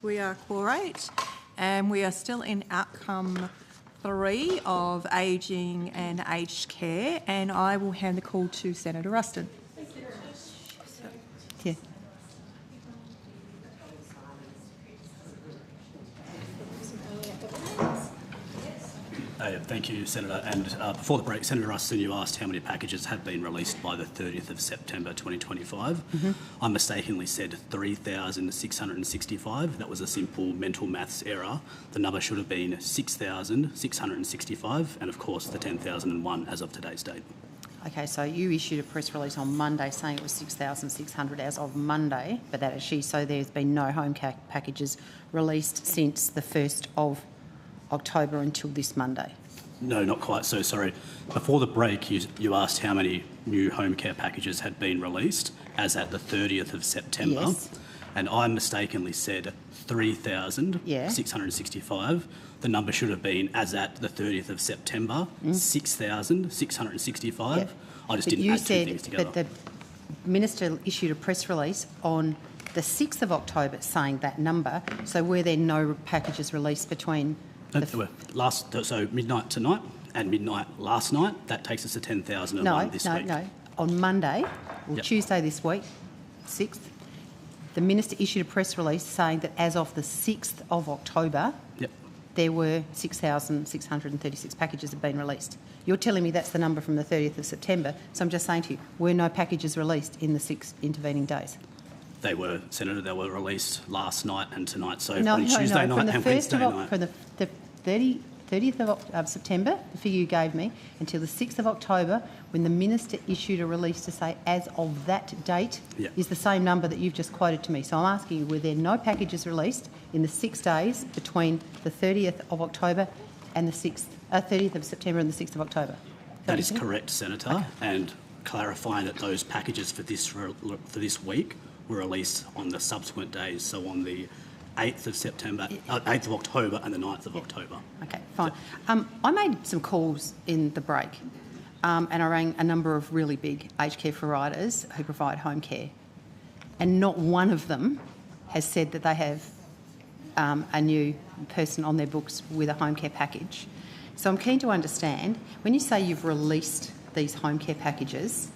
We are quorate, and we are still in outcome 3 of ageing and aged care, and I will hand the call to Senator Ruston. Yeah. Thank you, Senator. And before the break, Senator Ruston, you asked how many packages had been released by the 30th of September 2025. I mistakenly said 3,665. That was a simple mental maths error. The number should have been 6,665, and of course the 10,001 as of today's date. Okay, so you issued a press release on Monday saying it was 6,600 as of Monday, but that actually, so there's been no home care packages released since the 1st of October until this Monday. No, not quite so, sorry. Before the break, you asked how many new home care packages had been released as at the 30th of September. Yes. And I mistakenly said 3,665. The number should have been, as at the 30th of September, 6,665. Yeah. I just didn't add two things together. But the Minister issued a press release on the 6th of October saying that number. So were there no packages released between... So midnight tonight and midnight last night, that takes us to 10,001 this week. No. On Monday, or Tuesday this week, 6th, the Minister issued a press release saying that as of the 6th of October, there were 6,636 packages have been released. You're telling me that's the number from the 30th of September, so I'm just saying to you, were no packages released in the 6 intervening days? They were, Senator, they were released last night and tonight, so on Tuesday night and Wednesday night. From the 30th of September, the figure you gave me, until the 6th of October, when the Minister issued a release to say as of that date, is the same number that you've just quoted to me. So I'm asking you, were there no packages released in the 6 days between the 30th of October and the 30th of September and the 6th of October? That is correct, Senator, okay. And clarifying that those packages for this week were released on the subsequent days, so on the 8th of September, 8th of October and the 9th of October. Okay, fine. I made some calls in the break and I rang a number of really big aged care providers who provide home care, and not one of them has said that they have a new person on their books with a home care package. So I'm keen to understand, when you say you've released these home care packages,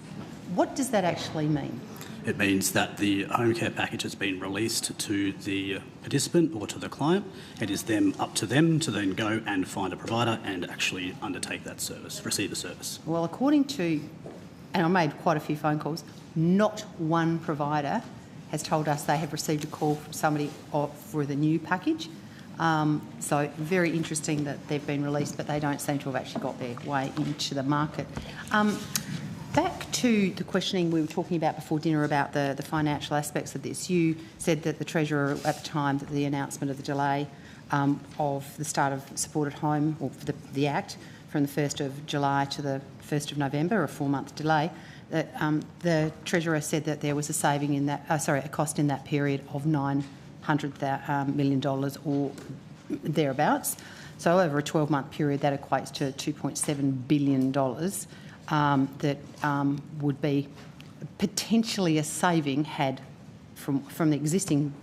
what does that actually mean? It means that the home care package has been released to the participant or to the client. It is up to them to then go and find a provider and actually undertake that service, receive the service. Well, according to, and I made quite a few phone calls, not one provider has told us they have received a call from somebody for the new package. So very interesting that they've been released, but they don't seem to have actually got their way into the market. Back to the questioning we were talking about before dinner about the financial aspects of this. You said that the Treasurer at the time that the announcement of the delay of the start of supported home, or the Act, from the 1st of July to the 1st of November, a 4-month delay, that the Treasurer said that there was a saving in that, a cost in that period of $900 million or thereabouts. So over a 12-month period, that equates to $2.7 billion. That would be potentially a saving had from the existing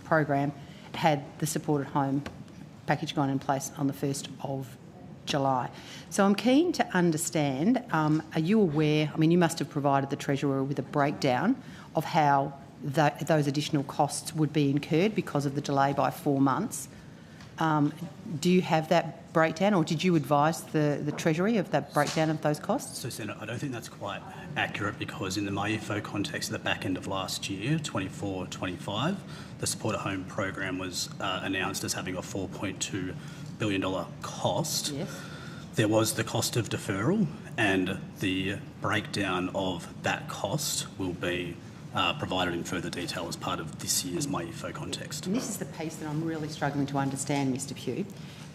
program had the supported home package gone in place on the 1st of July. So I'm keen to understand, are you aware, I mean, you must have provided the Treasurer with a breakdown of how those additional costs would be incurred because of the delay by 4 months. Do you have that breakdown, or did you advise the Treasury of that breakdown of those costs? So, Senator, I don't think that's quite accurate, because in the MyInfo context, at the back end of last year, 24-25, the Support at Home program was announced as having a $4.2 billion cost. Yes. There was the cost of deferral, and the breakdown of that cost will be provided in further detail as part of this year's MyInfo context. And this is the piece that I'm really struggling to understand, Mr Pugh,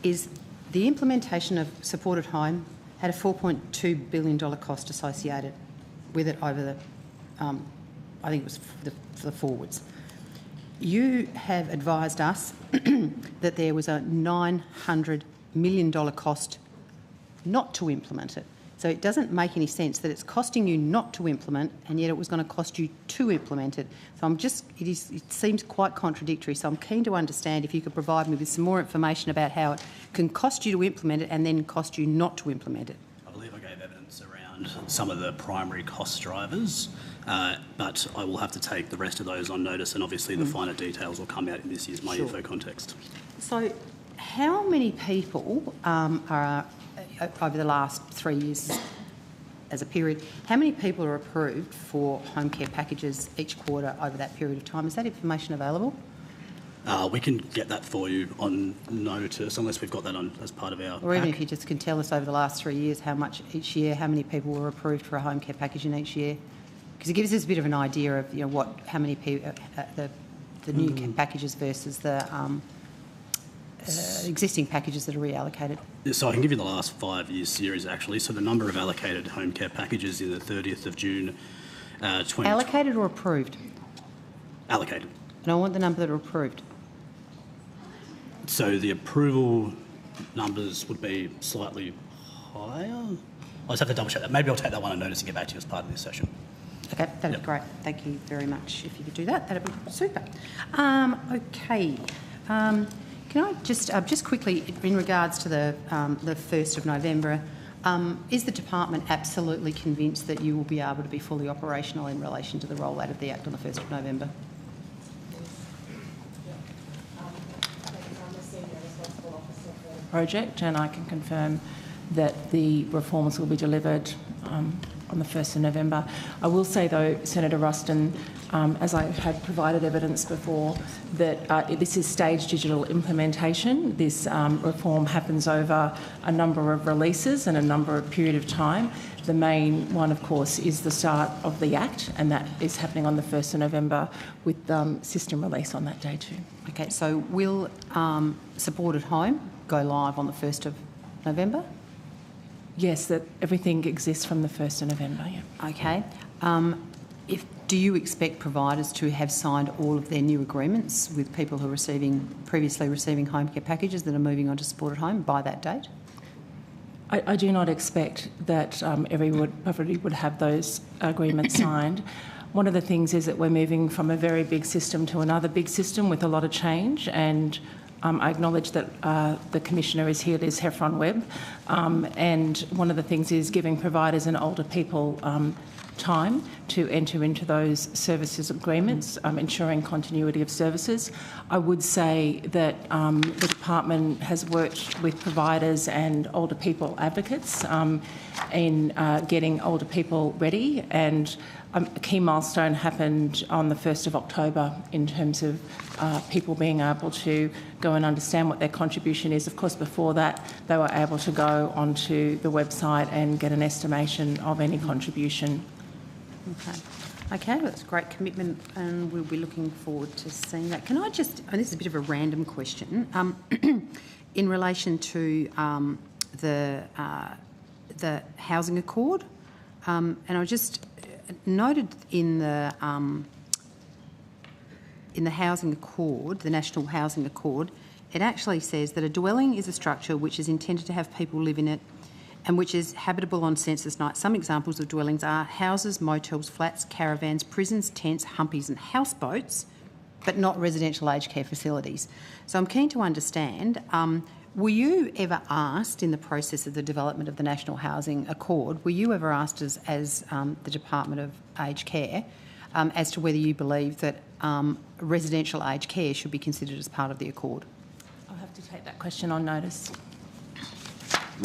is the implementation of supported home had a $4.2 billion cost associated with it over the, I think it was for the forwards. You have advised us that there was a $900 million cost not to implement it. So So it doesn't make any sense that it's costing you not to implement, and yet it was going to cost you to implement it. So it seems quite contradictory. So I'm keen to understand if you could provide me with some more information about how it can cost you to implement it and then cost you not to implement it. I believe I gave evidence around some of the primary cost drivers, but I will have to take the rest of those on notice, and obviously the finer details will come out in this year's My Info context. So how many people are, over the last 3 years as a period, how many people are approved for home care packages each quarter over that period of time? Is that information available? We can get that for you on notice, unless we've got that on as part of our Or even pack. if you just can tell us over the last 3 years how much each year, how many people were approved for a home care package in each year? Because it gives us a bit of an idea of how many people, the new packages versus the existing packages that are reallocated. So I can give you the last 5 years series actually. So the number of allocated home care packages in the 30th of June 2020. Allocated or approved? Allocated. And I want the number that are approved. So the approval numbers would be slightly higher. I'll just have to double check that. Maybe I'll take that one on notice and get back to you as part of this session. Okay, that'd Yep. be great. Thank you very much. If you could do that, that'd be super. Okay. Can I just quickly, in regards to the 1st of November, is the department absolutely convinced that you will be able to be fully operational in relation to the rollout of the Act on the 1st of November? Project, and I can confirm that the reforms will be delivered on the 1st of November. I will say though, Senator Ruston, as I had provided evidence before, that this is staged digital implementation. This reform happens over a number of releases and a number of period of time. The main one, of course, is the start of the Act, and that is happening on the 1st of November with system release on that day too. Okay, so will Support at Home go live on the 1st of November? Yes, that everything exists from the 1st of November, yeah. Okay. Do you expect providers to have signed all of their new agreements with people who are previously receiving home care packages that are moving on to Support at Home by that date? I do not expect that everybody would have those agreements signed. One of the things is that we're moving from a very big system to another big system with a lot of change, and I acknowledge that the Commissioner is here, Liz Heffron-Webb, and one of the things is giving providers and older people time to enter into those services agreements, ensuring continuity of services. I would say that the department has worked with providers and older people advocates in getting older people ready, and a key milestone happened on the 1st of October in terms of people being able to go and understand what their contribution is. Of course, before that, they were able to go onto the website and get an estimation of any contribution. Okay, that's a great commitment, and we'll be looking forward to seeing that. Can I just, and this is a bit of a random question, in relation to the housing accord, and I just noted in the housing accord, the National Housing Accord, it actually says that a dwelling is a structure which is intended to have people live in it and which is habitable on census night. Some examples of dwellings are houses, motels, flats, caravans, prisons, tents, humpies and houseboats, but not residential aged care facilities. So I'm keen to understand, were you ever asked in the process of the development of the National Housing Accord, were you ever asked as the Department of Aged Care as to whether you believe that residential aged care should be considered as part of the accord? I'll have to take that question on notice.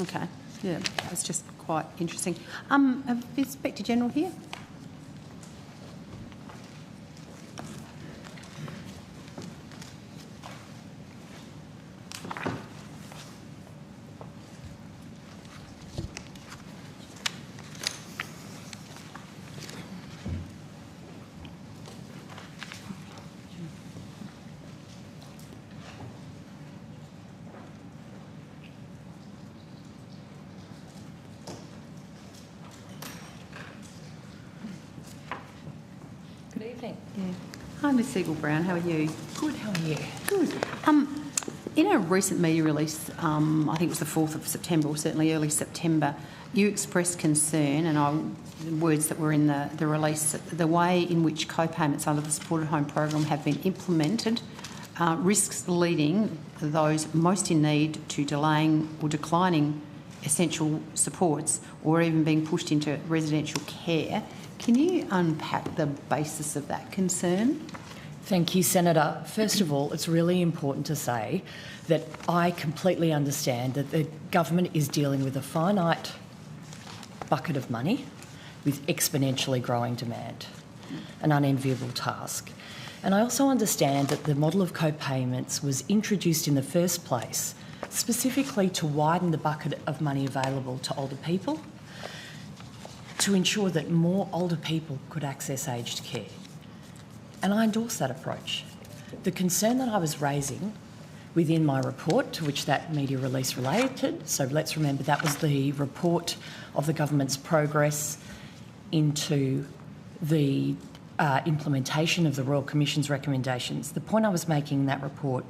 Okay. Yeah, that's just quite interesting. Have the Inspector General here? Good evening. Yeah. Hi, Ms Siegel-Brown, how are you? Good, how are you? Good. In a recent media release, I think it was the 4th of September, or certainly early September, you expressed concern, and words that were in the release, the way in which co-payments under the supported home program have been implemented risks leading those most in need to delaying or declining essential supports or even being pushed into residential care. Can you unpack the basis of that concern? Thank you, Senator. First of all, it's really important to say that I completely understand that the government is dealing with a finite bucket of money with exponentially growing demand, an unenviable task. And I also understand that the model of co-payments was introduced in the first place specifically to widen the bucket of money available to older people, to ensure that more older people could access aged care. And I endorse that approach. The concern that I was raising within my report, to which that media release related, so let's remember that was the report of the government's progress into the implementation of the Royal Commission's recommendations. The point I was making in that report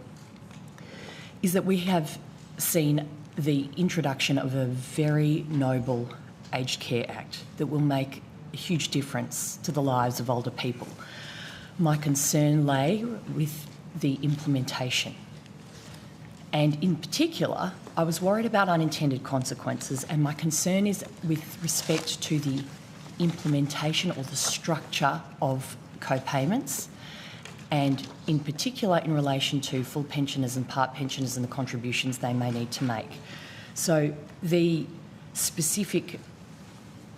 is that we have seen the introduction of a very noble Aged Care Act that will make a huge difference to the lives of older people. My concern lay with the implementation. And in particular, I was worried about unintended consequences, and my concern is with respect to the implementation or the structure of co-payments, and in particular in relation to full pensioners and part pensioners and the contributions they may need to make. So the specific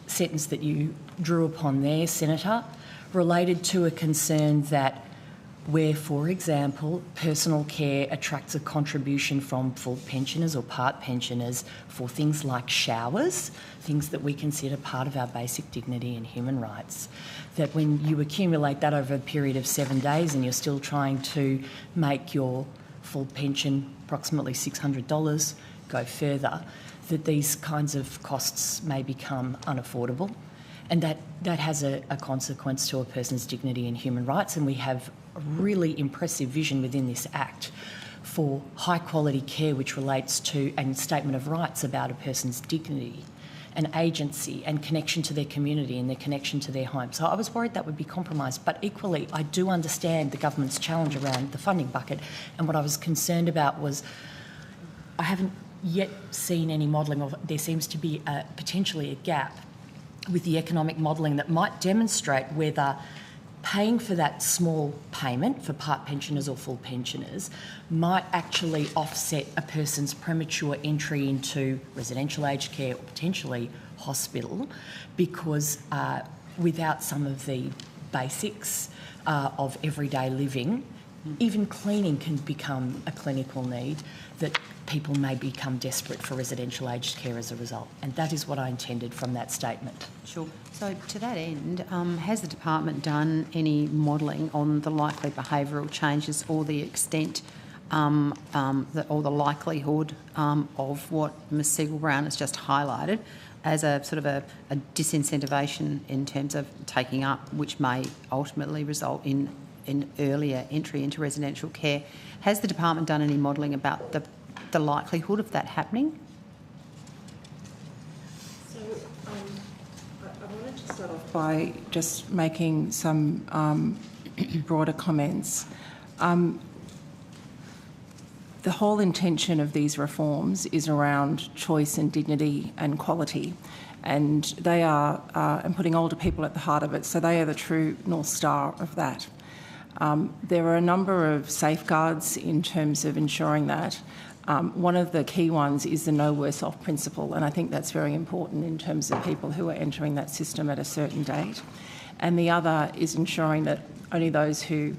sentence that you drew upon there, Senator, related to a concern that where, for example, personal care attracts a contribution from full pensioners or part pensioners for things like showers, things that we consider part of our basic dignity and human rights, that when you accumulate that over a period of 7 days and you're still trying to make your full pension approximately $600 go further, that these kinds of costs may become unaffordable. And that has a consequence to a person's dignity and human rights, and we have a really impressive vision within this Act for high quality care which relates to a statement of rights about a person's dignity and agency and connection to their community and their connection to their home. So I was worried that would be compromised, but equally I do understand the government's challenge around the funding bucket, and what I was concerned about was I haven't yet seen any modelling of, there seems to be potentially a gap with the economic modelling that might demonstrate whether paying for that small payment for part pensioners or full pensioners might actually offset a person's premature entry into residential aged care or potentially hospital, because without some of the basics of everyday living, even cleaning can become a clinical need that people may become desperate for residential aged care as a result. And that is what I intended from that statement. Sure. So to that end, has the department done any modelling on the likely behavioural changes or the extent or the likelihood of what Ms Siegel-Brown has just highlighted as a sort of a disincentivation in terms of taking up, which may ultimately result in earlier entry into residential care? Has the department done any modelling about the likelihood of that happening? So I wanted to start off by just making some broader comments. The whole intention of these reforms is around choice and dignity and quality, and they are and putting older people at the heart of it, so they are the true North Star of that. There are a number of safeguards in terms of ensuring that. One of the key ones is the no worse off principle, and I think that's very important in terms of people who are entering that system at a certain date. And the other is ensuring that only those who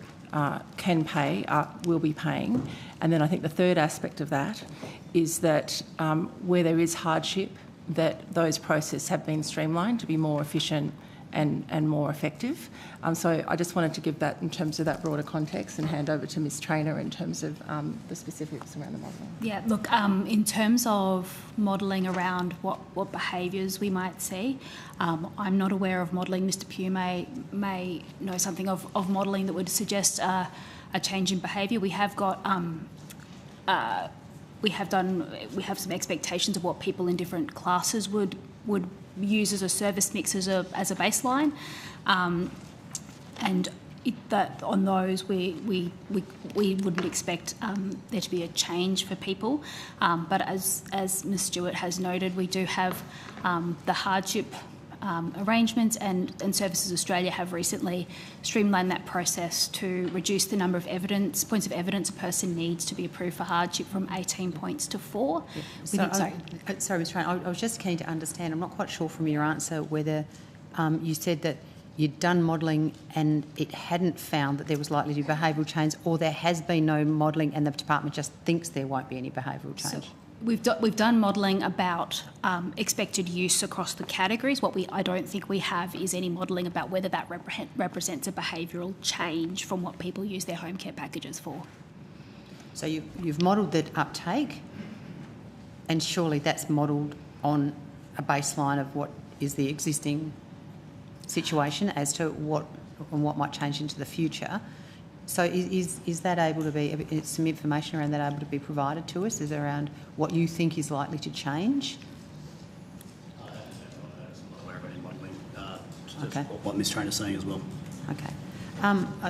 can pay will be paying. And then I think the third aspect of that is that where there is hardship, that those processes have been streamlined to be more efficient and more effective. So I just wanted to give that in terms of that broader context and hand over to Ms Traynor in terms of the specifics around the modelling. Yeah, look, in terms of modelling around what behaviours we might see, I'm not aware of modelling. Mr Pugh may know something of modelling that would suggest a change in behaviour. We have got we have some expectations of what people in different classes would use as a service mix as a baseline, and on those we wouldn't expect there to be a change for people, but as Ms Stewart has noted, we do have the hardship arrangements, and Services Australia have recently streamlined that process to reduce the number of points of evidence a person needs to be approved for hardship from 18 points to 4. Sorry, Ms Traynor, I was just keen to understand, I'm not quite sure from your answer whether you said that you'd done modelling and it hadn't found that there was likely to be behavioural change, or there has been no modelling and the department just thinks there won't be any behavioural change? So we've done modelling about expected use across the categories. What I don't think we have is any modelling about whether that represents a behavioural change from what people use their home care packages for. So you've modelled the uptake, and surely that's modelled on a baseline of what is the existing situation as to what might change into the future. So is that able to be, some information around that able to be provided to us? Is around what you think is likely to change? I'm not aware of any modelling. Okay. What Ms Traynor is saying as well. Okay.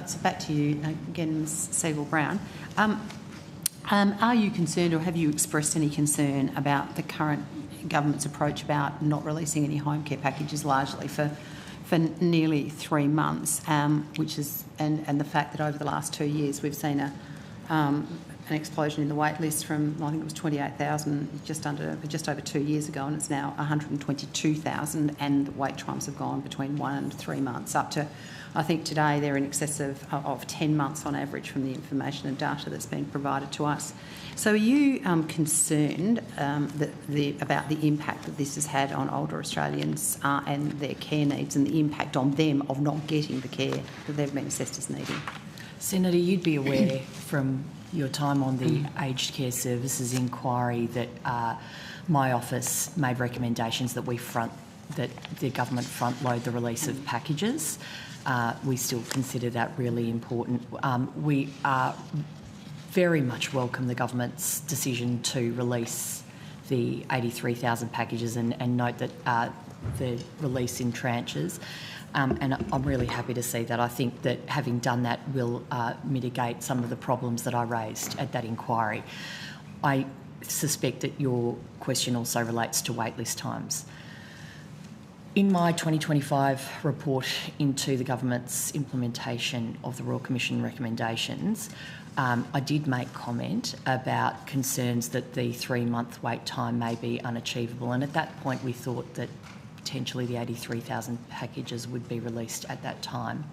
So back to you again, Ms Seigle-Brown. Are you concerned, or have you expressed any concern about the current government's approach about not releasing any home care packages largely for nearly 3 months, which is and the fact that over the last 2 years we've seen an explosion in the wait list from, I think it was 28,000 just over 2 years ago, and it's now 122,000, and the wait times have gone between 1 and 3 months up to, I think today they're in excess of 10 months on average from the information and data that's been provided to us. So are you concerned about the impact that this has had on older Australians and their care needs, and the impact on them of not getting the care that they've been assessed as needing? Senator, you'd be aware from your time on the Aged Care Services inquiry that my office made recommendations that that the government front load the release of packages. We still consider that really important. We very much welcome the government's decision to release the 83,000 packages and note that the release in tranches. And I'm really happy to see that. I think that having done that will mitigate some of the problems that I raised at that inquiry. I suspect that your question also relates to waitlist times. In my 2025 report into the government's implementation of the Royal Commission recommendations, I did make comment about concerns that the 3-month wait time may be unachievable, and at that point we thought that potentially the 83,000 packages would be released at that time.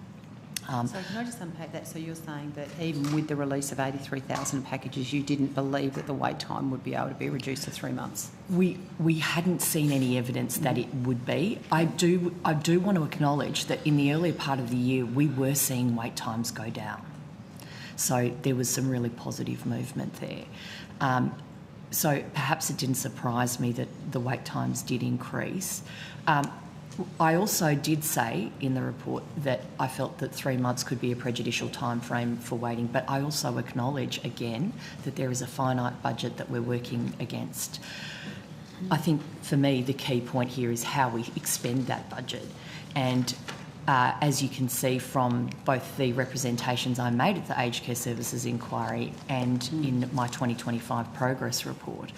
So can I just unpack that? So you're saying that even with the release of 83,000 packages, you didn't believe that the wait time would be able to be reduced to 3 months? We hadn't seen any evidence that it would be. I do want to acknowledge that in the earlier part of the year we were seeing wait times go down. So there was some really positive movement there. So perhaps it didn't surprise me that the wait times did increase. I also did say in the report that I felt that 3 months could be a prejudicial time frame for waiting, but I also acknowledge again that there is a finite budget that we're working against. I think for me the key point here is how we expend that budget, and as you can see from both the representations I made at the Aged Care Services inquiry and in my 2025 progress report,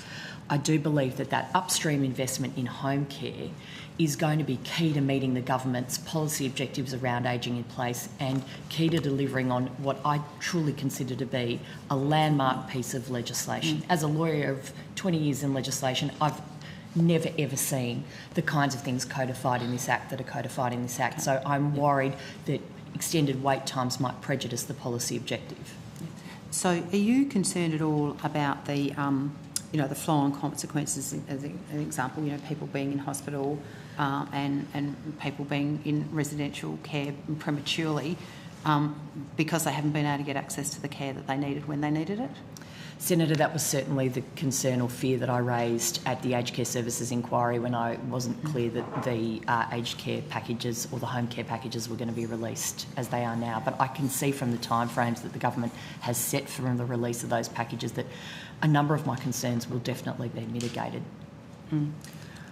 I do believe that that upstream investment in home care is going to be key to meeting the government's policy objectives around ageing in place and key to delivering on what I truly consider to be a landmark piece of legislation. As a lawyer of 20 years in legislation, I've never ever seen the kinds of things codified in this Act that are codified in this Act. So I'm worried that extended wait times might prejudice the policy objective. So are you concerned at all about the you know, the flow-on consequences, as an example, you know, people being in hospital and people being in residential care prematurely because they haven't been able to get access to the care that they needed when they needed it? Senator, that was certainly the concern or fear that I raised at the Aged Care Services inquiry when I wasn't clear that the aged care packages or the home care packages were going to be released as they are now. But I can see from the timeframes that the government has set for the release of those packages that a number of my concerns will definitely be mitigated.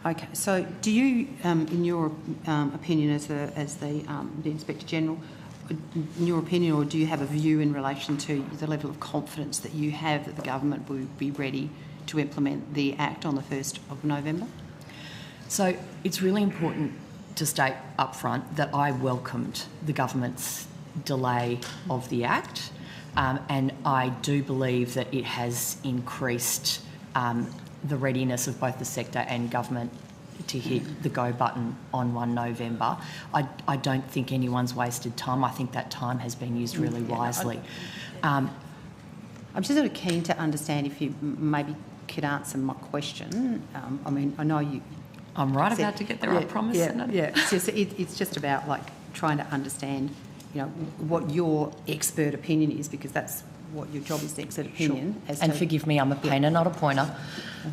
Okay, so do you, in your opinion as the Inspector General, in your opinion, or do you have a view in relation to the level of confidence that you have that the government will be ready to implement the Act on the 1st of November? So it's really important to state up front that I welcomed the government's delay of the Act, and I do believe that it has increased the readiness of both the sector and government to hit the go button on 1 November. I don't think anyone's wasted time. I think that time has been used really wisely. I'm just sort of keen to understand if you maybe could answer my question. I mean, I know you... I'm right about to get there, I promise. Yeah. It's just about, like, trying to understand, you know, what your expert opinion is, because that's what your job is, the expert opinion. Sure. And forgive me, I'm a painter, not a pointer,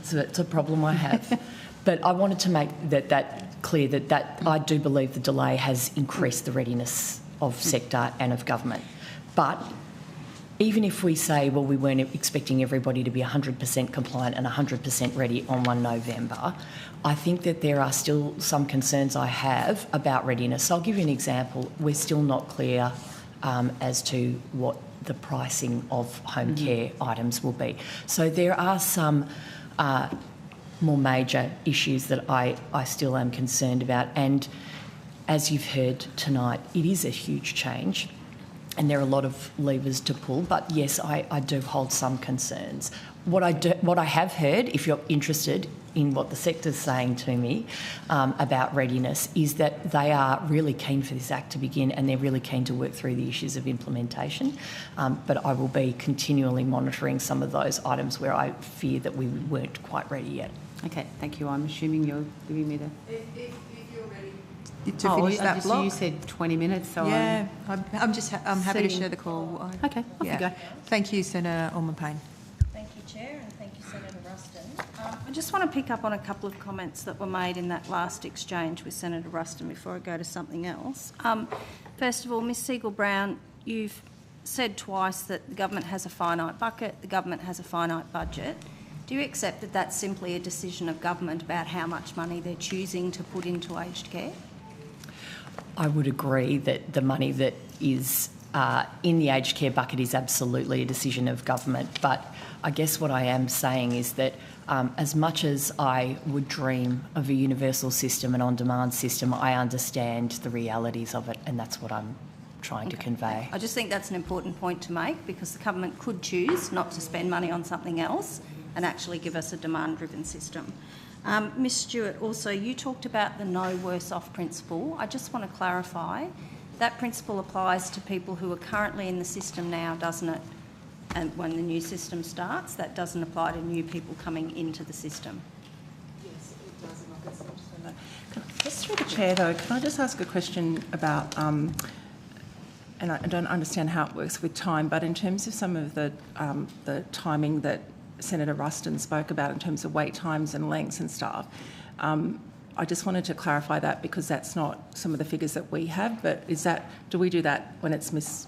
so it's a problem I have. But I wanted to make that clear that I do believe the delay has increased the readiness of sector and of government. But even if we say, well, we weren't expecting everybody to be 100% compliant and 100% ready on 1 November, I think that there are still some concerns I have about readiness. I'll give you an example. We're still not clear as to what the pricing of home care items will be. So there are some more major issues that I still am concerned about. And as you've heard tonight, it is a huge change and there are a lot of levers to pull. But yes, I do hold some concerns. What I have heard, if you're interested in what the sector's saying to me about readiness, is that they are really keen for this Act to begin and they're really keen to work through the issues of implementation. But I will be continually monitoring some of those items where I fear that we weren't quite ready yet. Okay, thank you. I'm assuming you're giving me the... If you're ready to finish that block. You said 20 minutes, so... Yeah, I'm happy to share the call. Okay, off you go. Thank you, Senator Orman-Payne. Thank you, Chair, and thank you, Senator Ruston. I just want to pick up on a couple of comments that were made in that last exchange with Senator Ruston before I go to something else. First of all, Ms Segal-Brown, you've said twice that the government has a finite bucket, the government has a finite budget. Do you accept that that's simply a decision of government about how much money they're choosing to put into aged care? I would agree that the money that is in the aged care bucket is absolutely a decision of government. But I guess what I am saying is that as much as I would dream of a universal system, an on-demand system, I understand the realities of it, and that's what I'm trying to convey. I just think that's an important point to make, because the government could choose not to spend money on something else and actually give us a demand-driven system. Ms Stewart, also you talked about the no worse off principle. I just want to clarify, that principle applies to people who are currently in the system now, doesn't it? And when the new system starts, that doesn't apply to new people coming into the system. Yes, it does. Just through the chair, though, can I just ask a question about, and I don't understand how it works with time, but in terms of some of the timing that Senator Ruston spoke about in terms of wait times and lengths and stuff, I just wanted to clarify that, because that's not some of the figures that we have, but do we do that when it's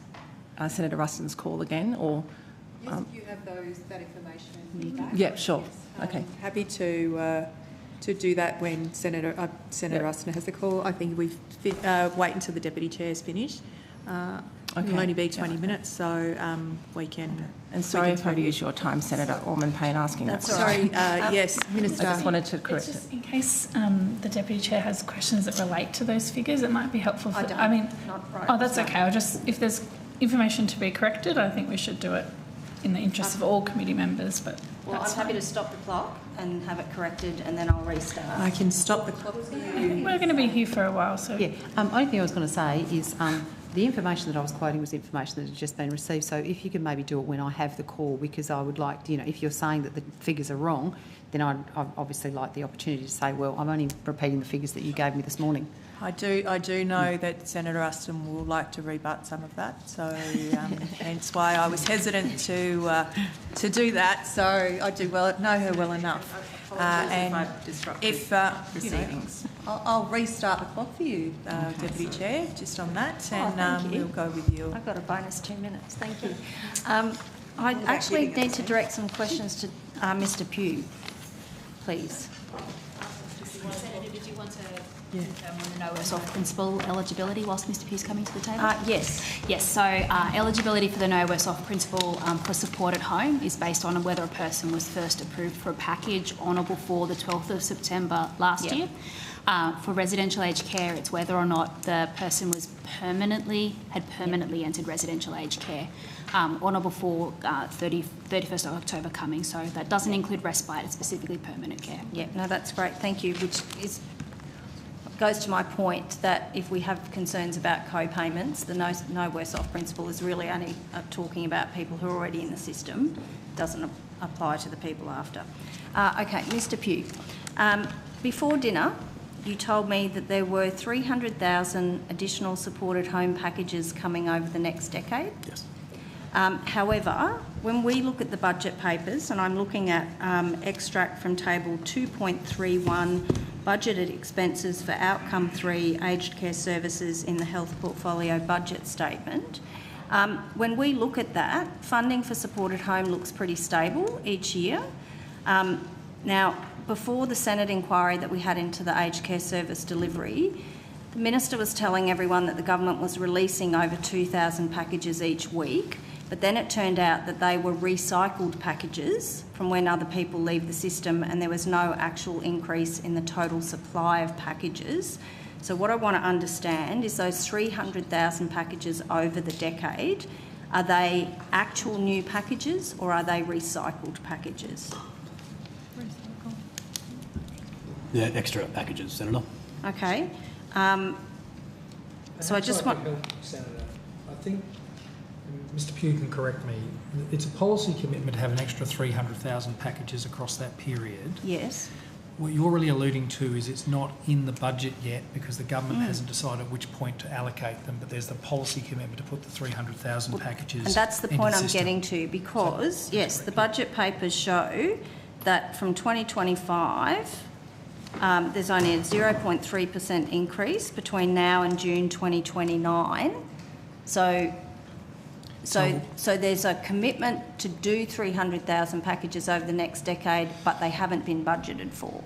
Senator Ruston's call again, or? Yes, you have that information. Yeah, sure. Okay. Happy to do that when Senator Ruston has the call. I think we wait until the Deputy Chair's finished. It'll only be 20 minutes, so we can... And sorry if I've used your time, Senator Orman-Payne, asking that question. Sorry, yes, Minister. I just wanted to correct it. Just in case the Deputy Chair has questions that relate to those figures, it might be helpful. Not right. Oh, that's okay. If there's information to be corrected, I think we should do it in the interest of all committee members. But well, I'm happy to stop the clock and have it corrected, and then I'll restart. I can stop the clock for you. We're going to be here for a while, so... Yeah, only thing I was going to say is The information that I was quoting was information that had just been received. So if you can maybe do it when I have the call, because I would like, if you're saying that the figures are wrong, then I'd obviously like the opportunity to say, well, I'm only repeating the figures that you gave me this morning. I do know that Senator Ruston will like to rebut some of that, so hence why I was hesitant to do that. So I do know her well enough. And if proceedings. I'll restart the clock for you, Deputy Chair, just on that, and we'll go with you. I've got a bonus 2 minutes. Thank you. I actually need to direct some questions to Mr. Pugh, please. Senator, did you want to confirm on the no worse off principle eligibility whilst Mr. Pugh's coming to the table? Yes. Yes, so eligibility for the no worse off principle for support at home is based on whether a person was first approved for a package on or before the 12th of September last year. For residential aged care, it's whether or not the person was permanently entered residential aged care on or before 31st of October coming. So that doesn't include respite, it's specifically permanent care. Yeah, no, that's great. Thank you. Which goes to my point that if we have concerns about co-payments, the no worse off principle is really only talking about people who are already in the system. It doesn't apply to the people after. Okay, Mr. Pugh. Before dinner, you told me that there were 300,000 additional supported home packages coming over the next decade. Yes. However, when we look at the budget papers, and I'm looking at extract from table 2.31, budgeted expenses for outcome 3 aged care services in the health portfolio budget statement, when we look at that, funding for supported home looks pretty stable each year. Now, before the Senate inquiry that we had into the aged care service delivery, the Minister was telling everyone that the government was releasing over 2,000 packages each week, but then it turned out that they were recycled packages from when other people leave the system, and there was no actual increase in the total supply of packages. So what I want to understand is those 300,000 packages over the decade, are they actual new packages or are they recycled packages? Yeah, extra packages, Senator. Okay. So I just want... Senator, I think Mr. Pugh can correct me. It's a policy commitment to have an extra 300,000 packages across that period. Yes. What you're really alluding to is it's not in the budget yet because the government hasn't decided at which point to allocate them, but there's the policy commitment to put the 300,000 packages. And that's the point I'm system. getting to, because, yes, the budget papers show that from 2025, there's only a 0.3% increase between now and June 2029. So there's a commitment to do 300,000 packages over the next decade, but they haven't been budgeted for.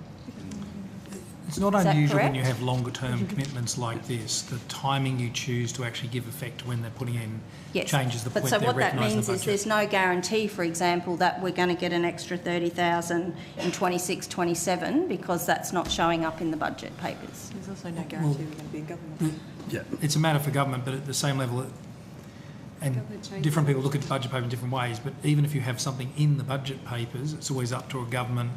It's not unusual when you have longer term commitments like this, the timing you choose to actually give effect to when they're putting in changes the point they're recognising the budget. But so what that means is there's no guarantee, for example, that we're going to get an extra 30,000 in 26-27 because that's not showing up in the budget papers. There's also no guarantee we're going to be in government. Yeah. It's a matter for government, but at the same level, and different people look at the budget paper in different ways, but even if you have something in the budget papers, it's always up to a government,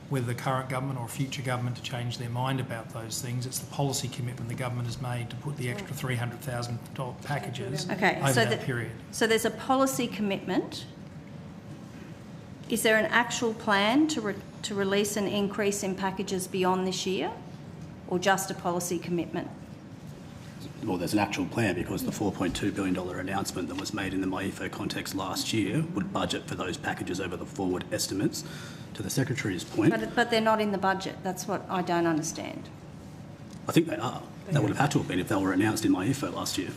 whether the current government or future government, to change their mind about those things. It's the policy commitment the government has made to put the extra $300,000 packages over that period. So there's a policy commitment. Is there an actual plan to release an increase in packages beyond this year, or just a policy commitment? Well, there's an actual plan because the $4.2 billion announcement that was made in the MyEFO context last year would budget for those packages over the forward estimates. To the Secretary's point... But they're not in the budget. That's what I don't understand. I think they are. They would have had to have been if they were announced in MyEFO last year.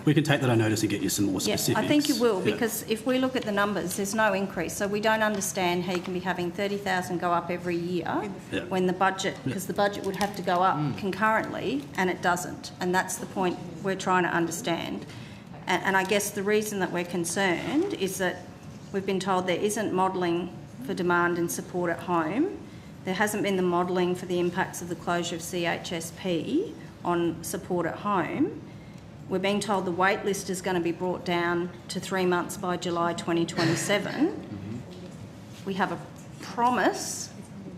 We can take that on notice and get you some more specifics. I think you will, because if we look at the numbers, there's no increase. So we don't understand how you can be having 30,000 go up every year when the budget, because the budget would have to go up concurrently, and it doesn't. And that's the point we're trying to understand. And I guess the reason that we're concerned is that we've been told there isn't modelling for demand and support at home. There hasn't been the modelling for the impacts of the closure of CHSP on support at home. We're being told the wait list is going to be brought down to 3 months by July 2027. We have a promise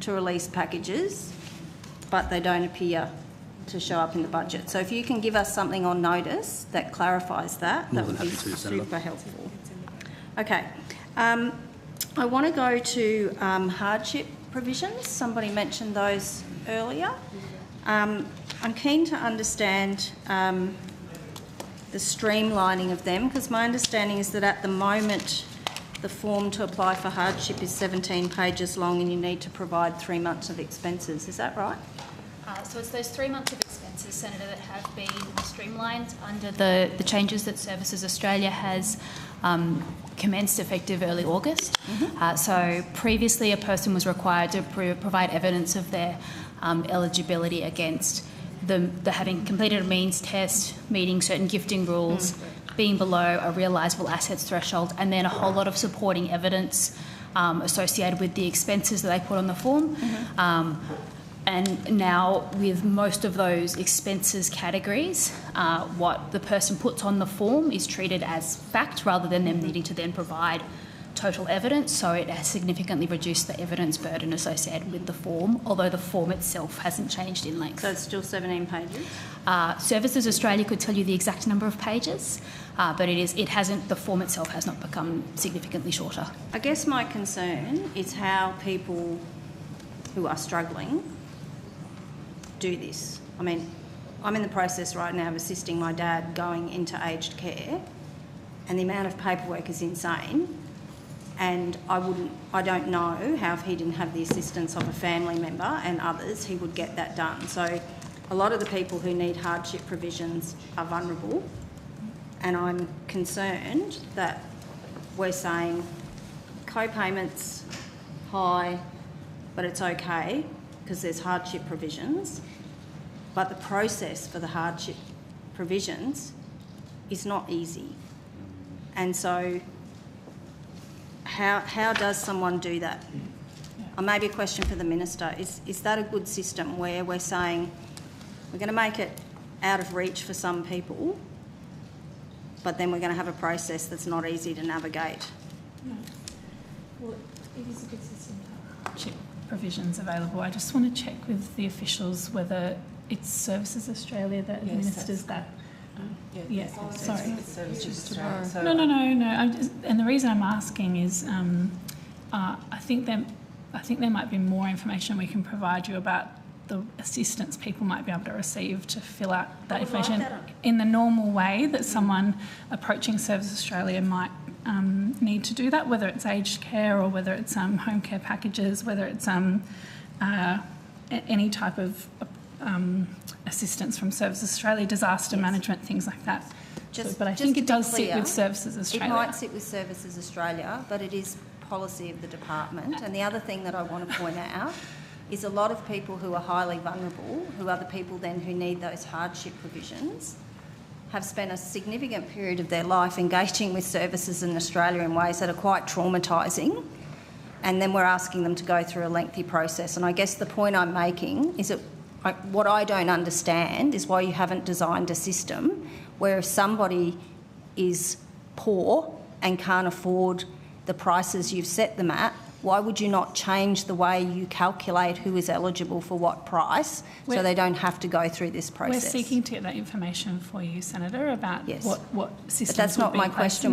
to release packages, but they don't appear to show up in the budget. So if you can give us something on notice that clarifies that, that would be super helpful. Okay. I want to go to hardship provisions. Somebody mentioned those earlier. I'm keen to understand the streamlining of them, because my understanding is that at the moment the form to apply for hardship is 17 pages long and you need to provide 3 months of expenses. Is that right? So it's those 3 months of expenses, Senator, that have been streamlined under the changes that Services Australia has commenced effective early August. So previously a person was required to provide evidence of their eligibility against the having completed a means test, meeting certain gifting rules, being below a realisable assets threshold, and then a whole lot of supporting evidence associated with the expenses that they put on the form. And now with most of those expenses categories, what the person puts on the form is treated as fact rather than them needing to then provide total evidence. So it has significantly reduced the evidence burden associated with the form, although the form itself hasn't changed in length. So it's still 17 pages? Services Australia could tell you the exact number of pages, but the form itself has not become significantly shorter. I guess my concern is how people who are struggling do this. I mean, I'm in the process right now of assisting my dad going into aged care, and the amount of paperwork is insane. And I don't know how, if he didn't have the assistance of a family member and others, he would get that done. So a lot of the people who need hardship provisions are vulnerable, and I'm concerned that we're saying co-payments high, but it's okay because there's hardship provisions, but the process for the hardship provisions is not easy. And so how does someone do that? Maybe a question for the Minister. Is that a good system where we're saying we're going to make it out of reach for some people, but then we're going to have a process that's not easy to navigate? No. Well, it is a good system to have hardship provisions available. I just want to check with the officials whether it's Services Australia that administers that. Sorry. No. And the reason I'm asking is I think there might be more information we can provide you about the assistance people might be able to receive to fill out that information in the normal way that someone approaching Services Australia might need to do that, whether it's aged care or whether it's home care packages, whether it's any type of assistance from Services Australia, disaster management, things like that. But I think it does sit with Services Australia. It might sit with Services Australia, but it is policy of the department. And the other thing that I want to point out is a lot of people who are highly vulnerable, who are the people then who need those hardship provisions, have spent a significant period of their life engaging with services in Australia in ways that are quite traumatising, and then we're asking them to go through a lengthy process. And I guess the point I'm making is that what I don't understand is why you haven't designed a system where if somebody is poor and can't afford the prices you've set them at, why would you not change the way you calculate who is eligible for what price so they don't have to go through this process? We're seeking to get that information for you, Senator, about what systems. But that's not my question.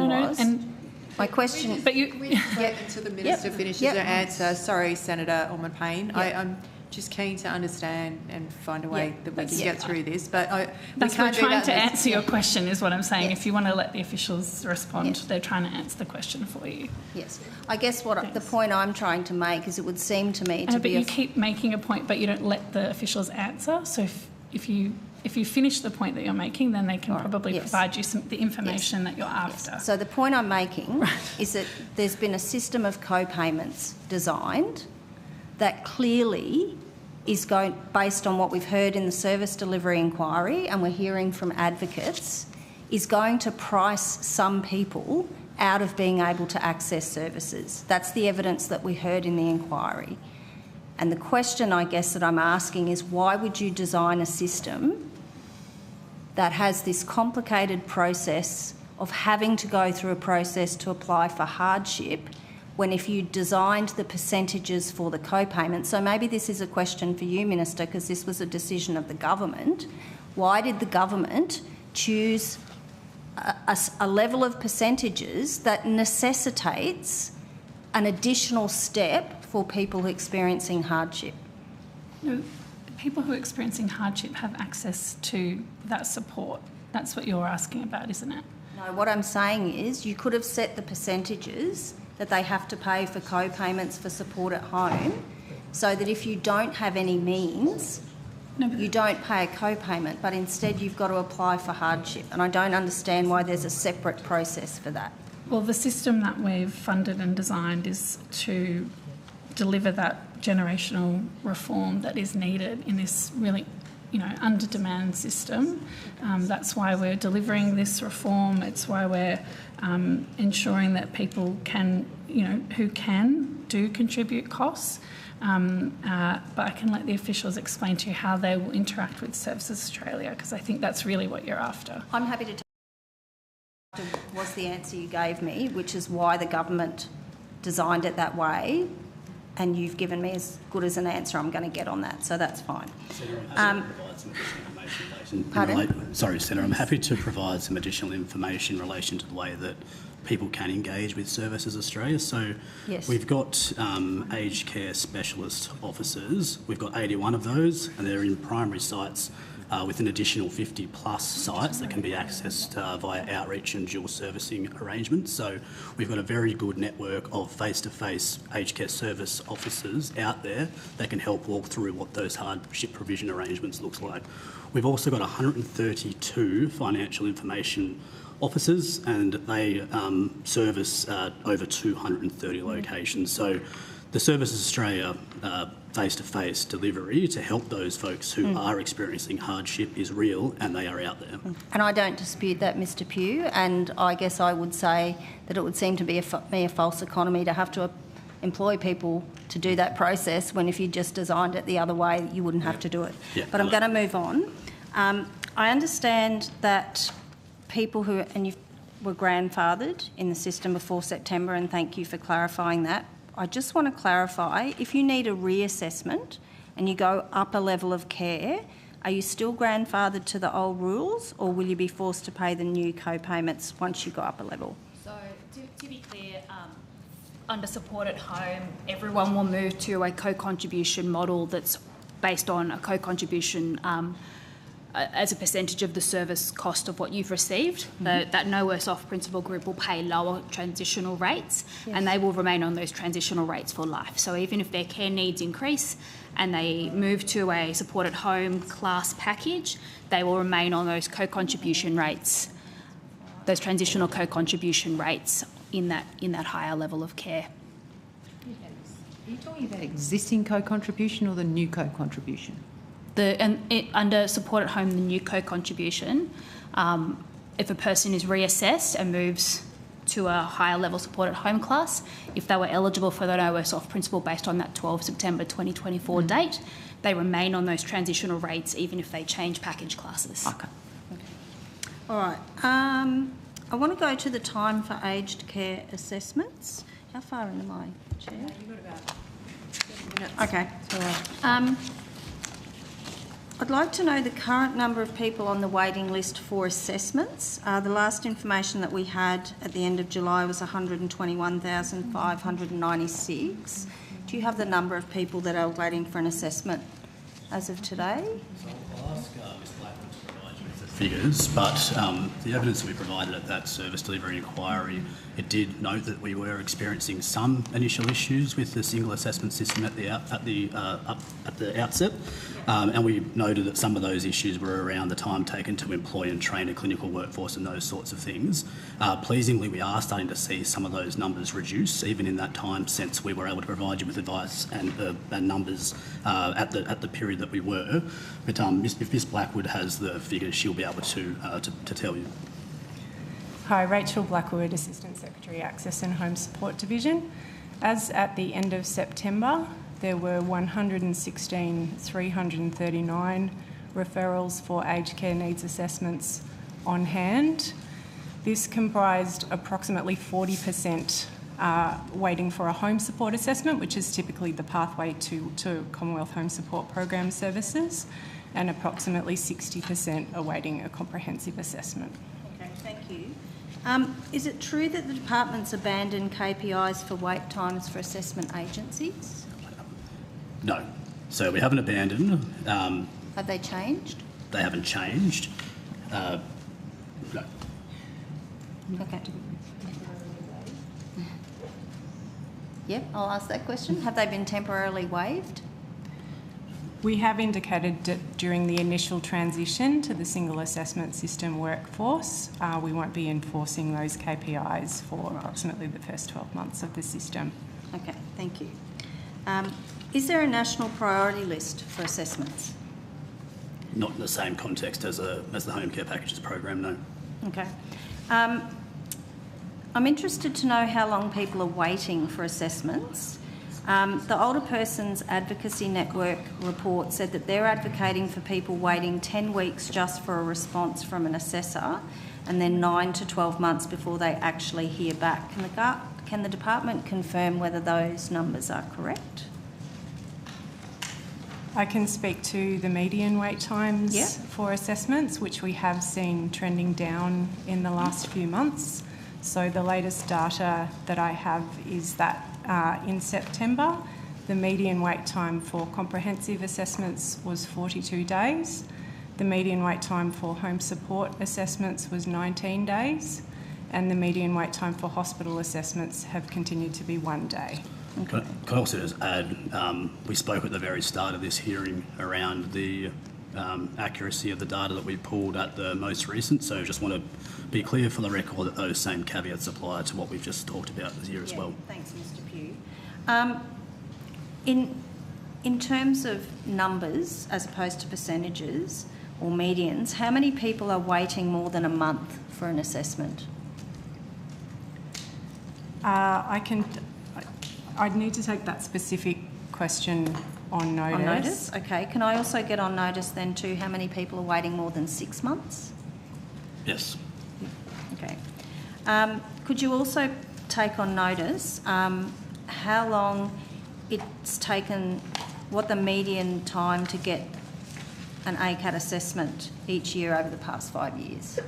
My question... But we wait until the Minister finishes her answer. Sorry, Senator Orman-Payne. I'm just keen to understand and find a way that we can get through this. But we're trying to answer your question is what I'm saying. If you want to let the officials respond, they're trying to answer the question for you. Yes. I guess the point I'm trying to make is it would seem to me to be... But you keep making a point, but you don't let the officials answer. So if you finish the point that you're making, then they can probably provide you the information that you're after. Yes. So the point I'm making is that there's been a system of co-payments designed that clearly is based on what we've heard in the service delivery inquiry and we're hearing from advocates, is going to price some people out of being able to access services. That's the evidence that we heard in the inquiry. And the question, I guess, that I'm asking is why would you design a system that has this complicated process of having to go through a process to apply for hardship when if you designed the percentages for the co-payment, so maybe this is a question for you, Minister, because this was a decision of the government. Why did the government choose a level of percentages that necessitates an additional step for people experiencing hardship? No, people who are experiencing hardship have access to that support. That's what you're asking about, isn't it? No, what I'm saying is you could have set the percentages that they have to pay for co-payments for support at home, so that if you don't have any means, you don't pay a co-payment, but instead you've got to apply for hardship. And I don't understand why there's a separate process for that. Well, the system that we've funded and designed is to deliver that generational reform that is needed in this really, under-demand system. That's why we're delivering this reform. It's why we're ensuring that people can, who can, do contribute costs. But I can let the officials explain to you how they will interact with Services Australia, because I think that's really what you're after. I'm happy to was the answer you gave me, which is why the government designed it that way, and you've given me as good as an answer I'm going to get on that, so that's fine. Sorry, Senator, I'm happy to provide some additional information in relation to the way that people can engage with Services Australia. So yes. We've got aged care specialist officers. We've got 81 of those, and they're in primary sites with an additional 50 plus sites that can be accessed via outreach and dual servicing arrangements. So we've got a very good network of face-to-face aged care service officers out there that can help walk through what those hardship provision arrangements looks like. We've also got 132 financial information officers, and they service over 230 locations. So the Services Australia face-to-face delivery to help those folks who are experiencing hardship is real, and they are out there. And I don't dispute that, Mr Pugh, and I guess I would say that it would seem to be a false economy to have to employ people to do that process when if you just designed it the other way, you wouldn't have to do it. Yeah, but I'm going to move on. I understand that people who, and you were grandfathered in the system before September, and thank you for clarifying that. I just want to clarify, if you need a reassessment and you go up a level of care, are you still grandfathered to the old rules, or will you be forced to pay the new co-payments once you go up a level? So to be clear, under support at home, everyone will move to a co-contribution model that's based on a co-contribution as a percentage of the service cost of what you've received. That No Worse Off principal group will pay lower transitional rates, and they will remain on those transitional rates for life. So even if their care needs increase and they move to a support at home class package, they will remain on those co-contribution rates, those transitional co-contribution rates in that higher level of care. Are you talking about existing co-contribution or the new co-contribution? Under support at home, the new co-contribution, if a person is reassessed and moves to a higher level support at home class, if they were eligible for the No Worse Off principle based on that 12 September 2024 date, they remain on those transitional rates even if they change package classes. Okay. All right. I want to go to the time for aged care assessments. How far in am I, Chair? You've got about 7 minutes. Okay. All right. I'd like to know the current number of people on the waiting list for assessments. The last information that we had at the end of July was 121,596. Do you have the number of people that are waiting for an assessment as of today? So I'll ask Ms Blackwood to provide you with the figures, but the evidence that we provided at that service delivery inquiry, it did note that we were experiencing some initial issues with the single assessment system at the outset. And we noted that some of those issues were around the time taken to employ and train a clinical workforce and those sorts of things. Pleasingly, we are starting to see some of those numbers reduce, even in that time since we were able to provide you with advice and numbers at the period that we were. But if Ms Blackwood has the figures, she'll be able to tell you. Hi, Rachel Blackwood, Assistant Secretary, Access and Home Support Division. As at the end of September, there were 116,339 referrals for aged care needs assessments on hand. This comprised approximately 40% waiting for a home support assessment, which is typically the pathway to Commonwealth Home Support Program services, and approximately 60% awaiting a comprehensive assessment. Okay, thank you. Is it true that the department's abandoned KPIs for wait times for assessment agencies? No. So we haven't abandoned. Have they changed? They haven't changed. No. Okay. Yep, I'll ask that question. Have they been temporarily waived? We have indicated that during the initial transition to the single assessment system workforce, we won't be enforcing those KPIs for approximately the first 12 months of the system. Okay, thank you. Is there a national priority list for assessments? Not in the same context as the home care packages program, no. Okay. I'm interested to know how long people are waiting for assessments. The Older Persons Advocacy Network report said that they're advocating for people waiting 10 weeks just for a response from an assessor and then 9 to 12 months before they actually hear back. Can the department confirm whether those numbers are correct? I can speak to the median wait times for assessments, which we have seen trending down in the last few months. So the latest data that I have is that in September, the median wait time for comprehensive assessments was 42 days. The median wait time for home support assessments was 19 days. And the median wait time for hospital assessments have continued to be 1 day. Okay. Can I also just add, we spoke at the very start of this hearing around the accuracy of the data that we pulled at the most recent, so just want to be clear for the record that those same caveats apply to what we've just talked about here as well. Thanks, Mr Pugh. In terms of numbers as opposed to percentages or medians, how many people are waiting more than a month for an assessment? I'd need to take that specific question on notice. On notice? Okay. Can I also get on notice then too how many people are waiting more than 6 months? Yes. Okay. Could you also take on notice how long it's taken, what the median time to get an ACAT assessment each year over the past 5 years?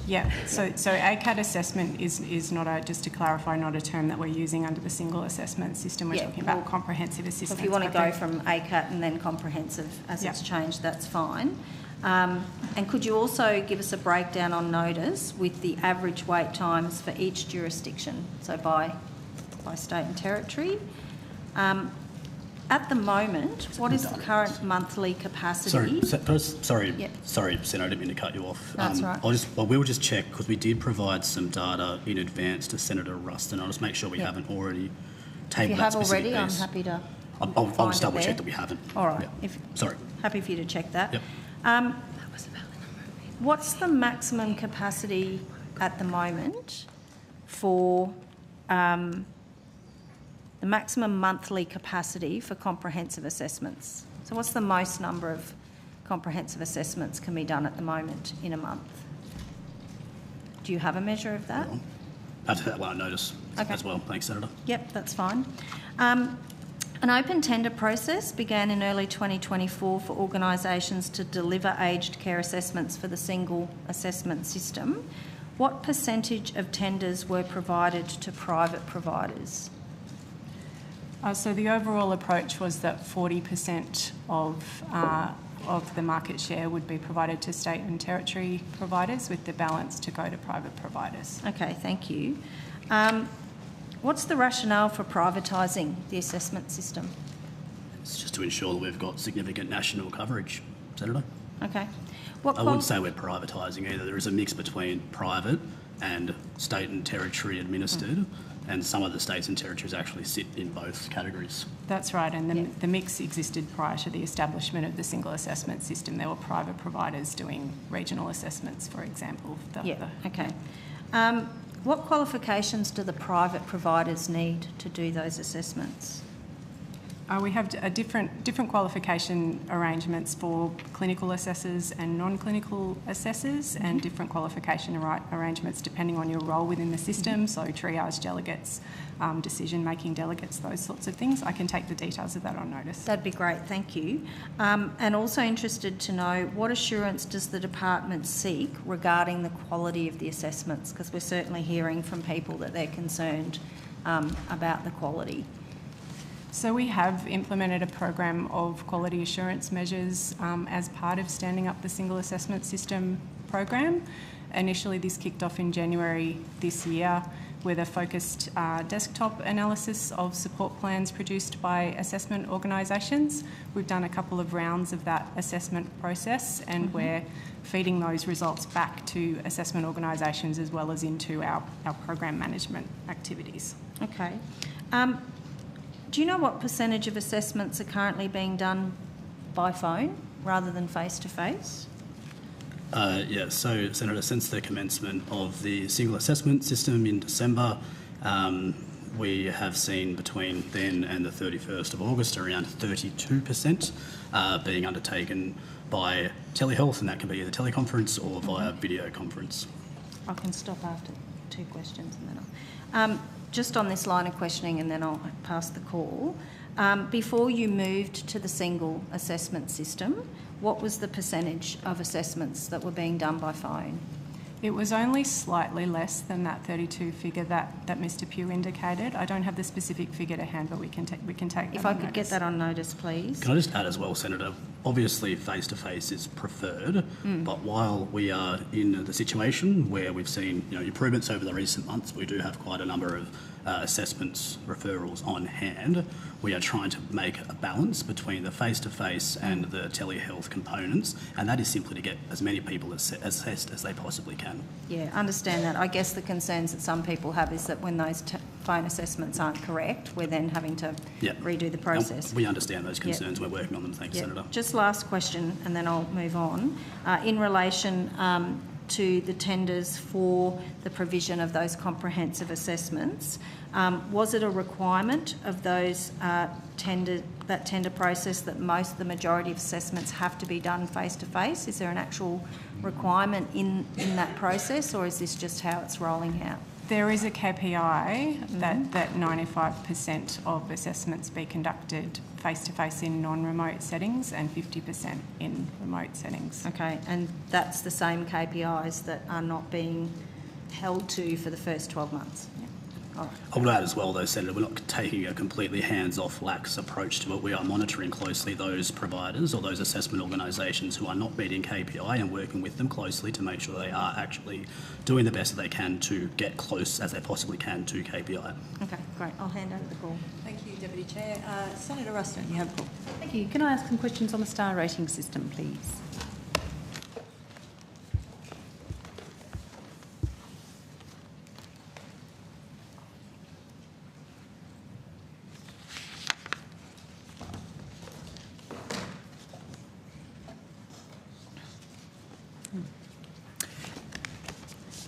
Yeah, so ACAT assessment is not a, just to clarify, not a term that we're using under the single assessment system. We're talking about comprehensive assessment. If you want to go from ACAT and then comprehensive as it's changed, that's fine. And could you also give us a breakdown on notice with the average wait times for each jurisdiction, so by state and territory? At the moment, what is the current monthly capacity? Sorry, Senator, I didn't mean to cut you off. That's right. We'll just check, because we did provide some data in advance to Senator Ruston. I'll just make sure we haven't already tabled that specific piece. If you have already, I'm happy to I'll just double check that we haven't. All right. Yeah. Sorry. Happy for you to check that. Yep. What's the maximum capacity at the moment for the maximum monthly capacity for comprehensive assessments? So what's the most number of comprehensive assessments can be done at the moment in a month? Do you have a measure of that? I have to that one on notice as well. Thanks, Senator. Yep, that's fine. An open tender process began in early 2024 for organisations to deliver aged care assessments for the single assessment system. What percentage of tenders were provided to private providers? So the overall approach was that 40% of the market share would be provided to state and territory providers, with the balance to go to private providers. Okay, thank you. What's the rationale for privatising the assessment system? It's just to ensure that we've got significant national coverage, Senator. Okay. I wouldn't say we're privatising either. There is a mix between private and state and territory administered, and some of the states and territories actually sit in both categories. That's right, and the mix existed prior to the establishment of the single assessment system. There were private providers doing regional assessments, for example. Okay. What qualifications do the private providers need to do those assessments? We have a different qualification arrangements for clinical assessors and non-clinical assessors, and different qualification arrangements depending on your role within the system, so triage delegates, decision-making delegates, those sorts of things. I can take the details of that on notice. That'd be great, thank you. And also interested to know, what assurance does the department seek regarding the quality of the assessments? Because we're certainly hearing from people that they're concerned about the quality. So we have implemented a program of quality assurance measures as part of standing up the single assessment system program. Initially, this kicked off in January this year with a focused desktop analysis of support plans produced by assessment organisations. We've done a couple of rounds of that assessment process, and we're feeding those results back to assessment organisations as well as into our program management activities. Okay. Do you know what percentage of assessments are currently being done by phone rather than face-to-face? Yeah, so Senator, since the commencement of the single assessment system in December, we have seen between then and the 31st of August around 32% being undertaken by telehealth, and that can be either teleconference or via video conference. I can stop after 2 questions and then I'll... just on this line of questioning, and then I'll pass the call. Before you moved to the single assessment system, what was the percentage of assessments that were being done by phone? It was only slightly less than that 32 figure that Mr Pugh indicated. I don't have the specific figure to hand, but we can take that If I could get that on notice, please. Can I just add as well, Senator, obviously face-to-face is preferred, but while we are in the situation where we've seen improvements over the recent months, we do have quite a number of assessments, referrals on hand. We are trying to make a balance between the face-to-face and the telehealth components, and that is simply to get as many people assessed as they possibly can. Yeah, understand that. I guess the concerns that some people have is that when those phone assessments aren't correct, we're then having to redo the process. We understand those concerns. We're working on them. Thanks, Senator. Just last question, and then I'll move on. In relation to the tenders for the provision of those comprehensive assessments, was it a requirement of those tender process that the majority of assessments have to be done face-to-face? Is there an actual requirement in that process, or is this just how it's rolling out? There is a KPI that 95% of assessments be conducted face-to-face in non-remote settings and 50% in remote settings. Okay, and that's the same KPIs that are not being held to for the first 12 months? Yeah. All right. I would add as well, though, Senator, we're not taking a completely hands-off, lax approach to it. We are monitoring closely those providers or those assessment organisations who are not meeting KPI and working with them closely to make sure they are actually doing the best that they can to get close as they possibly can to KPI. Okay, great. I'll hand over the call. Thank you, Deputy Chair. Senator Ruston, you have the call. Thank you. Can I ask some questions on the star rating system, please?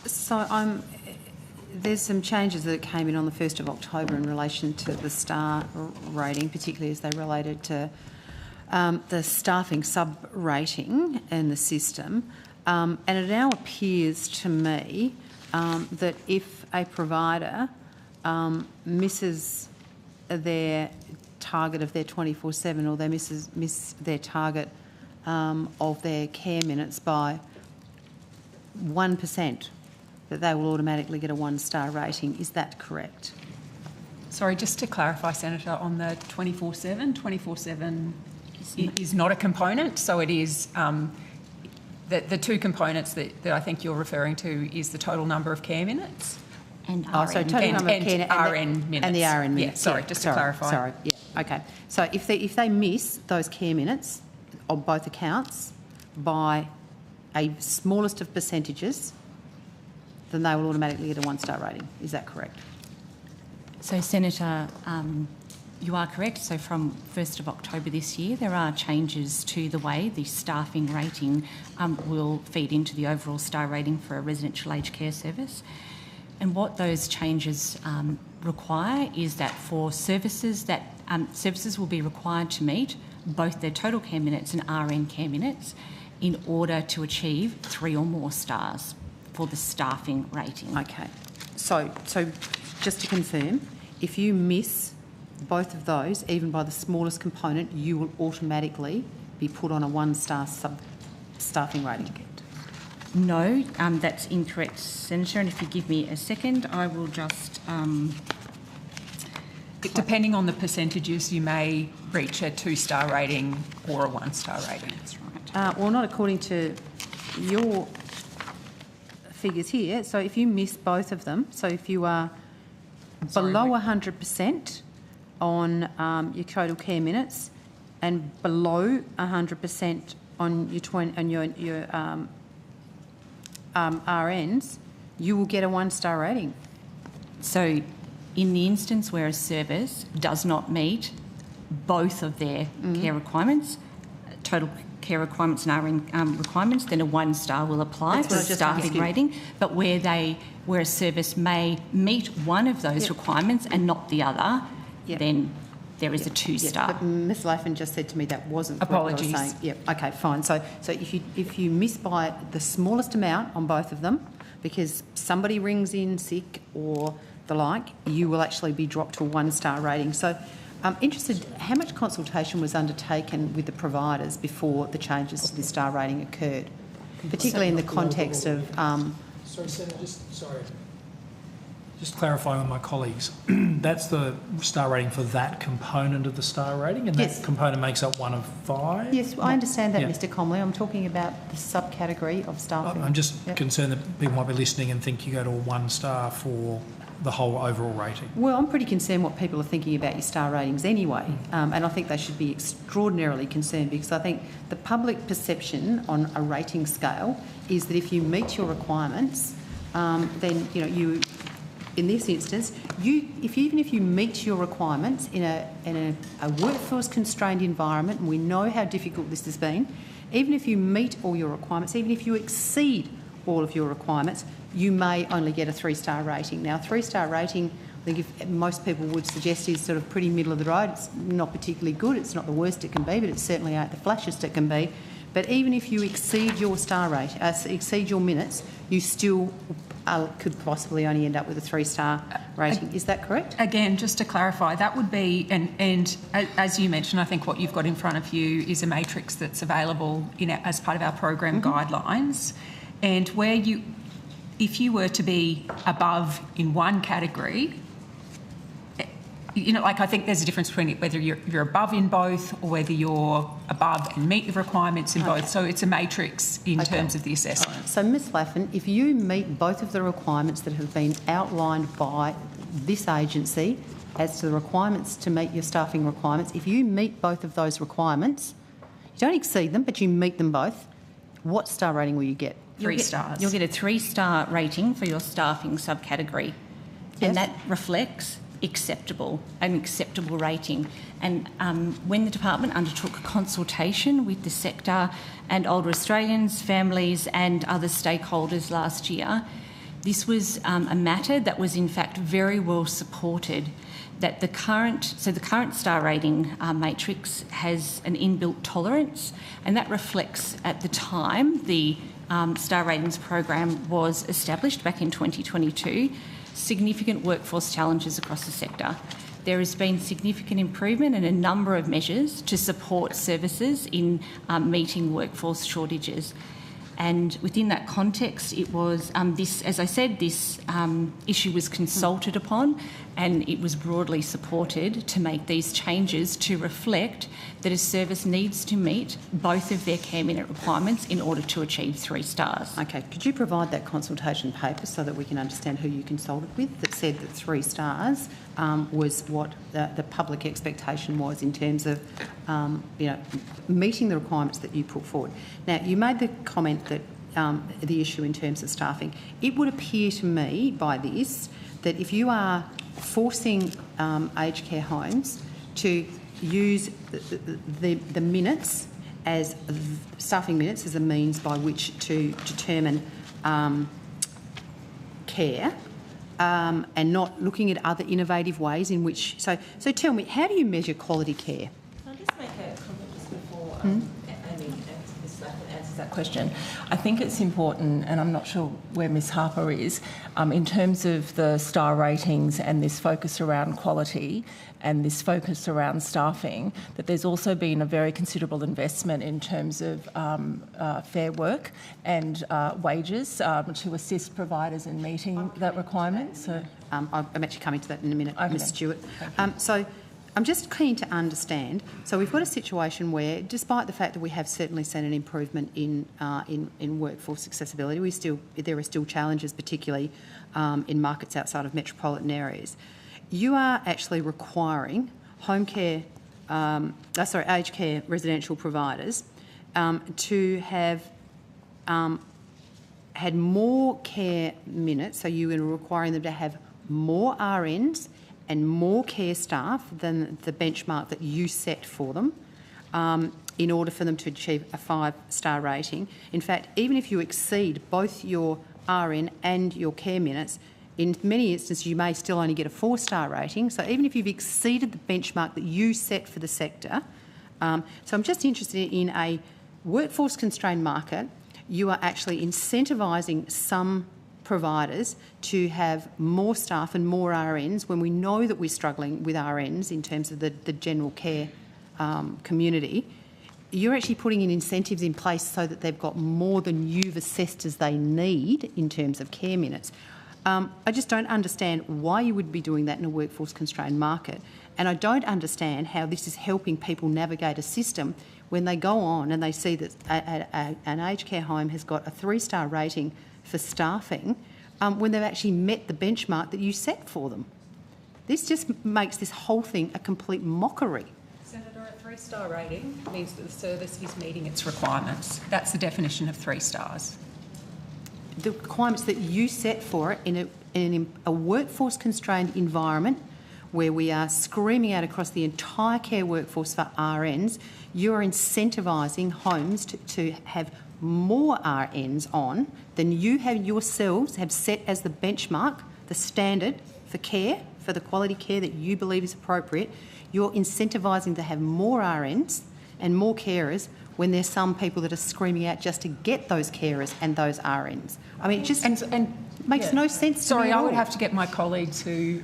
So there's some changes that came in on the 1st of October in relation to the star rating, particularly as they related to the staffing sub-rating in the system. And it now appears to me that if a provider misses their target of their 24/7, or they miss their target of their care minutes by 1%, that they will automatically get a 1-star rating. Is that correct? Sorry, just to clarify, Senator, on the 24/7, 24/7 is not a component, so it is the 2 components that I think you're referring to is the total number of care minutes. And RN. So total number of care RN minutes. And the RN minutes. Yeah, sorry, just to clarify. Sorry, yeah, okay. So if they miss those care minutes on both accounts by a smallest of percentages, then they will automatically get a 1-star rating. Is that correct? So, Senator, you are correct. So from 1st of October this year, there are changes to the way the staffing rating will feed into the overall star rating for a residential aged care service. And what those changes require is that for services that services will be required to meet both their total care minutes and RN care minutes in order to achieve 3 or more stars for the staffing rating. Okay. So just to confirm, if you miss both of those, even by the smallest component, you will automatically be put on a 1-star staffing rating. No, that's incorrect, Senator, and if you give me a second, I will just... Depending on the percentages, you may reach a 2-star rating or a 1-star rating. That's right. Well, not according to your figures here. So if you miss both of them, so if you are below 100% on your total care minutes and below 100% on your RNs, you will get a 1-star rating. So in the instance where a service does not meet both of their care requirements, total care requirements and RN requirements, then a 1-star will apply for the staffing rating. But where a service may meet one of those requirements and not the other, then there is a 2-star. But Ms. Laffin just said to me that wasn't Apologies. what I was saying. Yep. Okay, fine. So if you miss by the smallest amount on both of them, because somebody rings in sick or the like, you will actually be dropped to a 1-star rating. So I'm interested, how much consultation was undertaken with the providers before the changes to the star rating occurred, particularly in the context of... Sorry, Senator, just clarifying with my colleagues, that's the star rating for that component of the star rating, and that component makes up 1 of 5? Yes, I understand that, Mr. Comley. I'm talking about the subcategory of staffing. I'm just concerned that people might be listening and think you go to a 1-star for the whole overall rating. Well, I'm pretty concerned what people are thinking about your star ratings anyway, and I think they should be extraordinarily concerned, because I think the public perception on a rating scale is that if you meet your requirements, then you, in this instance, even if you meet your requirements in a workforce constrained environment, and we know how difficult this has been, even if you meet all your requirements, even if you exceed all of your requirements, you may only get a 3-star rating. Now, a 3-star rating, I think if most people would suggest, is sort of pretty middle of the road. It's not particularly good. It's not the worst it can be, but it certainly ain't the flashest it can be. But even if you exceed your star rate, exceed your minutes, you still could possibly only end up with a 3-star rating. Is that correct? Again, just to clarify, that would be, and as you mentioned, I think what you've got in front of you is a matrix that's available as part of our program guidelines, and where if you were to be above in one category, I think there's a difference between whether you're above in both or whether you're above and meet the requirements in both. So it's a matrix in terms of the assessment. So, Ms. Laffin, if you meet both of the requirements that have been outlined by this agency as to the requirements to meet your staffing requirements, if you meet both of those requirements, you don't exceed them, but you meet them both, what star rating will you get? 3 stars. You'll get a 3-star rating for your staffing subcategory, and that reflects an acceptable rating. And when the department undertook a consultation with the sector and older Australians, families and other stakeholders last year, this was a matter that was in fact very well supported. That the current star rating matrix has an inbuilt tolerance, and that reflects at the time the star ratings program was established back in 2022, significant workforce challenges across the sector. There has been significant improvement in a number of measures to support services in meeting workforce shortages. And within that context, it was this issue was consulted upon, and it was broadly supported to make these changes to reflect that a service needs to meet both of their care minute requirements in order to achieve 3 stars. Okay, could you provide that consultation paper so that we can understand who you consulted with that said that 3 stars was what the public expectation was in terms of meeting the requirements that you put forward? Now, you made the comment that the issue in terms of staffing. It would appear to me by this that if you are forcing aged care homes to use the minutes as staffing minutes as a means by which to determine care, and not looking at other innovative ways in which... So tell me, how do you measure quality care? Can I just make a comment just before Amy answers that question? I think it's important, and I'm not sure where Ms Harper is, in terms of the star ratings and this focus around quality and this focus around staffing, that there's also been a very considerable investment in terms of fair work and wages to assist providers in meeting that requirement. So, I'm actually coming to that in a minute, okay. Ms Stewart. So I'm just keen to understand. So we've got a situation where, despite the fact that we have certainly seen an improvement in workforce accessibility, there are still challenges, particularly in markets outside of metropolitan areas. You are actually requiring aged care residential providers to have had more care minutes, so you are requiring them to have more RNs and more care staff than the benchmark that you set for them in order for them to achieve a 5-star rating. In fact, even if you exceed both your RN and your care minutes, in many instances you may still only get a 4-star rating. So even if you've exceeded the benchmark that you set for the sector, so I'm just interested in a workforce-constrained market, you are actually incentivising some providers to have more staff and more RNs when we know that we're struggling with RNs in terms of the general care community. You're actually putting in incentives in place so that they've got more than you've assessed as they need in terms of care minutes. I just don't understand why you would be doing that in a workforce-constrained market, and I don't understand how this is helping people navigate a system when they go on and they see that an aged care home has got a 3-star rating for staffing when they've actually met the benchmark that you set for them. This just makes this whole thing a complete mockery. Senator, a 3-star rating means that the service is meeting its requirements. That's the definition of 3 stars. The requirements that you set for it in a workforce-constrained environment where we are screaming out across the entire care workforce for RNs, you're incentivising homes to have more RNs on than you have yourselves have set as the benchmark, the standard for care, for the quality care that you believe is appropriate. You're incentivising to have more RNs and more carers when there's some people that are screaming out just to get those carers and those RNs. I mean, it just makes no sense to me. Sorry, I would have to get my colleagues who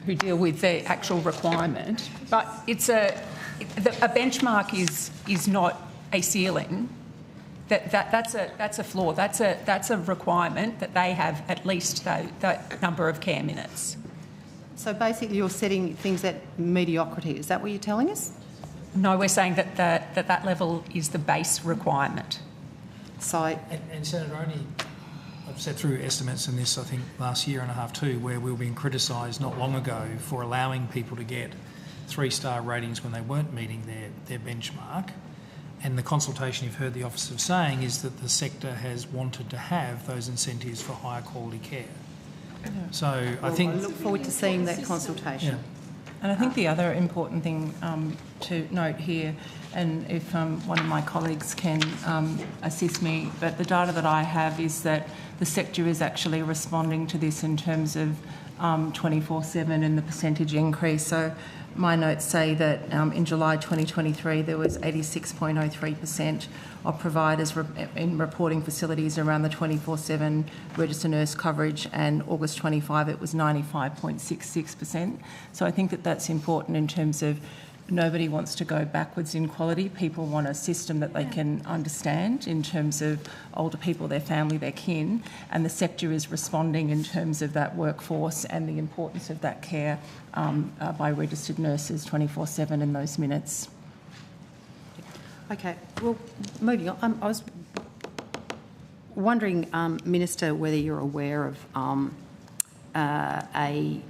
deal with the actual requirement, but it's a benchmark is not a ceiling. That's a flaw. That's a requirement that they have at least that number of care minutes. So basically, you're setting things at mediocrity. Is that what you're telling us? No, we're saying that that level is the base requirement. So, and Senator, I've sat through estimates in this, I think, last year and a half too, where we were being criticised not long ago for allowing people to get 3-star ratings when they weren't meeting their benchmark. And the consultation you've heard the officers saying is that the sector has wanted to have those incentives for higher quality care. So I think... I look forward to seeing that consultation. Yeah. And I think the other important thing to note here, and if one of my colleagues can assist me, but the data that I have is that the sector is actually responding to this in terms of 24/7 and the percentage increase. So my notes say that in July 2023 there was 86.03% of providers in reporting facilities around the 24/7 registered nurse coverage, and August 25 it was 95.66%. So I think that that's important in terms of nobody wants to go backwards in quality. People want a system that they can understand in terms of older people, their family, their kin, and the sector is responding in terms of that workforce and the importance of that care by registered nurses 24/7 in those minutes. Okay, well, moving on. I was wondering, Minister, whether you're aware of a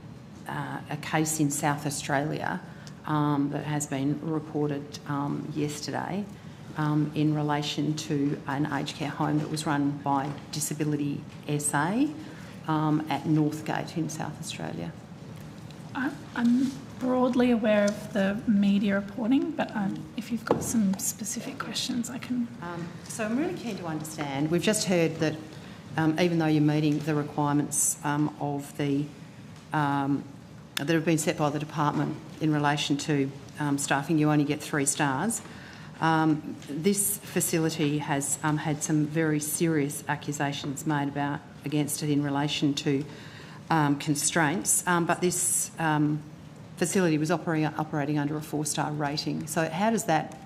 case in South Australia that has been reported yesterday in relation to an aged care home that was run by Disability SA at Northgate in South Australia. I'm broadly aware of the media reporting, but if you've got some specific questions, I can... So I'm really keen to understand. We've just heard that even though you're meeting the requirements of the that have been set by the department in relation to staffing, you only get 3 stars. This facility has had some very serious accusations made against it in relation to constraints, but this facility was operating under a 4-star rating. So how does that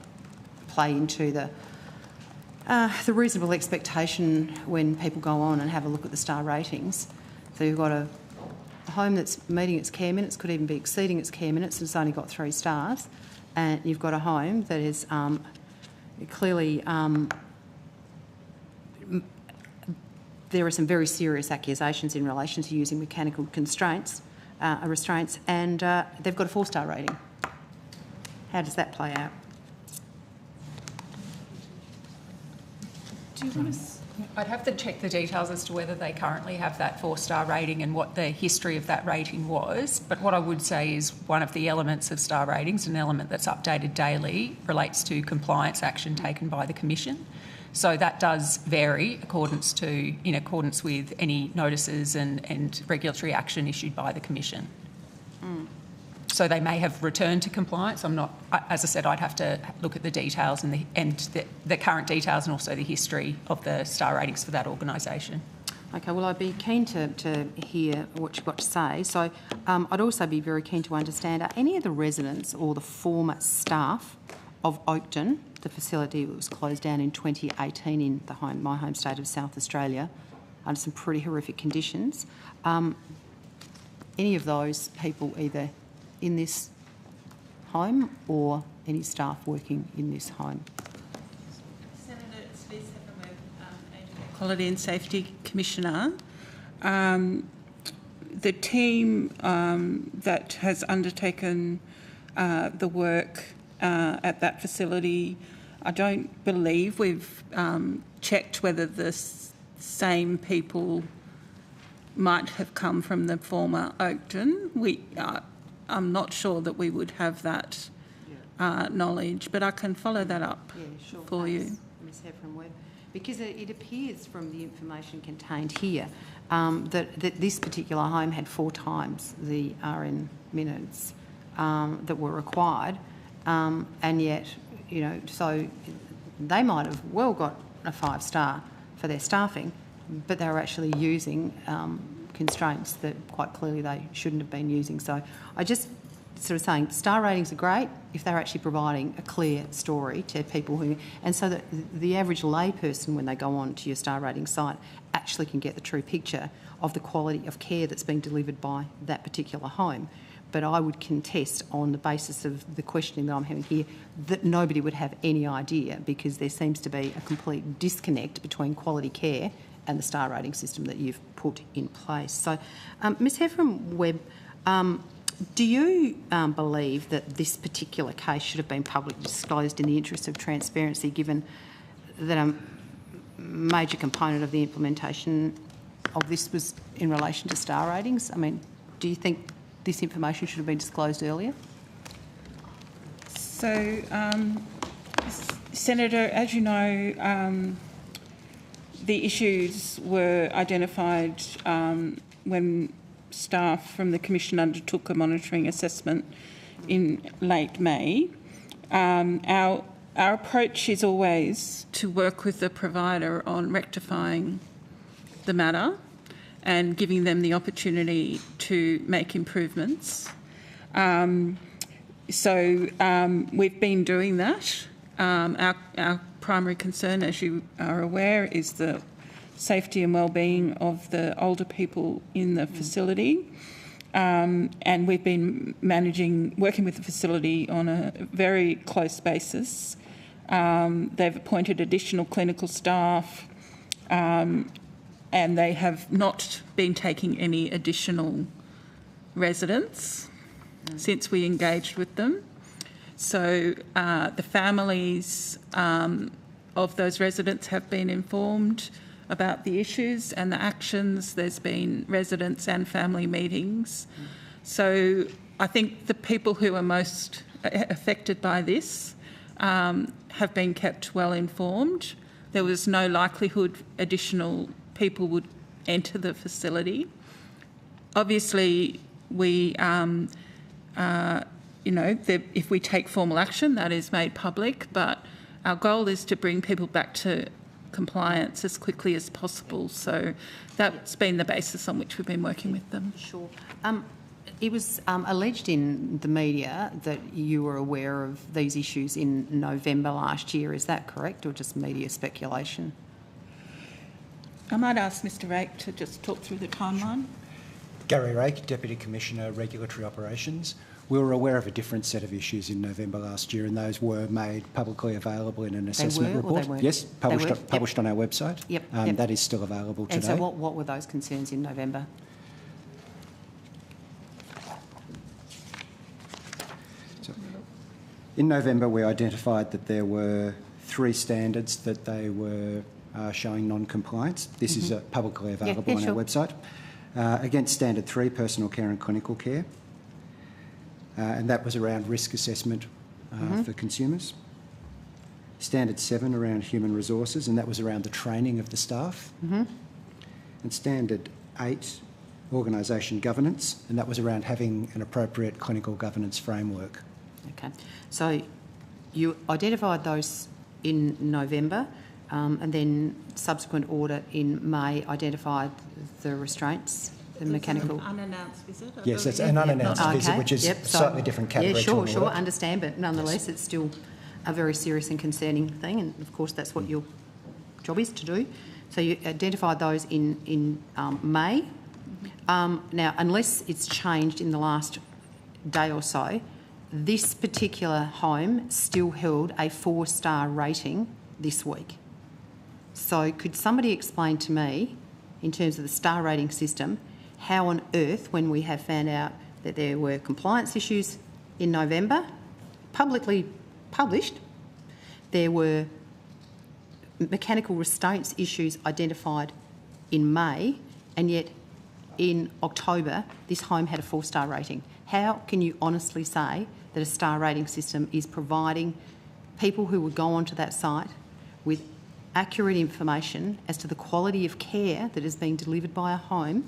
play into the reasonable expectation when people go on and have a look at the star ratings? So you've got a home that's meeting its care minutes, could even be exceeding its care minutes, and it's only got 3 stars, and you've got a home that is clearly there are some very serious accusations in relation to using mechanical restraints, and they've got a 4-star rating. How does that play out? Do you want to? I'd have to check the details as to whether they currently have that 4-star rating and what the history of that rating was. But what I would say is one of the elements of star ratings, an element that's updated daily, relates to compliance action taken by the Commission. So that does vary in accordance with any notices and regulatory action issued by the Commission. So they may have returned to compliance. I'm not, as I said, I'd have to look at the details and the current details and also the history of the star ratings for that organisation. Okay, well, I'd be keen to hear what you've got to say. So I'd also be very keen to understand, are any of the residents or the former staff of Oakton, the facility that was closed down in 2018 in my home state of South Australia, under some pretty horrific conditions, any of those people either in this home or any staff working in this home? Senator, it's Liz Heffernan, Quality and Safety Commissioner. The team that has undertaken the work at that facility, I don't believe we've checked whether the same people might have come from the former Oakton. I'm not sure that we would have that knowledge, but I can follow that up for you. Ms. Heffernan-Webb, because it appears from the information contained here that this particular home had 4 times the RN minutes that were required, and yet, so they might have well got a 5-star for their staffing, but they were actually using constraints that quite clearly they shouldn't have been using. So I just sort of saying star ratings are great if they're actually providing a clear story to people and so that the average layperson, when they go on to your star rating site, actually can get the true picture of the quality of care that's being delivered by that particular home. But I would contest, on the basis of the questioning that I'm having here, that nobody would have any idea, because there seems to be a complete disconnect between quality care and the star rating system that you've put in place. So, Ms. Heffernan-Webb, do you believe that this particular case should have been publicly disclosed in the interest of transparency, given that a major component of the implementation of this was in relation to star ratings? I mean, do you think this information should have been disclosed earlier? So, Senator, as you know, the issues were identified when staff from the Commission undertook a monitoring assessment in late May. Our approach is always to work with the provider on rectifying the matter and giving them the opportunity to make improvements. So we've been doing that. Our primary concern, as you are aware, is the safety and well-being of the older people in the facility. And we've been working with the facility on a very close basis. They've appointed additional clinical staff, and they have not been taking any additional residents since we engaged with them. So the families of those residents have been informed about the issues and the actions. There's been residents and family meetings. So I think the people who are most affected by this have been kept well informed. There was no likelihood additional people would enter the facility. Obviously, we, if we take formal action, that is made public, but our goal is to bring people back to compliance as quickly as possible. So that's been the basis on which we've been working with them. Sure. It was alleged in the media that you were aware of these issues in November last year. Is that correct, or just media speculation? I might ask Mr Rake to just talk through the timeline. Gary Rake, Deputy Commissioner, Regulatory Operations. We were aware of a different set of issues in November last year, and those were made publicly available in an assessment report. Or they weren't? Yes, published on our website. Yep. That is still available today. And so what were those concerns in November? In November, we identified that there were 3 standards that they were showing non-compliance. This is publicly available on our website. Against Standard 3, personal care and clinical care. And that was around risk assessment for consumers. Standard 7 around human resources, and that was around the training of the staff. And Standard 8, organisation governance, and that was around having an appropriate clinical governance framework. Okay. So you identified those in November, and then subsequent audit in May identified the restraints, the mechanical... An unannounced visit? Yes, it's an unannounced visit, which is slightly different category. Yeah, sure, understand, but nonetheless it's still a very serious and concerning thing, and of course that's what your job is to do. So you identified those in May. Now, unless it's changed in the last day or so, this particular home still held a 4-star rating this week. So could somebody explain to me, in terms of the star rating system, how on earth, when we have found out that there were compliance issues in November, publicly published, there were mechanical restraints issues identified in May, and yet in October this home had a 4-star rating? How can you honestly say that a star rating system is providing people who would go onto that site with accurate information as to the quality of care that is being delivered by a home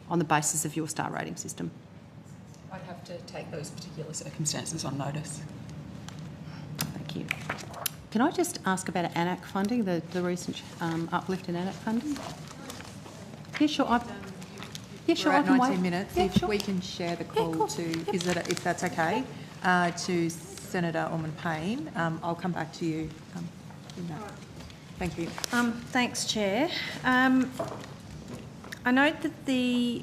on the basis of your star rating system? I'd have to take those particular circumstances on notice. Thank you. Can I just ask about ANAC funding, the recent uplift in ANAC funding? Yeah, sure. We're at 19 minutes. Yeah, if we can share the call to, if that's okay, to Senator Orman-Payne, I'll come back to you in that. Thank you. Thanks, Chair. I note that the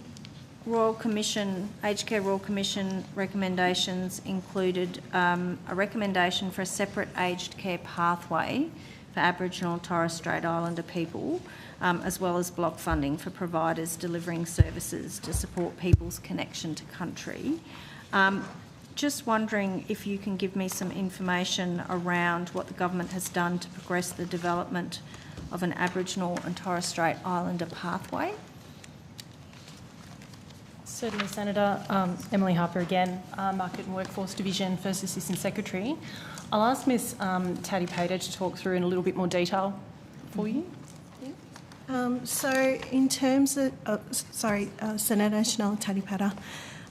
Royal Commission, Aged Care Royal Commission recommendations included a recommendation for a separate aged care pathway for Aboriginal and Torres Strait Islander people, as well as block funding for providers delivering services to support people's connection to country. Just wondering if you can give me some information around what the government has done to progress the development of an Aboriginal and Torres Strait Islander pathway. Certainly, Senator. Emily Harper again, Market and Workforce Division, First Assistant Secretary. I'll ask Ms Tadipata to talk through in a little bit more detail for you. So in terms of, Senator Chanel Tadipata,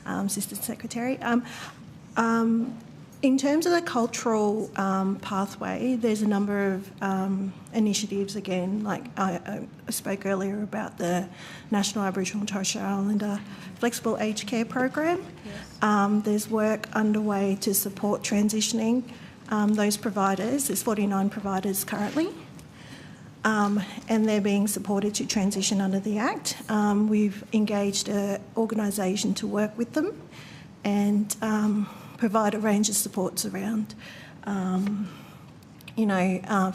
Assistant Secretary. In terms of the cultural pathway, there's a number of initiatives again, like I spoke earlier about the National Aboriginal and Torres Strait Islander Flexible Aged Care Program. Yes. There's work underway to support transitioning those providers. There's 49 providers currently. And they're being supported to transition under the Act. We've engaged an organisation to work with them and provide a range of supports around,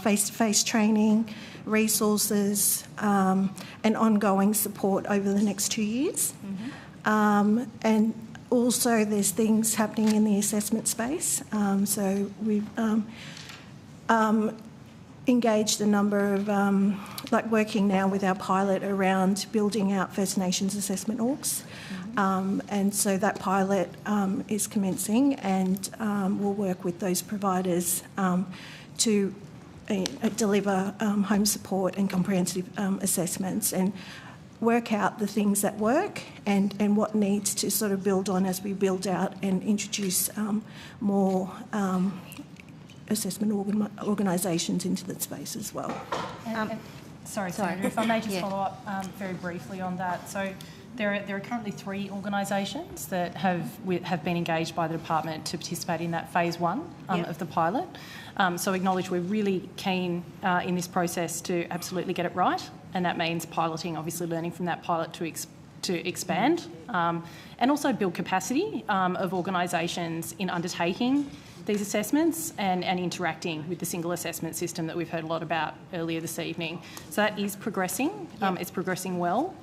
face-to-face training, resources, and ongoing support over the next 2 years. Mm-hmm. And also there's things happening in the assessment space. So we've engaged a number of, working now with our pilot around building out First Nations assessment orgs. Mm-hmm. And so that pilot is commencing, and we'll work with those providers to deliver home support and comprehensive assessments and work out the things that work and what needs to sort of build on as we build out and introduce more assessment organisations into that space as well. Sorry, Senator, if I may just follow up very briefly on that. So there are currently 3 organisations that have been engaged by the department to participate in that phase 1 of the pilot. So acknowledge we're really keen in this process to absolutely get it right, and that means piloting, obviously learning from that pilot to expand and also build capacity of organisations in undertaking these assessments and interacting with the single assessment system that we've heard a lot about earlier this evening. So that is progressing. It's progressing well.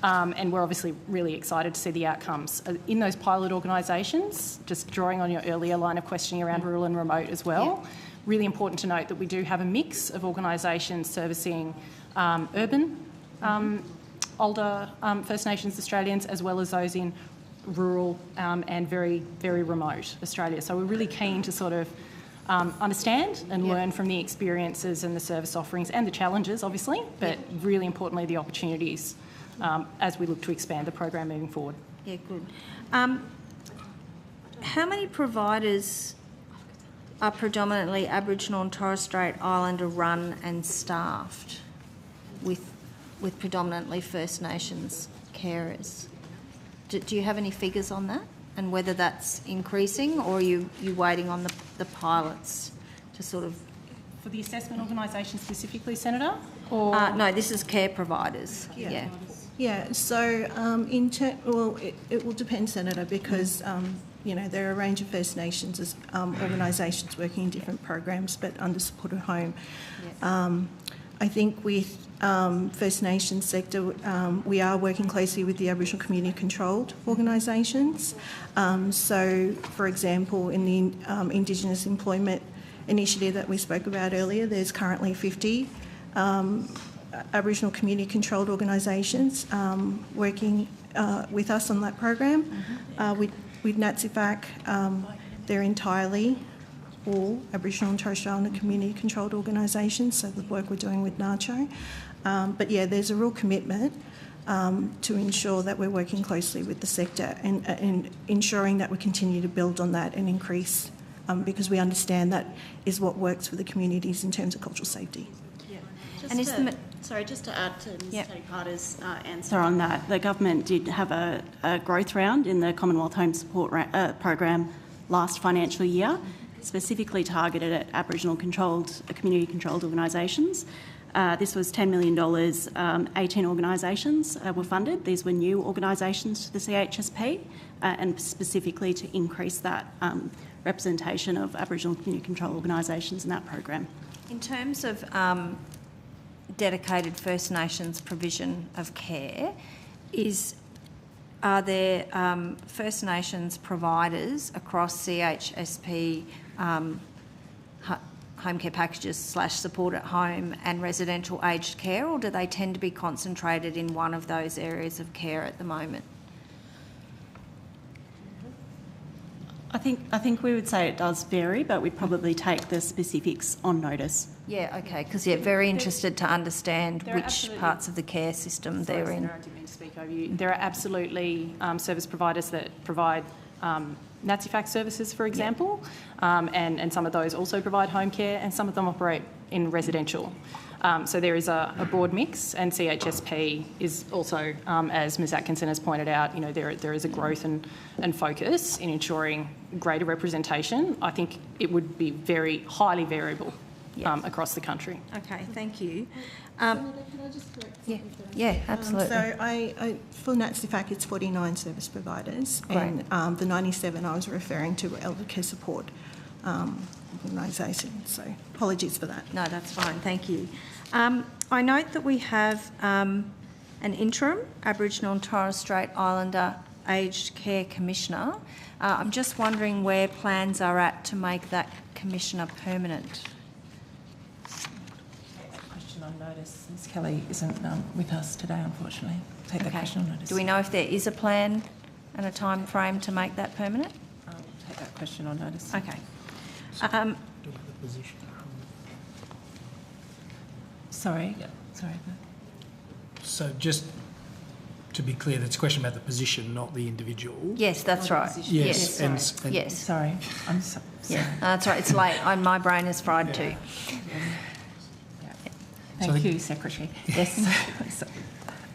And we're obviously really excited to see the outcomes. In those pilot organisations, just drawing on your earlier line of questioning around rural and remote as well, really important to note that we do have a mix of organisations servicing urban, older First Nations Australians, as well as those in rural and very, very remote Australia. So we're really keen to sort of understand and learn from the experiences and the service offerings and the challenges, obviously, but really importantly, the opportunities as we look to expand the program moving forward. Yeah, good. How many providers are predominantly Aboriginal and Torres Strait Islander run and staffed with predominantly First Nations carers? Do you have any figures on that and whether that's increasing, or are you waiting on the pilots to sort of... For the assessment organisation specifically, Senator? Or no, this is care providers. Yeah, so it will depend, Senator, because there are a range of First Nations organisations working in different programs, but under supported home. I think with First Nations sector, we are working closely with the Aboriginal community-controlled organisations. So, for example, in the Indigenous Employment Initiative that we spoke about earlier, there's currently 50 Aboriginal community-controlled organisations working with us on that program. With NATSIFAC, they're entirely all Aboriginal and Torres Strait Islander community-controlled organisations, so the work we're doing with NACHO. But yeah, there's a real commitment to ensure that we're working closely with the sector and ensuring that we continue to build on that and increase, because we understand that is what works for the communities in terms of cultural safety. Just to add to Ms Tony Carter's answer on that, the government did have a growth round in the Commonwealth Home Support Program last financial year, specifically targeted at Aboriginal community-controlled organisations. This was $10 million, 18 organisations were funded. These were new organisations to the CHSP and specifically to increase that representation of Aboriginal community-controlled organisations in that program. In terms of dedicated First Nations provision of care, are there First Nations providers across CHSP home care packages / support at home and residential aged care, or do they tend to be concentrated in one of those areas of care at the moment? I think we would say it does vary, but we'd probably take the specifics on notice. Yeah, okay, because very interested to understand which parts of the care system they're in. Sarah, I didn't mean to speak over you. There are absolutely service providers that provide NATSIFAC services, for example, and some of those also provide home care, and some of them operate in residential. So there is a broad mix, and CHSP is also, as Ms Atkinson has pointed out, there is a growth and focus in ensuring greater representation. I think it would be very highly variable across the country. Okay, thank you. Can I just correct something? Yeah, absolutely. So for NATSIFAC, it's 49 service providers, and the 97 I was referring to were elder care support organisations. So apologies for that. No, that's fine. Thank you. I note that we have an interim Aboriginal and Torres Strait Islander Aged Care Commissioner. I'm just wondering where plans are at to make that commissioner permanent. On notice. Ms Kelly isn't with us today, unfortunately. Take that question on notice. Do we know if there is a plan and a time frame to make that permanent? Take that question on notice. Okay. Sorry. So just to be clear, that's a question about the position, not the individual. Yes, that's right. Yes. Yes. Sorry. I'm sorry. Yeah, that's right. It's late. My brain is fried too. Thank you, Secretary. Yes.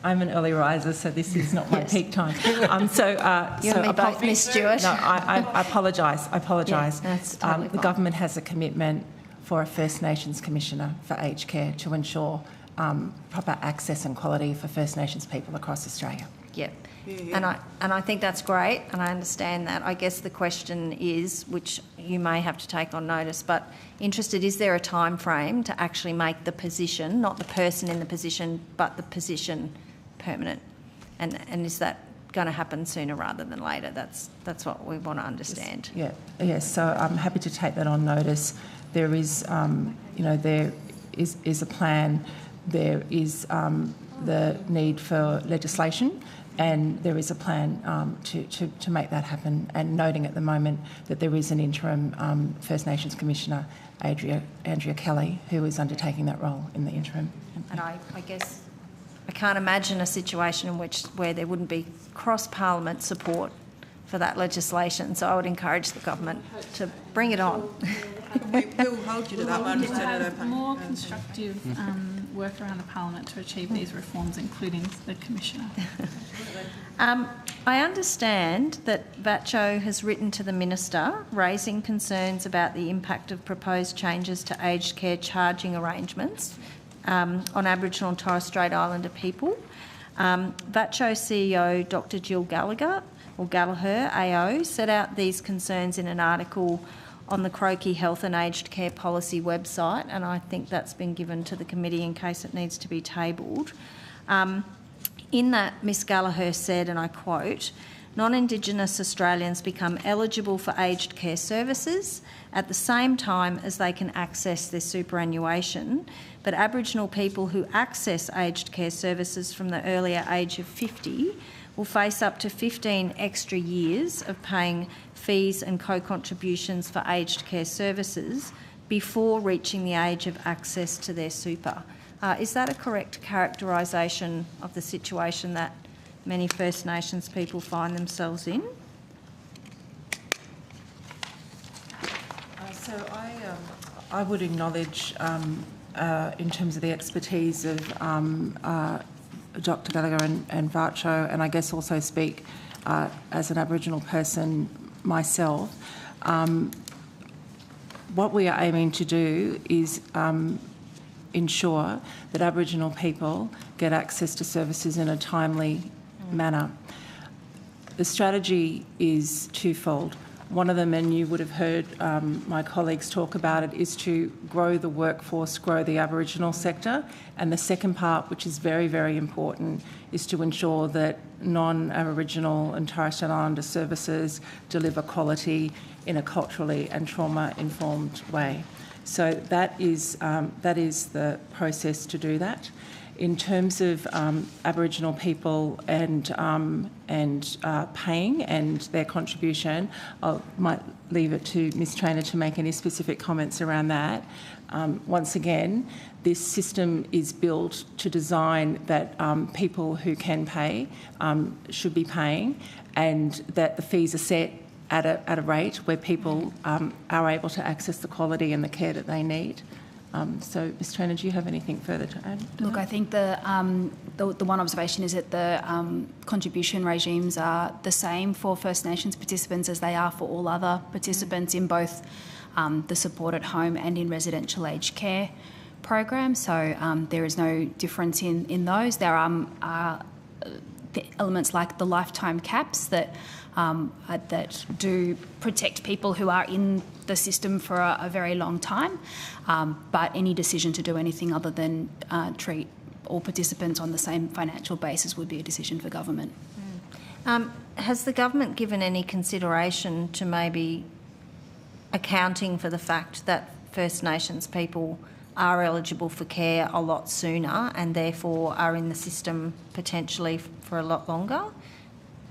I'm an early riser, so this is not my peak time. You and me both, Miss Stewart. No, I apologise. Yeah, that's totally the fine. government has a commitment for a First Nations Commissioner for aged care to ensure proper access and quality for First Nations people across Australia. Yep. And I think that's great, and I understand that. I guess the question is, which you may have to take on notice, but is there a time frame to actually make the position, not the person in the position, but the position permanent? And is that going to happen sooner rather than later? That's what we want to understand. Yes. So I'm happy to take that on notice. There is, there is a plan. There is the need for legislation, and there is a plan to make that happen. And noting at the moment that there is an interim First Nations Commissioner, Andrea Kelly, who is undertaking that role in the interim. And I guess I can't imagine a situation where there wouldn't be cross-parliament support for that legislation. So I would encourage the government to bring it on. We'll hold you to that one, Senator. More constructive work around the Parliament to achieve these reforms, including the Commissioner. I understand that VATCHO has written to the Minister raising concerns about the impact of proposed changes to aged care charging arrangements on Aboriginal and Torres Strait Islander people. VATCHO CEO Dr Jill Gallagher AO set out these concerns in an article on the Croaky Health and Aged Care Policy website, and I think that's been given to the committee in case it needs to be tabled. In that, Ms Gallagher said, and I quote, "Non-Indigenous Australians become eligible for aged care services at the same time as they can access their superannuation, but Aboriginal people who access aged care services from the earlier age of 50 will face up to 15 extra years of paying fees and co-contributions for aged care services before reaching the age of access to their super." Is that a correct characterisation of the situation that many First Nations people find themselves in? I would acknowledge, in terms of the expertise of Dr Gallagher and VATCHO, and I guess also speak as an Aboriginal person myself, what we are aiming to do is ensure that Aboriginal people get access to services in a timely manner. The strategy is twofold. One of them, and you would have heard my colleagues talk about it, is to grow the workforce, grow the Aboriginal sector. And the second part, which is very, very important, is to ensure that non-Aboriginal and Torres Strait Islander services deliver quality in a culturally and trauma-informed way. So that is the process to do that. In terms of Aboriginal people and paying and their contribution, I might leave it to Ms Traynor to make any specific comments around that. Once again, this system is built to design that people who can pay should be paying, and that the fees are set at a rate where people are able to access the quality and the care that they need. So, Ms Traynor, do you have anything further to add? Look, I think the one observation is that the contribution regimes are the same for First Nations participants as they are for all other participants in both the support at home and in residential aged care programs. So there is no difference in those. There are elements like the lifetime caps that do protect people who are in the system for a very long time, but any decision to do anything other than treat all participants on the same financial basis would be a decision for government. Has the government given any consideration to maybe accounting for the fact that First Nations people are eligible for care a lot sooner and therefore are in the system potentially for a lot longer?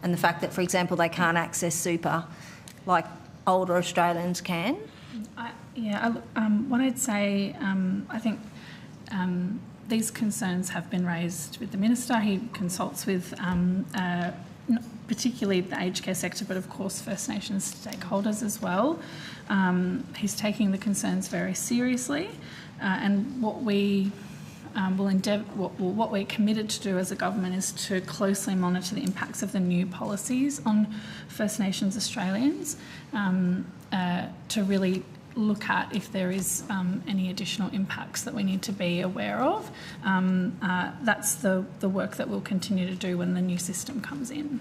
And the fact that, for example, they can't access super like older Australians can? What I'd say, I think these concerns have been raised with the Minister. He consults with particularly the aged care sector, but of course First Nations stakeholders as well. He's taking the concerns very seriously, and what we what we're committed to do as a government is to closely monitor the impacts of the new policies on First Nations Australians, to really look at if there is any additional impacts that we need to be aware of. That's the work that we'll continue to do when the new system comes in.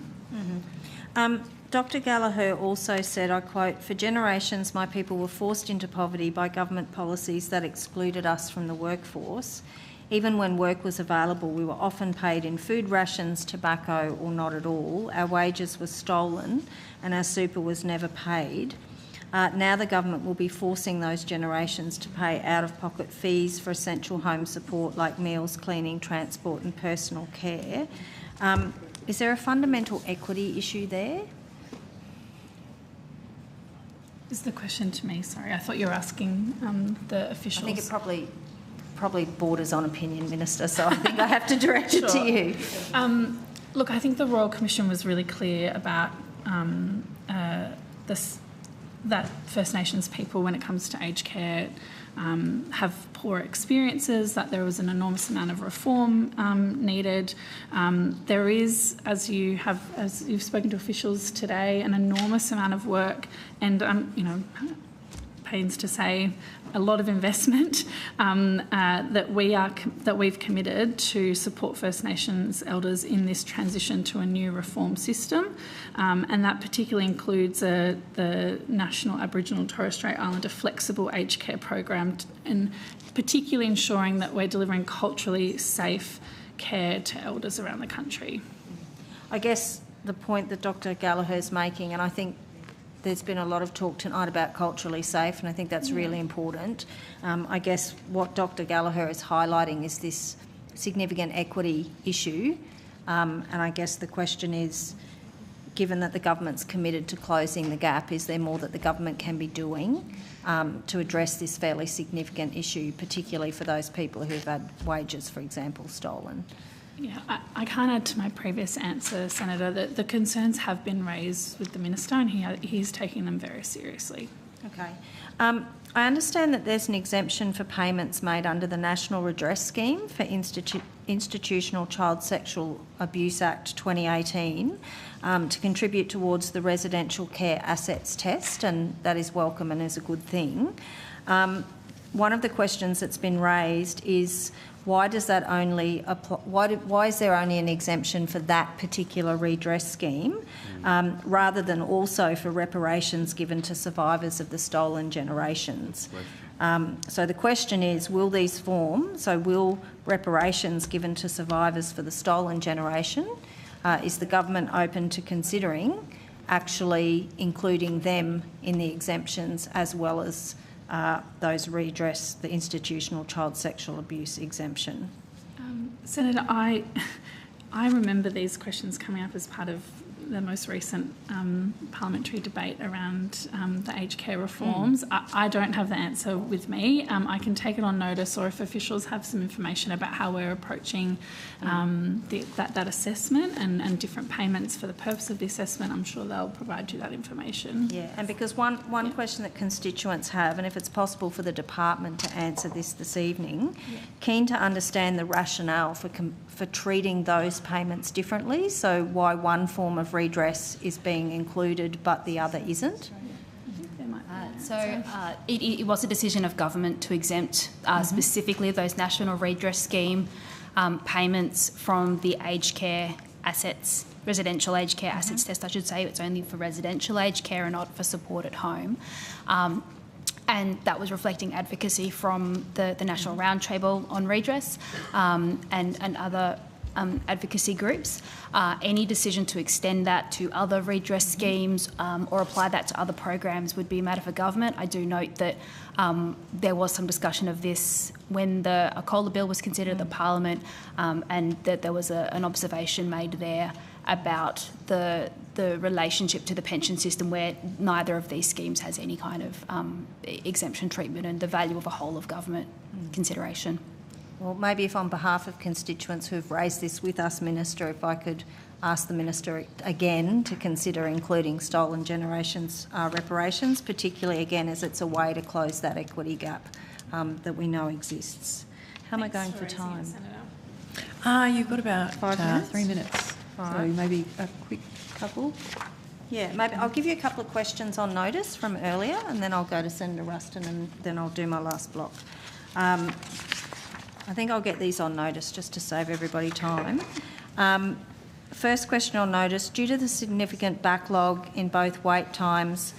Dr Gallagher also said, I quote, "For generations my people were forced into poverty by government policies that excluded us from the workforce. Even when work was available, we were often paid in food rations, tobacco, or not at all. Our wages were stolen and our super was never paid. Now the government will be forcing those generations to pay out-of-pocket fees for essential home support like meals, cleaning, transport and personal care." Is there a fundamental equity issue there? Is the question to me? Sorry, I thought you were asking the officials. I think it probably borders on opinion, Minister, so I think I have to direct it to you. Look, I think the Royal Commission was really clear about that First Nations people, when it comes to aged care, have poor experiences, that there was an enormous amount of reform needed. There is, as you've spoken to officials today, an enormous amount of work and, pains to say, a lot of investment that we've committed to support First Nations elders in this transition to a new reform system, and that particularly includes the National Aboriginal and Torres Strait Islander Flexible Aged Care Program, and particularly ensuring that we're delivering culturally safe care to elders around the country. I guess the point that Dr Gallagher is making, and I think there's been a lot of talk tonight about culturally safe, and I think that's really important. I guess what Dr Gallagher is highlighting is this significant equity issue, and I guess the question is, given that the government's committed to closing the gap, is there more that the government can be doing to address this fairly significant issue, particularly for those people who've had wages, for example, stolen? Yeah, I can't add to my previous answer, Senator, that the concerns have been raised with the Minister and he's taking them very seriously. Okay. I understand that there's an exemption for payments made under the National Redress Scheme for Institutional Child Sexual Abuse Act 2018 to contribute towards the Residential Care Assets Test, and that is welcome and is a good thing. One of the questions that's been raised is, why does that only apply? Why is there only an exemption for that particular redress scheme, rather than also for reparations given to survivors of the stolen generations? So the question is, will reparations given to survivors for the stolen generation, is the government open to considering actually including them in the exemptions as well as those redress, the institutional child sexual abuse exemption? Senator, I remember these questions coming up as part of the most recent parliamentary debate around the aged care reforms. I don't have the answer with me. I can take it on notice, or if officials have some information about how we're approaching that assessment and different payments for the purpose of the assessment, I'm sure they'll provide you that information. Yeah, and because one question that constituents have, and if it's possible for the department to answer this evening, keen to understand the rationale for treating those payments differently, so why one form of redress is being included but the other isn't? It was a decision of government to exempt specifically those National Redress Scheme payments from the aged care assets, residential aged care assets test, I should say. It's only for residential aged care and not for support at home. And that was reflecting advocacy from the National Roundtable on Redress and other advocacy groups. Any decision to extend that to other redress schemes or apply that to other programs would be a matter for government. I do note that there was some discussion of this when the ACOLA bill was considered at the Parliament, and that there was an observation made there about the relationship to the pension system, where neither of these schemes has any kind of exemption treatment, and the value of a whole of government consideration. Well, maybe if on behalf of constituents who've raised this with us, Minister, if I could ask the Minister again to consider including stolen generations reparations, particularly again as it's a way to close that equity gap that we know exists. How am I going for time? You've got about 5 minutes? 3 minutes. All So right. maybe a quick couple. Yeah, maybe I'll give you a couple of questions on notice from earlier, and then I'll go to Senator Ruston, and then I'll do my last block. I think I'll get these on notice just to save everybody time. First question on notice: due to the significant backlog in both wait times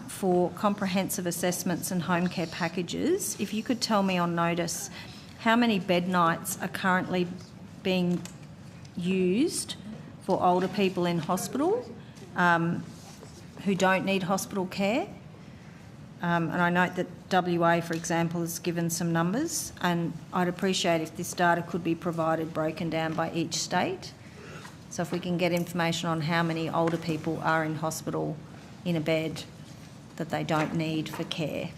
for comprehensive assessments and home care packages, if you could tell me on notice how many bed nights are currently being used for older people in hospital who don't need hospital care. And I note that WA, for example, has given some numbers, and I'd appreciate if this data could be provided broken down by each state. So if we can get information on how many older people are in hospital in a bed that they don't need for care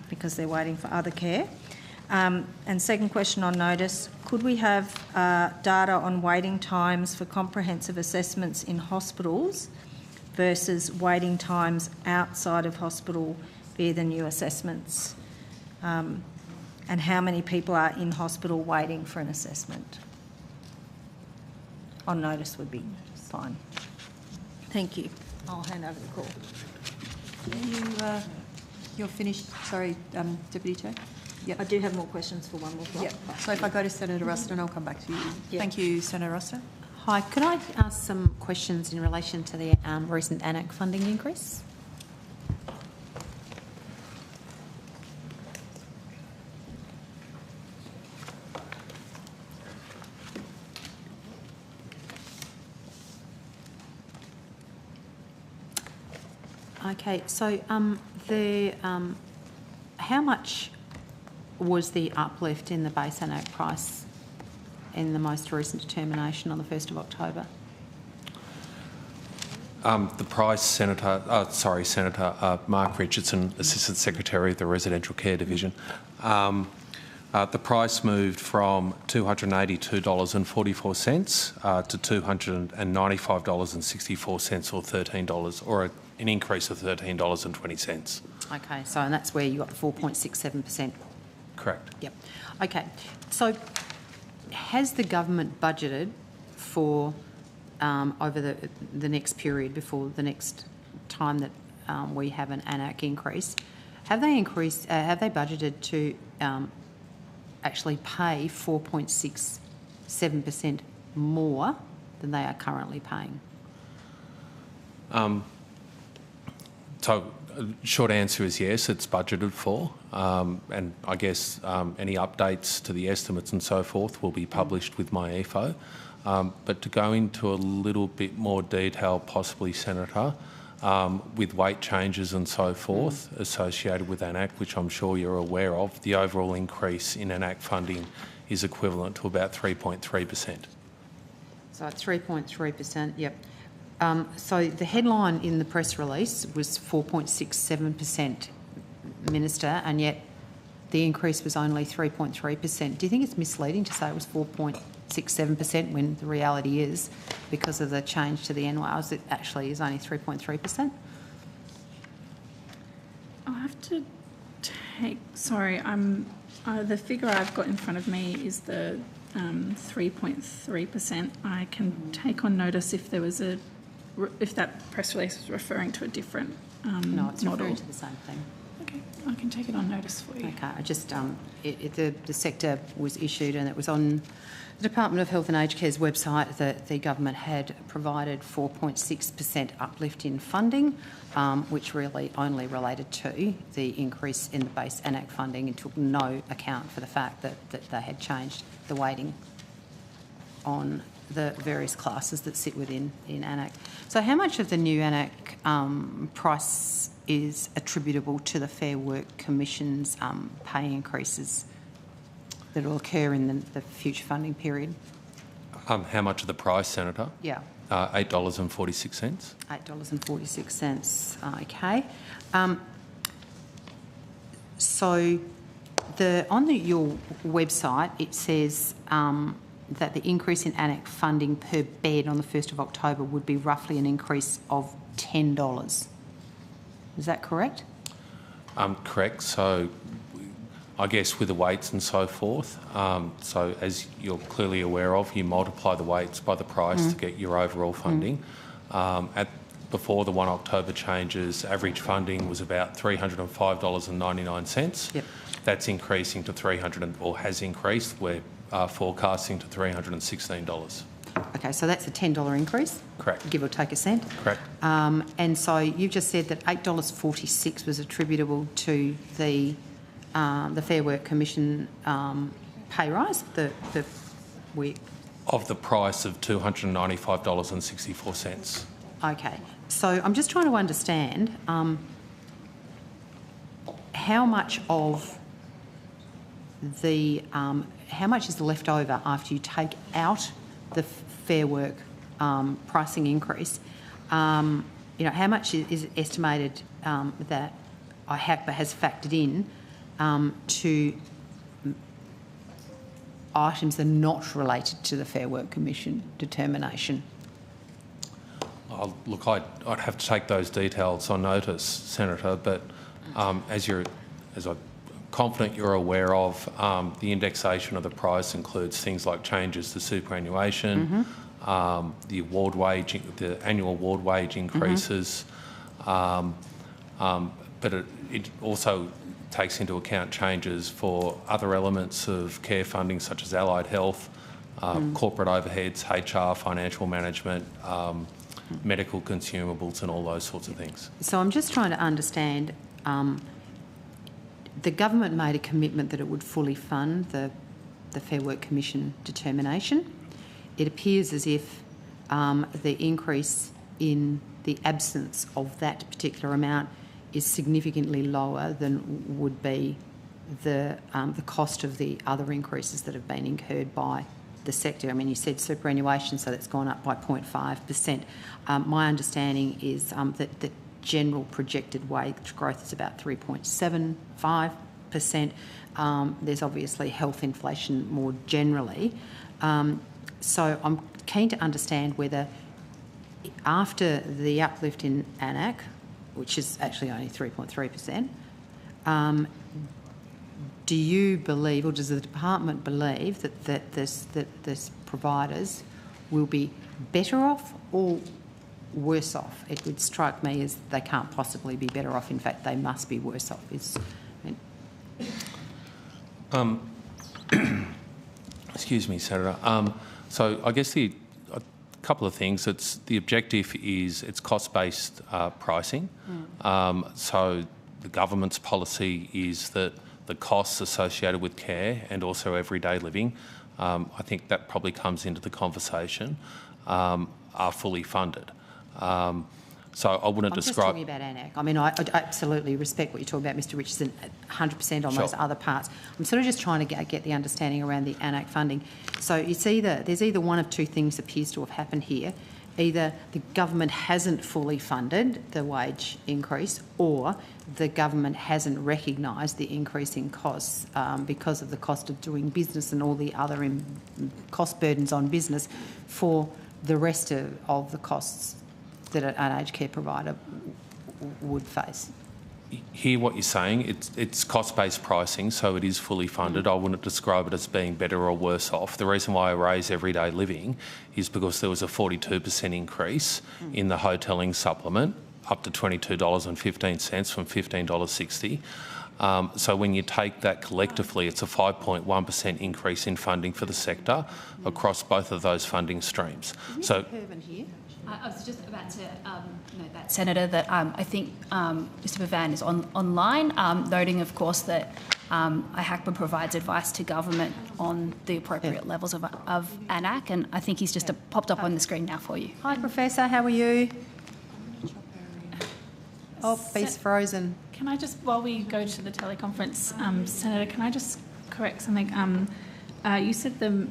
because they're waiting for other care. And second question on notice, could we have data on waiting times for comprehensive assessments in hospitals versus waiting times outside of hospital via the new assessments? And how many people are in hospital waiting for an assessment? On notice would be fine. Thank you. I'll hand over the call. You're finished. Sorry, Deputy Chair. Yep. I do have more questions for one more block. Yep. So if I go to Senator Ruston, I'll come back to you. Yep. Thank you, Senator Ruston. Hi, could I ask some questions in relation to the recent ANAC funding increase? Okay, so how much was the uplift in the base ANAC price in the most recent determination on the 1st of October? The price, Senator Mark Richardson, Assistant Secretary of the Residential Care Division. The price moved from $282.44 to $295.64 or $13, or an increase of $13.20. Okay, so and that's where you got the 4.67%. Correct. Yep. Okay, so has the government budgeted for over the next period before the next time that we have an ANAC increase? Have they budgeted to actually pay 4.67% more than they are currently paying? So, short answer is yes, it's budgeted for, and I guess any updates to the estimates and so forth will be published with my EFO. But to go into a little bit more detail, possibly, Senator, with weight changes and so forth associated with ANAC, which I'm sure you're aware of, the overall increase in ANAC funding is equivalent to about 3.3%. So at 3.3%, yep. So the headline in the press release was 4.67%, Minister, and yet the increase was only 3.3%. Do you think it's misleading to say it was 4.67% when the reality is, because of the change to the NWALs, it actually is only 3.3%? I'll have to take... Sorry, the figure I've got in front of me is the 3.3%. I can take on notice if there was if that press release was referring to a different no, it's model. referring to the same thing. Okay, I can take it on notice for you. Okay, I just the sector was issued, and it was on the Department of Health and Aged Care's website that the government had provided 4.6% uplift in funding, which really only related to the increase in the base ANAC funding and took no account for the fact that they had changed the weighting on the various classes that sit within ANAC. So how much of the new ANAC price is attributable to the Fair Work Commission's pay increases that will occur in the future funding period? How much of the price, Senator? Yeah. $8.46. $8.46, okay. So your website, it says that the increase in ANAC funding per bed on the 1st of October would be roughly an increase of $10. Is that correct? Correct. So I guess with the weights and so forth, so as you're clearly aware of, you multiply the weights by the price to get your overall funding. Before the 1 October changes, average funding was about $305.99. Yep. That's increasing to has increased. We're forecasting to $316. Okay, so that's a $10 increase? Correct. Give or take a cent? Correct. And so you've just said that $8.46 was attributable to the Fair Work Commission pay rise, of the price of $295.64. Okay, so I'm just trying to understand how much of the how much is left over after you take out the Fair Work pricing increase. How much is estimated that IHACPA has factored in to items that are not related to the Fair Work Commission determination? Look, I'd have to take those details on notice, Senator, but as I'm confident you're aware of, the indexation of the price includes things like changes to superannuation, the award wage, the annual award wage increases, but it also takes into account changes for other elements of care funding such as allied health, corporate overheads, HR, financial management, medical consumables and all those sorts of things. So I'm just trying to understand, the government made a commitment that it would fully fund the Fair Work Commission determination. It appears as if the increase in the absence of that particular amount is significantly lower than would be the cost of the other increases that have been incurred by the sector. I mean, you said superannuation, so that's gone up by 0.5%. My understanding is that the general projected wage growth is about 3.75%. There's obviously health inflation more generally. So I'm keen to understand whether after the uplift in ANAC, which is actually only 3.3%, do you believe, or does the department believe, that this providers will be better off or worse off? It would strike me as they can't possibly be better off. In fact, they must be worse off. Excuse me, Senator. So I guess a couple of things. The objective is it's cost-based pricing. So the government's policy is that the costs associated with care and also everyday living, I think that probably comes into the conversation, are fully funded. So I wouldn't describe... I'm just talking about ANAC. I mean, I absolutely respect what you're talking about, Mr Richardson, 100% on those other parts. I'm sort of just trying to get the understanding around the ANAC funding. So there's either one of two things appears to have happened here. Either the government hasn't fully funded the wage increase, or the government hasn't recognised the increase in costs because of the cost of doing business and all the other cost burdens on business for the rest of the costs that an aged care provider would face. Hear what you're saying. It's cost-based pricing, so it is fully funded. I wouldn't describe it as being better or worse off. The reason why I raise everyday living is because there was a 42% increase in the hotelling supplement, up to $22.15 from $15.60. So when you take that collectively, it's a 5.1% increase in funding for the sector across both of those funding streams. So. I was just about to note that, Senator, that I think Mr Bevan is online, noting, of course, that IHACPA provides advice to government on the appropriate levels of ANAC, and I think he's just popped up on the screen now for you. Hi, Professor, how are you? Oh, he's frozen. Can I just, while we go to the teleconference, Senator, can I just correct something? You said the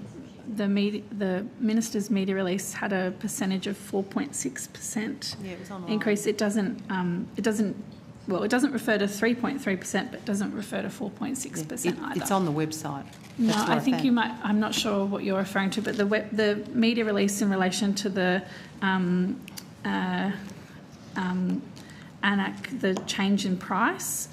minister's media release had a percentage of 4.6% increase. It doesn't well, it doesn't refer to 3.3%, but it doesn't refer to 4.6% either. It's on the website. No, I think you might. I'm not sure what you're referring to, but the media release in relation to the ANAC, the change in price,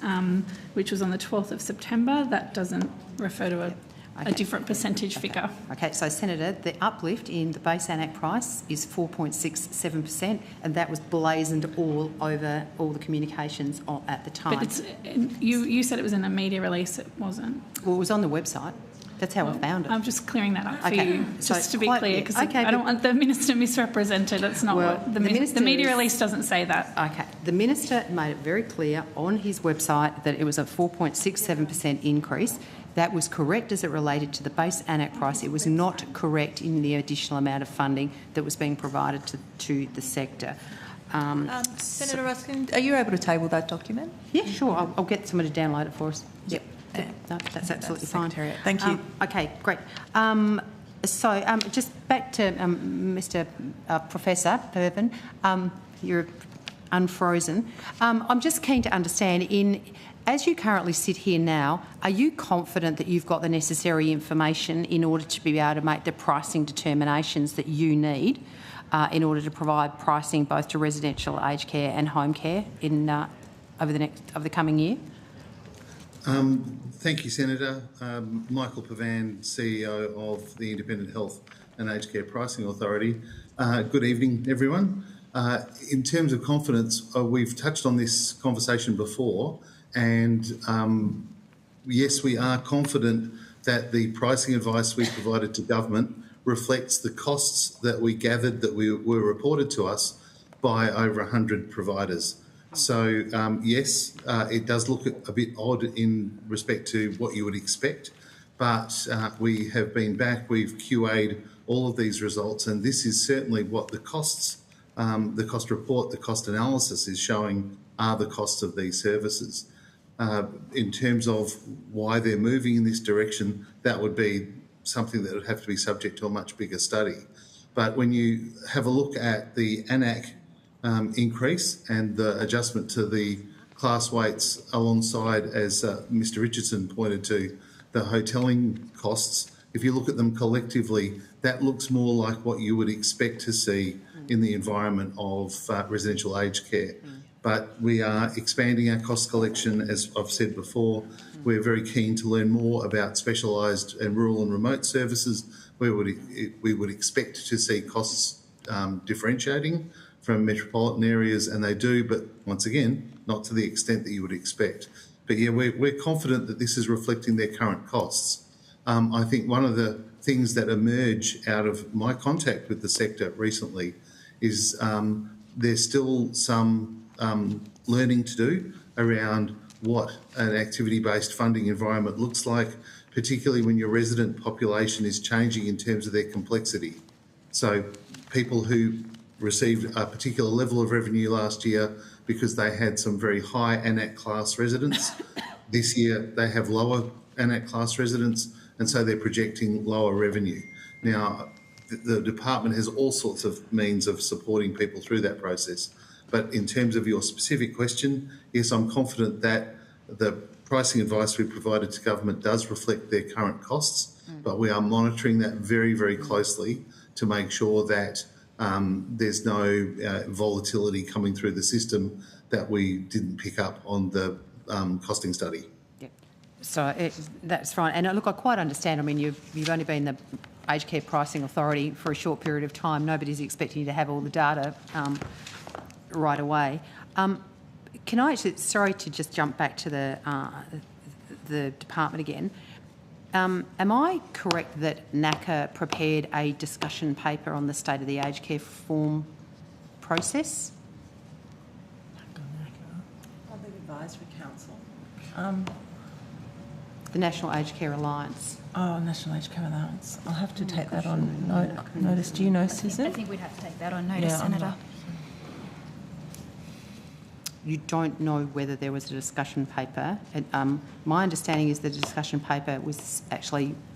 which was on the 12th of September, that doesn't refer to a different percentage figure. Okay, so Senator, the uplift in the base ANAC price is 4.67%, and that was blazoned all over all the communications at the time. But you said it was in a media release. It wasn't. Well, it was on the website. That's how I found it. I'm just clearing that up for you, just to be clear, because I don't want the Minister misrepresented. It's not what the media release doesn't say that. Okay. The Minister made it very clear on his website that it was a 4.67% increase. That was correct as it related to the base ANAC price. It was not correct in the additional amount of funding that was being provided to the sector. Senator Ruskin, are you able to table that document? Yeah, sure. I'll get somebody to download it for us. Yep. No, that's absolutely fine. Thank you. Okay, great. So just back to Mr. Professor Irvin, you're unfrozen. I'm just keen to understand, as you currently sit here now, are you confident that you've got the necessary information in order to be able to make the pricing determinations that you need in order to provide pricing both to residential aged care and home care over the coming year? Thank you, Senator. Michael Pavan, CEO of the Independent Health and Aged Care Pricing Authority. Good evening, everyone. In terms of confidence, we've touched on this conversation before, and yes, we are confident that the pricing advice we provided to government reflects the costs that we gathered that were reported to us by over 100 providers. So, yes, it does look a bit odd in respect to what you would expect, but we have been back, we've QA'd all of these results, and this is certainly what the costs, the cost report, the cost analysis is showing are the costs of these services. In terms of why they're moving in this direction, that would be something that would have to be subject to a much bigger study. But when you have a look at the ANAC increase and the adjustment to the class weights alongside, as Mr. Richardson pointed to, the hotelling costs, if you look at them collectively, that looks more like what you would expect to see in the environment of residential aged care. But we are expanding our cost collection, as I've said before. We're very keen to learn more about specialised and rural and remote services where we would expect to see costs differentiating from metropolitan areas, and they do, but once again, not to the extent that you would expect. But yeah, we're confident that this is reflecting their current costs. I think one of the things that emerge out of my contact with the sector recently is there's still some learning to do around what an activity-based funding environment looks like, particularly when your resident population is changing in terms of their complexity. So people who received a particular level of revenue last year because they had some very high ANAC class residents. This year they have lower ANAC class residents, and so they're projecting lower revenue. Now, the department has all sorts of means of supporting people through that process. But in terms of your specific question, yes, I'm confident that the pricing advice we provided to government does reflect their current costs, but we are monitoring that very, very closely to make sure that there's no volatility coming through the system that we didn't pick up on the costing study. Yep. So that's right. And look, I quite understand. I mean, you've only been the Aged Care Pricing Authority for a short period of time. Nobody's expecting you to have all the data right away. Can I actually, sorry to just jump back to the department again. Am I correct that NACA prepared a discussion paper on the state of the aged care reform process? Public Advisory Council. The National Aged Care Alliance. Oh, National Aged Care Alliance. I'll have to take that on notice. Do you know, Susan? I think we'd have to take that on notice, Senator. You don't know whether there was a discussion paper. And, my understanding is that the discussion paper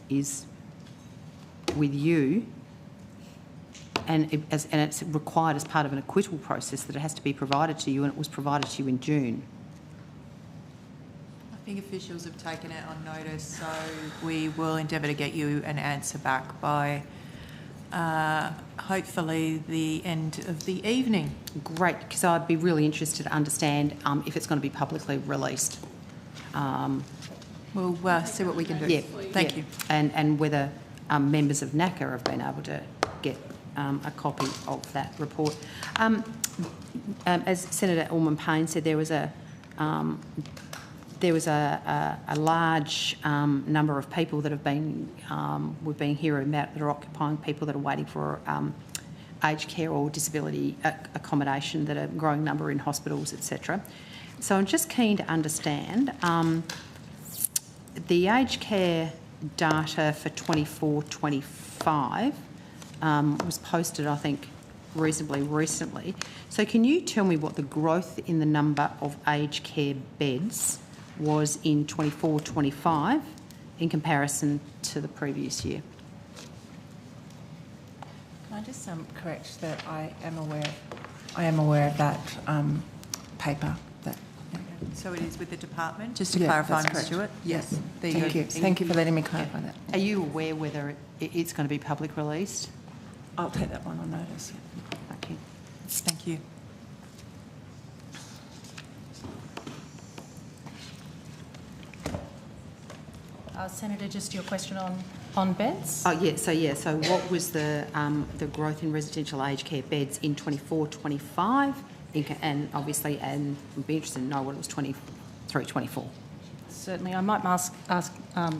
is with you, and it's required as part of an acquittal process that it has to be provided to you, and it was provided to you in June. think officials have taken it on notice, so we will endeavour to get you an answer back by hopefully the end of the evening. Great, because I'd be really interested to understand if it's going to be publicly released. We'll see what we can do. Yeah, Thank you. And whether members of NACA have been able to get a copy of that report. As Senator Allman-Payne said, there was a large number of people that have been we've been hearing about that are occupying people that are waiting for aged care or disability accommodation, that are a growing number in hospitals, etc. So I'm just keen to understand the aged care data for 24-25 was posted, I think, reasonably recently. So can you tell me what the growth in the number of aged care beds was in 24-25 in comparison to the previous year? Can I just correct that I am aware of that paper. So it is with the department, just to clarify, Ms. Stewart? Yes. Thank you. Thank you for letting me clarify that. Are you aware whether it's going to be public released? I'll take that one on notice. Thank you. Thank you. Senator, just your question on beds? Oh, yeah. So what was the growth in residential aged care beds in 24-25? And obviously, and we'd be interested to know what it was 23-24. Certainly. I might ask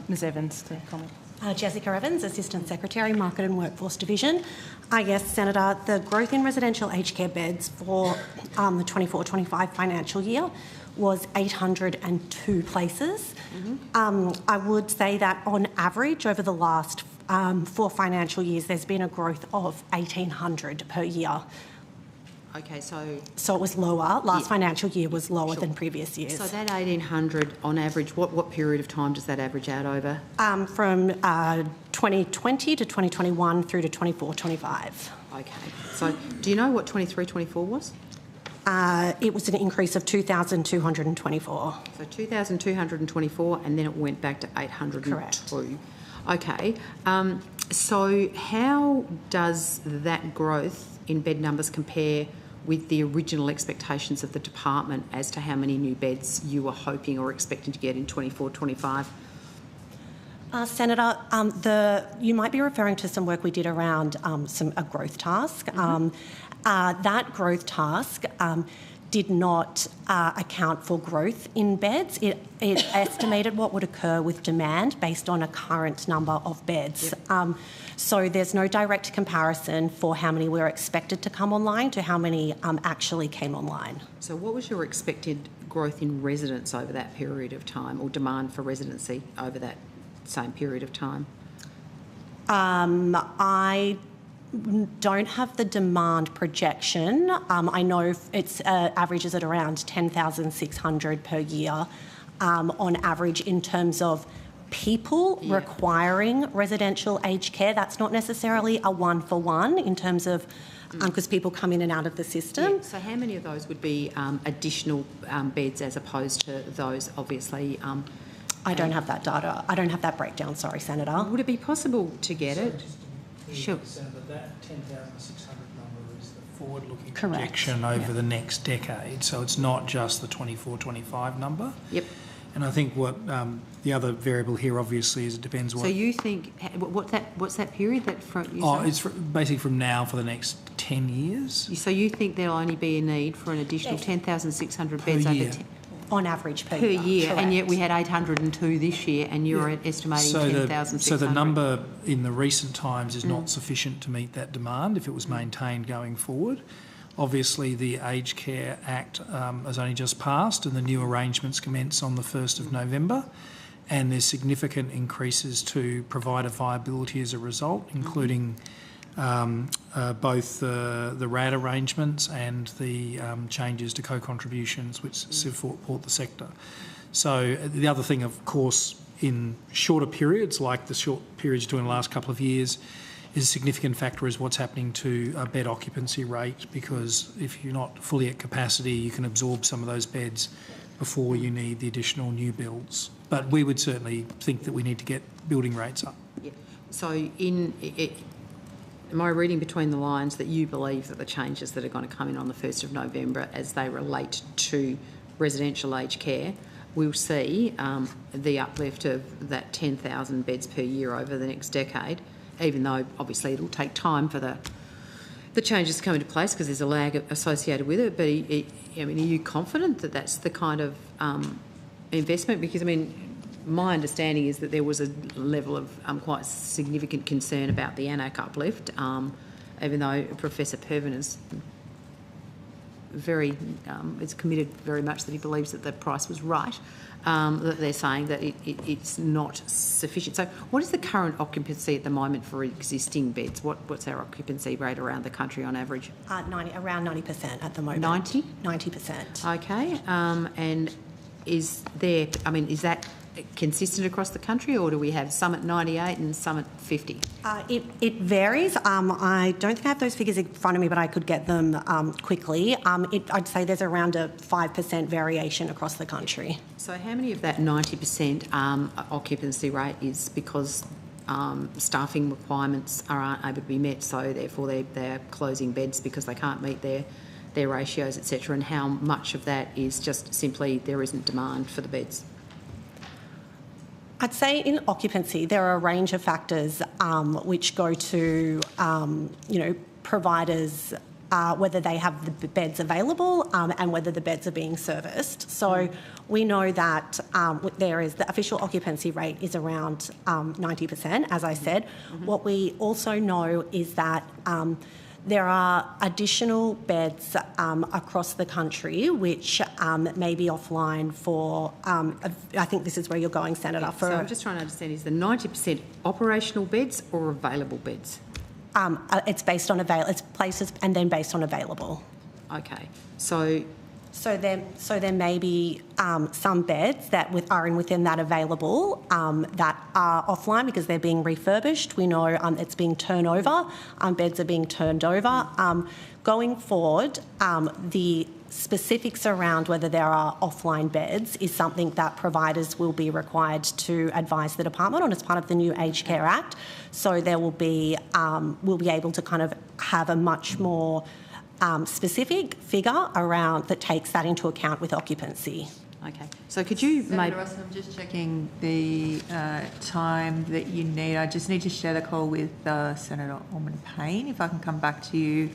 Ms Evans to comment. Jessica Evans, Assistant Secretary, Market and Workforce Division. Yes, Senator, the growth in residential aged care beds for the 24-25 financial year was 802 places. I would say that on average over the last 4 financial years there's been a growth of 1,800 per year. Okay, so it was lower. Last financial year was lower than previous years. So that 1,800 on average, what period of time does that average out over? From 2020 to 2021 through to 24-25. Okay. So do you know what 23-24 was? It was an increase of 2,224. So 2,224, and then it went back to 802. Correct. Okay. So how does that growth in bed numbers compare with the original expectations of the department as to how many new beds you were hoping or expecting to get in 24-25? Senator, you might be referring to some work we did around a growth task. That growth task did not account for growth in beds. It estimated what would occur with demand based on a current number of beds. Yep. So there's no direct comparison for how many were expected to come online to how many actually came online. So what was your expected growth in residents over that period of time, or demand for residency over that same period of time? I don't have the demand projection. I know it's averages at around 10,600 per year on average in terms of people requiring residential aged care. That's not necessarily a one-for-one in terms of because people come in and out of the system. Yeah. So how many of those would be additional beds as opposed to those obviously... I don't have that data. I don't have that breakdown, sorry, Senator. Would it be possible to get it? Sure. Senator, that 10,600 number is the forward-looking projection over the next decade, so it's not just the 24-25 number. Yep. And I think what the other variable here obviously is it depends what... So you think, what's that period? It's basically from now for the next 10 years. So you think there'll only be a need for an additional 10,600 beds over 10... On average per year, correct. And yet we had 802 this year, and you're estimating 10,600. So the number in the recent times is not sufficient to meet that demand if it was maintained going forward. Obviously, the Aged Care Act has only just passed, and the new arrangements commence on the 1st of November, and there's significant increases to provider viability as a result, including both the RAD arrangements and the changes to co-contributions which support the sector. So the other thing, of course, in shorter periods, like the short periods during the last couple of years, is a significant factor is what's happening to a bed occupancy rate, because if you're not fully at capacity, you can absorb some of those beds before you need the additional new builds. But we would certainly think that we need to get building rates up. Yeah. So am I reading between the lines that you believe that the changes that are going to come in on the 1st of November as they relate to residential aged care, we'll see the uplift of that 10,000 beds per year over the next decade, even though obviously it'll take time for the changes to come into place because there's a lag associated with it. But are you confident that that's the kind of investment? Because, I mean, my understanding is that there was a level of quite significant concern about the ANAC uplift, even though Professor Pervin is committed very much that he believes that the price was right, that they're saying that it's not sufficient. So what is the current occupancy at the moment for existing beds? What's our occupancy rate around the country on average? Around 90% at the moment. 90? 90%. Okay. And is that consistent across the country, or do we have some at 98 and some at 50? It varies. I don't think I have those figures in front of me, but I could get them quickly. I'd say there's around a 5% variation across the country. So how many of that 90% occupancy rate is because staffing requirements aren't able to be met, so therefore they're closing beds because they can't meet their ratios, etc., and how much of that is just simply there isn't demand for the beds? I'd say in occupancy, there are a range of factors which go to, providers, whether they have the beds available and whether the beds are being serviced. So we know that the official occupancy rate is around 90%, as I said. What we also know is that there are additional beds across the country which may be offline for, I think this is where you're going, Senator. So I'm just trying to understand, is the 90% operational beds or available beds? It's based on it's places and then based on available. Okay. So there may be some beds that are within that available that are offline because they're being refurbished. We know it's being turned over. Beds are being turned over. Going forward, the specifics around whether there are offline beds is something that providers will be required to advise the department on as part of the new Aged Care Act. So there will be, we'll be able to kind of have a much more specific figure around that takes that into account with occupancy. Okay. So could you Senator Ross, I'm just checking the time that you need. I just need to share the call with Senator Allman-Payne. If I can come back to you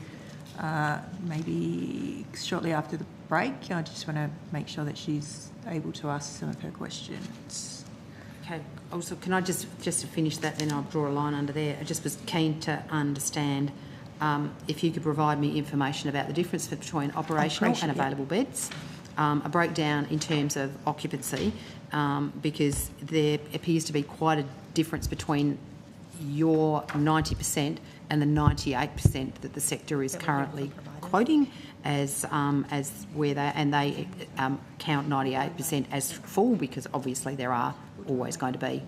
maybe shortly after the break. I just want to make sure that she's able to ask some of her questions. Okay. Also, can I just to finish that, then I'll draw a line under there. I just was keen to understand if you could provide me information about the difference between operational and available beds, a breakdown in terms of occupancy, because there appears to be quite a difference between your 90% and the 98% that the sector is currently quoting as where they count 98% as full, because obviously there are always going to be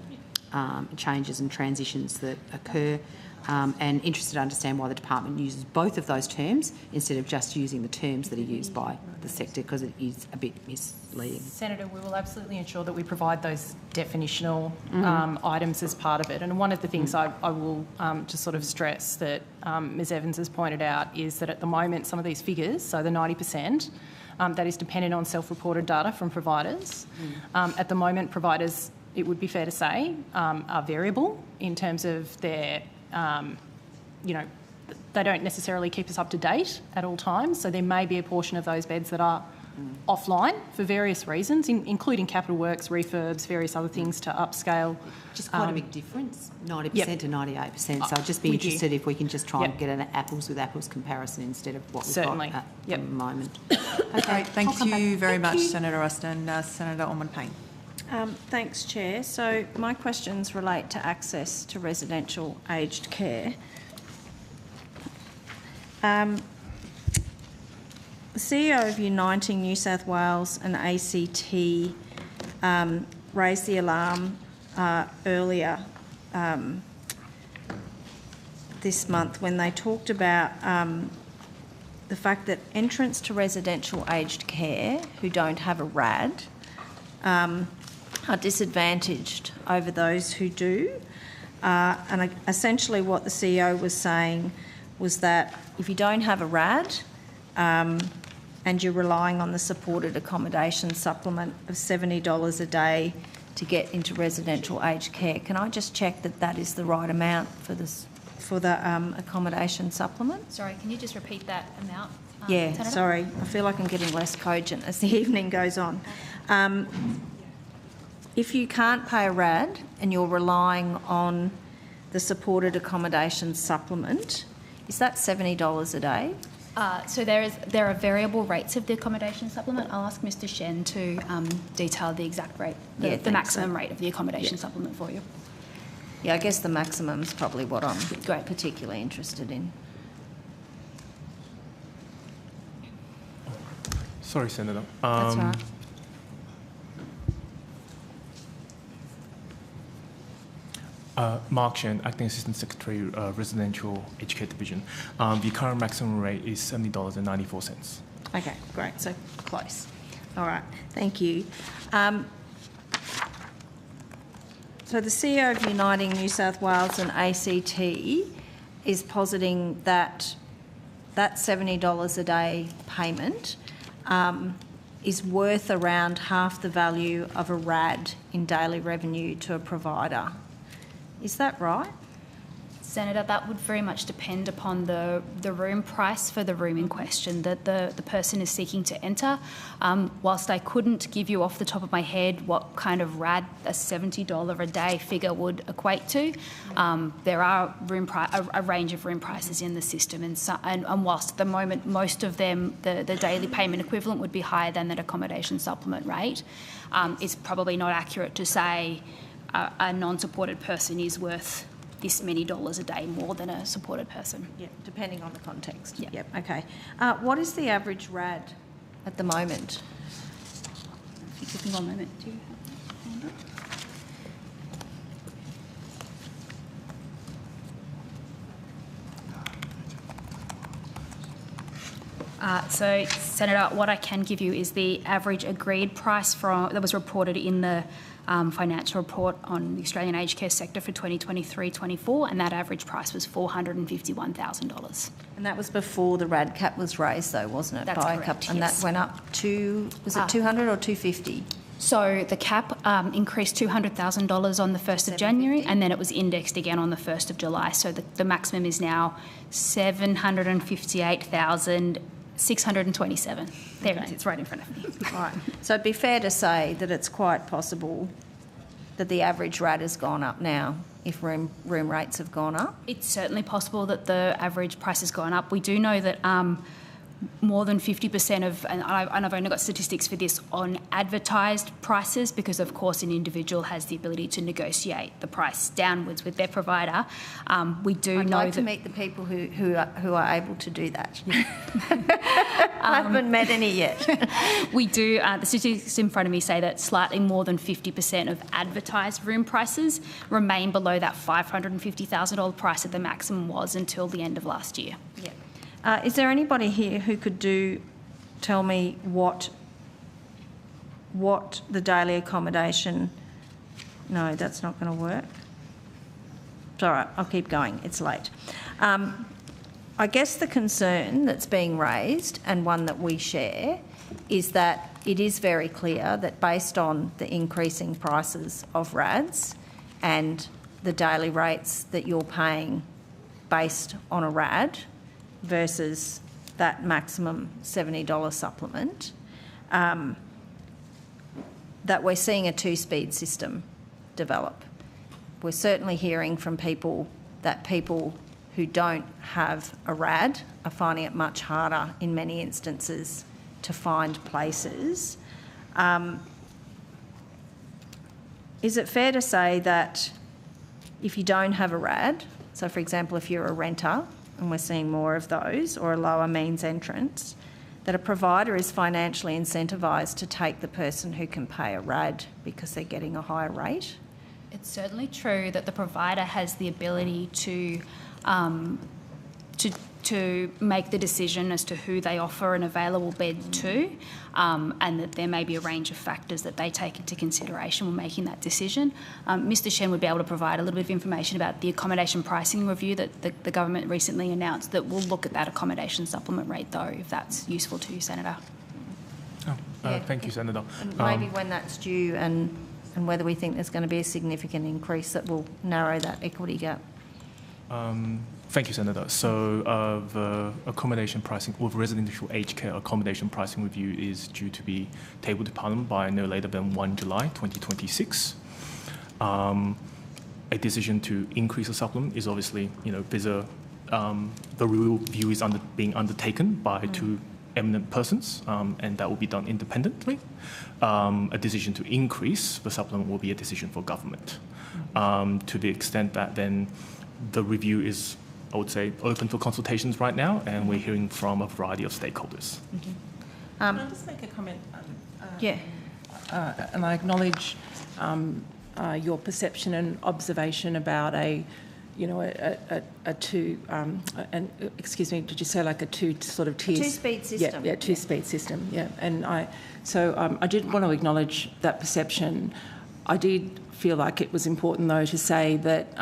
changes and transitions that occur. And interested to understand why the department uses both of those terms instead of just using the terms that are used by the sector, because it is a bit misleading. Senator, we will absolutely ensure that we provide those definitional items as part of it. And one of the things I will just sort of stress that Ms Evans has pointed out is that at the moment some of these figures, so the 90%, that is dependent on self-reported data from providers. At the moment, providers, it would be fair to say, are variable in terms of their they don't necessarily keep us up to date at all times. So there may be a portion of those beds that are offline for various reasons, including capital works, refurbs, various other things to upscale. Just quite a big difference, 90% to 98%. So I'd just be interested if we can just try and get an apples with apples comparison instead of what we've got at the moment. Okay, thank you very much, Senator Ruston. Senator Allman-Payne. Thanks, Chair. So my questions relate to access to residential aged care. The CEO of Uniting New South Wales and ACT raised the alarm earlier this month when they talked about the fact that entrants to residential aged care who don't have a RAD are disadvantaged over those who do. And essentially what the CEO was saying was that if you don't have a RAD and you're relying on the supported accommodation supplement of $70 a day to get into residential aged care, can I just check that that is the right amount for this? For the accommodation supplement? Sorry, can you just repeat that amount? Yeah, Senator? sorry. I feel like I'm getting less cogent as the evening goes on. If you can't pay a RAD and you're relying on the supported accommodation supplement, is that $70 a day? So there are variable rates of the accommodation supplement. I'll ask Mr. Shen to detail the exact rate, the maximum rate of the accommodation supplement for you. Yeah, I guess the maximum is probably what I'm particularly interested in. Sorry, Senator. That's all right. Mark Shen, Acting Assistant Secretary, Residential Aged Care Division. The current maximum rate is $70.94. Okay, great. So close. All right, thank you. So the CEO of Uniting New South Wales and ACT is positing that that $70 a day payment is worth around half the value of a RAD in daily revenue to a provider. Is that right? Senator, that would very much depend upon the room price for the room in question that the person is seeking to enter. Whilst I couldn't give you off the top of my head what kind of RAD a $70 a day figure would equate to, there are a range of room prices in the system, and whilst at the moment most of them, the daily payment equivalent would be higher than that accommodation supplement rate, it's probably not accurate to say a non-supported person is worth this many dollars a day more than a supported person. Yeah, depending on the context. Yeah. Yep, okay. What is the average RAD at the moment? If you give me 1 moment, do you have that? So, Senator, what I can give you is the average agreed price that was reported in the financial report on the Australian aged care sector for 2023-24, and that average price was $451,000. And that was before the RAD cap was raised, though, wasn't it? That's correct, And yes. that went up to, was it 200 or 250? So the cap increased $200,000 on the 1st of January, and then it was indexed again on the 1st of July. So the maximum is now $758,627. There it is, it's right in front of me. Right. So it'd be fair to say that it's quite possible that the average RAD has gone up now if room rates have gone up? It's certainly possible that the average price has gone up. We do know that more than 50% of, and I've only got statistics for this, on advertised prices, because of course an individual has the ability to negotiate the price downwards with their provider. We do I'd know like to meet the people who are able to do that. I haven't met any yet. We do, the statistics in front of me say that slightly more than 50% of advertised room prices remain below that $550,000 price that the maximum was until the end of last year. Yeah. Is there anybody here who could tell me what the daily accommodation? No, that's not going to work. It's all right, I'll keep going. It's late. I guess the concern that's being raised, and one that we share, is that it is very clear that based on the increasing prices of RADs and the daily rates that you're paying based on a RAD versus that maximum $70 supplement, that we're seeing a two-speed system develop. We're certainly hearing from people that people who don't have a RAD are finding it much harder in many instances to find places. Is it fair to say that if you don't have a RAD, so for example if you're a renter, and we're seeing more of those, or a lower means entrance, that a provider is financially incentivised to take the person who can pay a RAD because they're getting a higher rate? It's certainly true that the provider has the ability to to make the decision as to who they offer an available bed to, and that there may be a range of factors that they take into consideration when making that decision. Mr Shen would be able to provide a little bit of information about the accommodation pricing review that the government recently announced that will look at that accommodation supplement rate, though, if that's useful to you, Senator. Thank you, Senator. And maybe when that's due and whether we think there's going to be a significant increase that will narrow that equity gap. Thank you, Senator. So the accommodation pricing, or residential aged care accommodation pricing review is due to be tabled to Parliament by no later than 1 July 2026. A decision to increase the supplement is obviously, there's the review is being undertaken by two eminent persons, and that will be done independently. A decision to increase the supplement will be a decision for government. To the extent that then the review is, I would say, open for consultations right now, and we're hearing from a variety of stakeholders. Can I just make a comment? Yeah. And I acknowledge your perception and observation about excuse me, did you say like a two sort of tiers? Two-speed system. Yeah, two-speed system, yeah. And I did want to acknowledge that perception. I did feel like it was important, though, to say that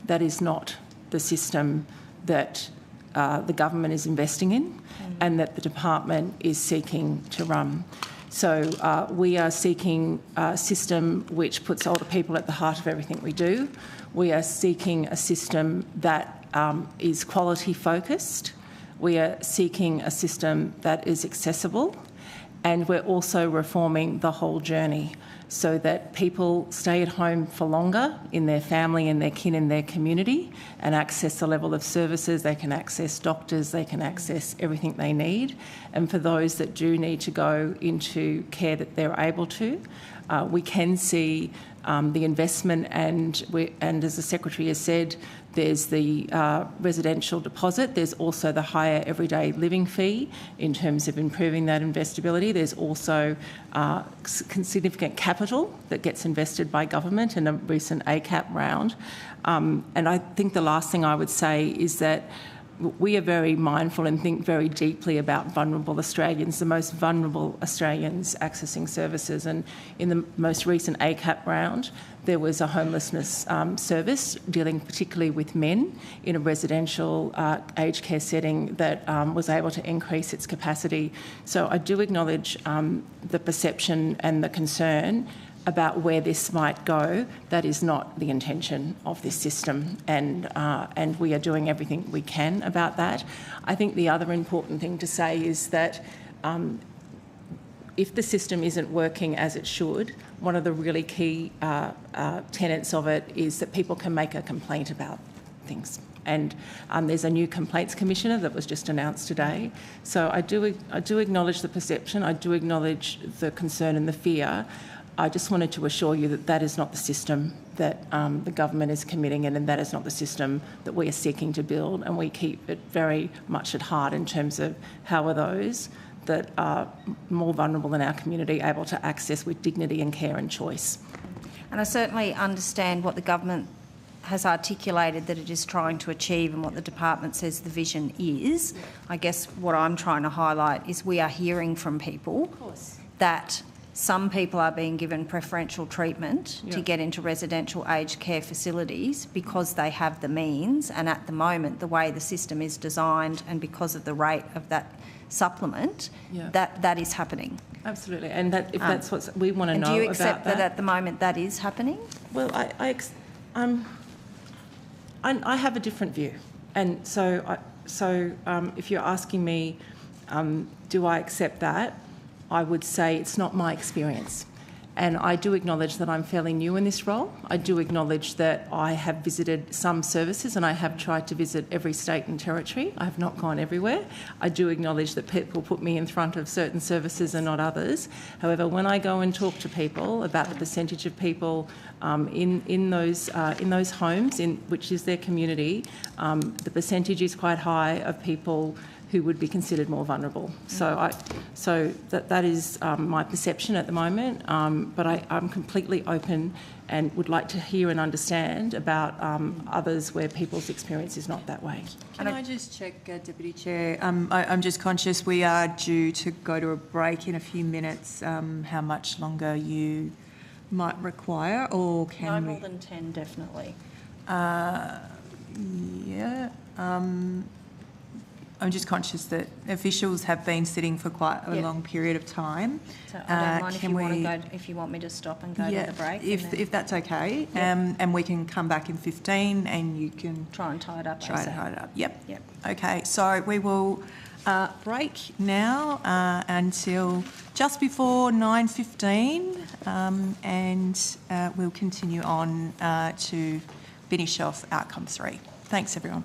that is not the system that the government is investing in and that the department is seeking to run. So we are seeking a system which puts older people at the heart of everything we do. We are seeking a system that is quality focused. We are seeking a system that is accessible, and we're also reforming the whole journey so that people stay at home for longer in their family and their kin and their community and access a level of services. They can access doctors, they can access everything they need. And for those that do need to go into care that they're able to, we can see the investment and as the Secretary has said, there's the residential deposit. There's also the higher everyday living fee in terms of improving that investability. There's also significant capital that gets invested by government in a recent ACAP round. And I think the last thing I would say is that we are very mindful and think very deeply about vulnerable Australians, the most vulnerable Australians accessing services. And in the most recent ACAP round, there was a homelessness service dealing particularly with men in a residential aged care setting that was able to increase its capacity. So I do acknowledge the perception and the concern about where this might go. That is not the intention of this system, and we are doing everything we can about that. I think the other important thing to say is that if the system isn't working as it should, one of the really key tenets of it is that people can make a complaint about things. And there's a new complaints commissioner that was just announced today. So I do acknowledge the perception. I do acknowledge the concern and the fear. I just wanted to assure you that that is not the system that the government is committing in, and that is not the system that we are seeking to build, and we keep it very much at heart in terms of how are those that are more vulnerable in our community able to access with dignity and care and choice. And I certainly understand what the government has articulated that it is trying to achieve and what the department says the vision is. I guess what I'm trying to highlight is we are hearing from people that some people are being given preferential treatment to get into residential aged care facilities because they have the means, and at the moment the way the system is designed and because of the rate of that supplement, that is happening. Absolutely, and that if that's what we want to know about that. Do you accept that at the moment that is happening? Well, I have a different view, and so if you're asking me, do I accept that? I would say it's not my experience. And I do acknowledge that I'm fairly new in this role. I do acknowledge that I have visited some services and I have tried to visit every state and territory. I have not gone everywhere. I do acknowledge that people put me in front of certain services and not others. However, when I go and talk to people about the percentage of people in those homes, which is their community, the percentage is quite high of people who would be considered more vulnerable. So that is my perception at the moment, but I'm completely open and would like to hear and understand about others where people's experience is not that way. Can I just check, Deputy Chair? I'm just conscious we are due to go to a break in a few minutes. How much longer you might require, or can no more than 10, definitely. Yeah. I'm just conscious that officials have been sitting for quite a long period of time. So I don't mind if you want to go, if you want me to stop and go to the break. If that's okay, and we can come back in 15, and you can try and tie it up. Yep. Okay. So we will break now until just before 9:15, and we'll continue on to finish off outcome 3. Thanks, everyone.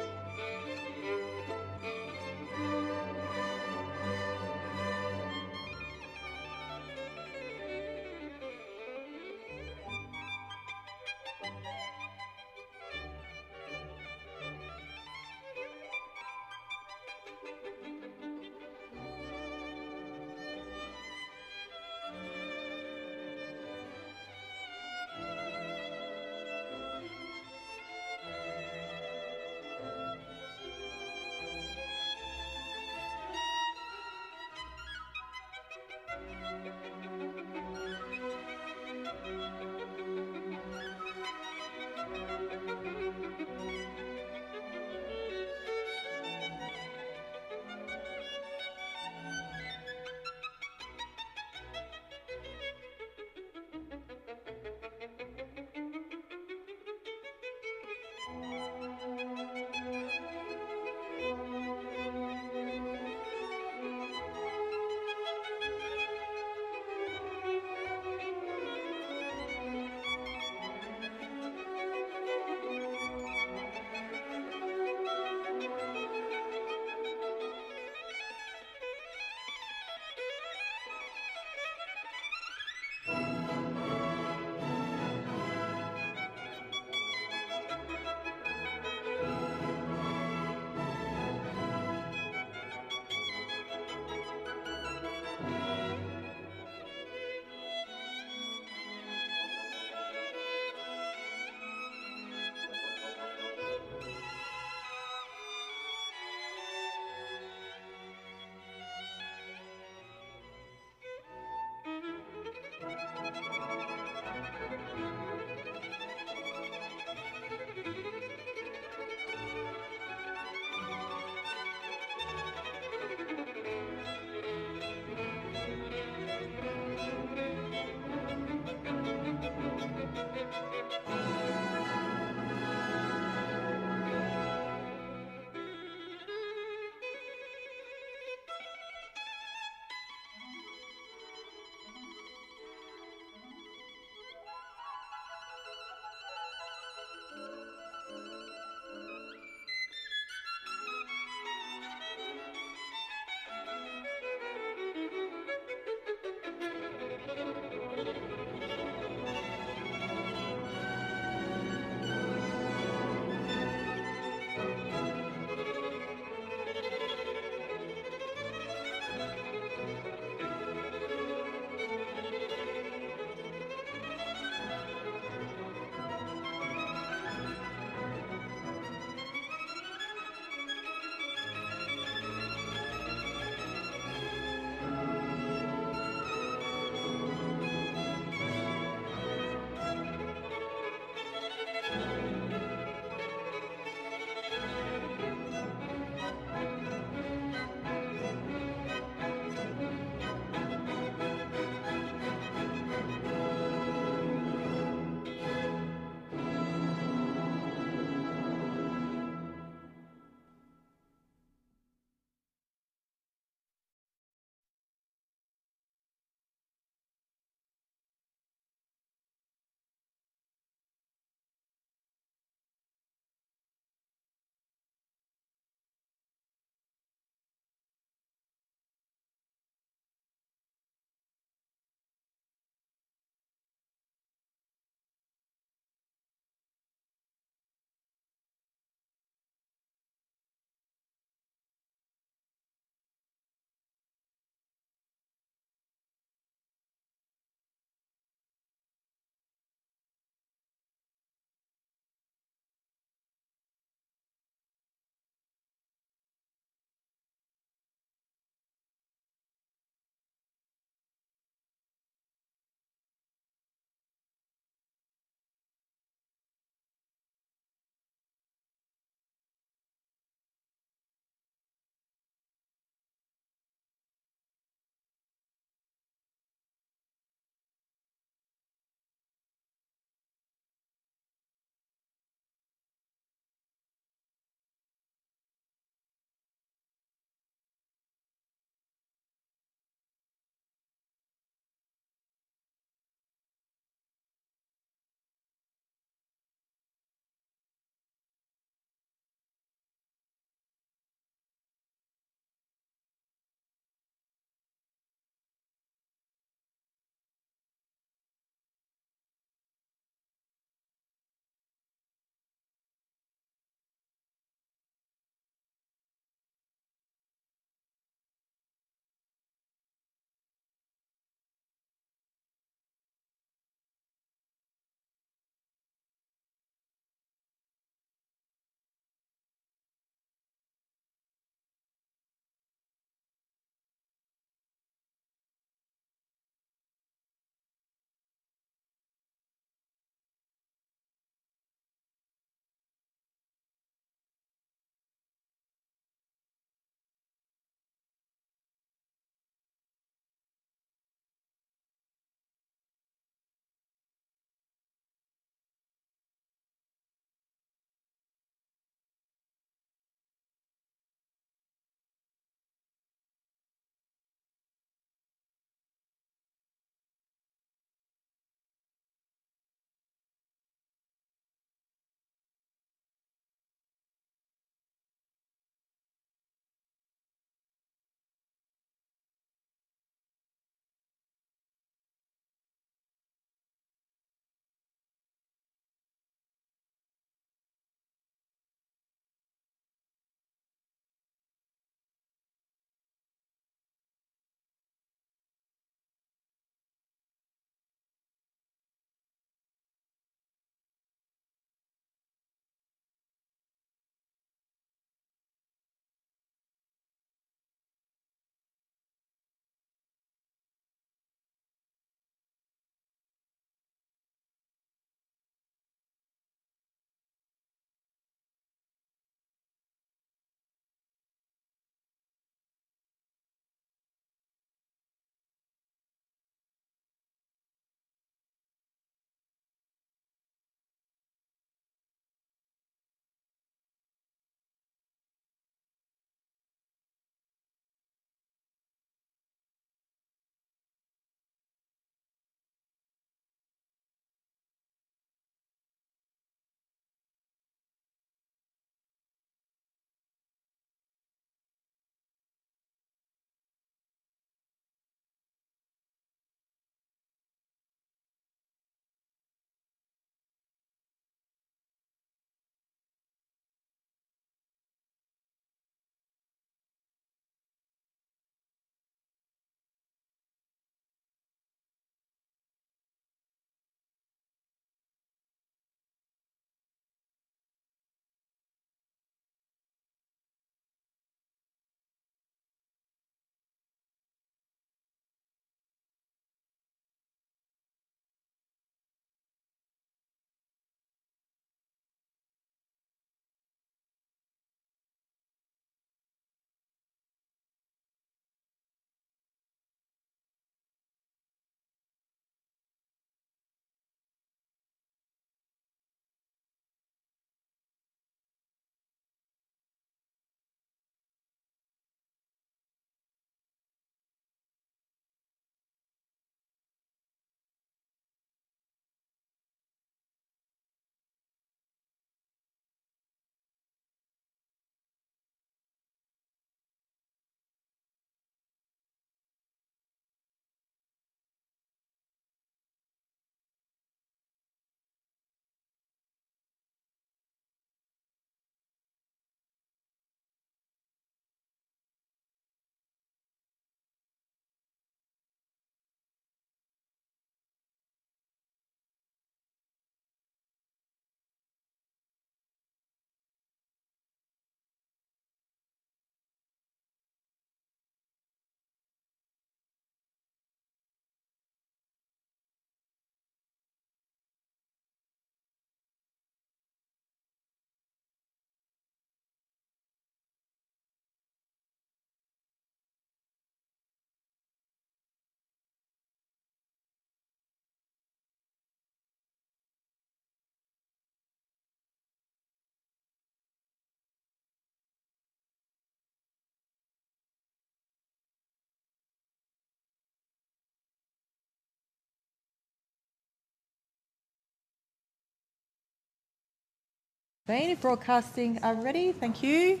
If broadcasting are ready, thank you.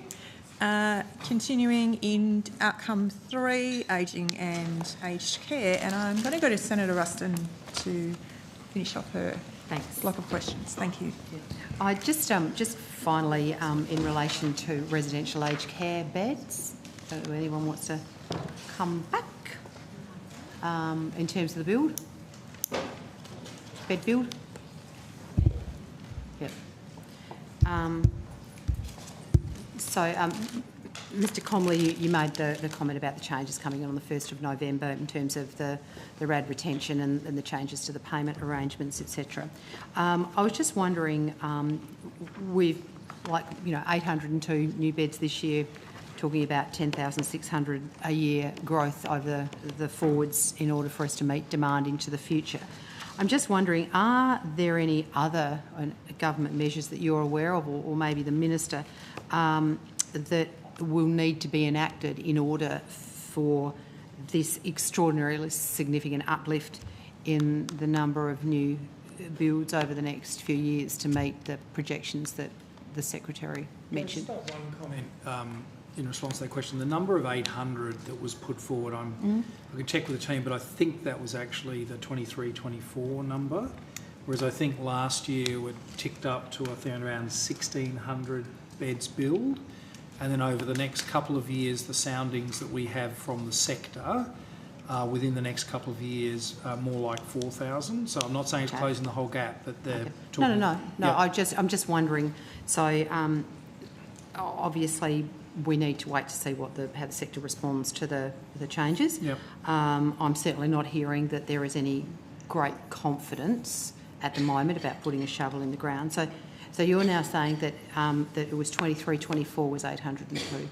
Continuing in outcome 3, ageing and aged care, and I'm going to go to Senator Ruston to finish off her block of questions. Thank you. I just finally, in relation to residential aged care beds, if anyone wants to come back in terms of the build, bed build. Yep. Mr Comley, you made the comment about the changes coming in on the 1st of November in terms of the RAD retention and the changes to the payment arrangements, etc. I was just wondering, with 802 new beds this year, talking about 10,600 a year growth over the forwards in order for us to meet demand into the future. I'm just wondering, are there any other government measures that you're aware of, or maybe the Minister, that will need to be enacted in order for this extraordinarily significant uplift in the number of new builds over the next few years to meet the projections that the Secretary mentioned? Just one comment in response to that question. The number of 800 that was put forward, I can check with the team, but I think that was actually the 23-24 number, whereas I think last year we ticked up to, I think, around 1,600 beds build. And then over the next couple of years, the soundings that we have from the sector within the next couple of years are more like 4,000. So I'm not saying it's closing the whole gap, but they're talking... No. Yeah. I'm just wondering. So obviously we need to wait to see how the sector responds to the changes. Yep. I'm certainly not hearing that there is any great confidence at the moment about putting a shovel in the ground. So you're now saying that that it was 23-24 was 802.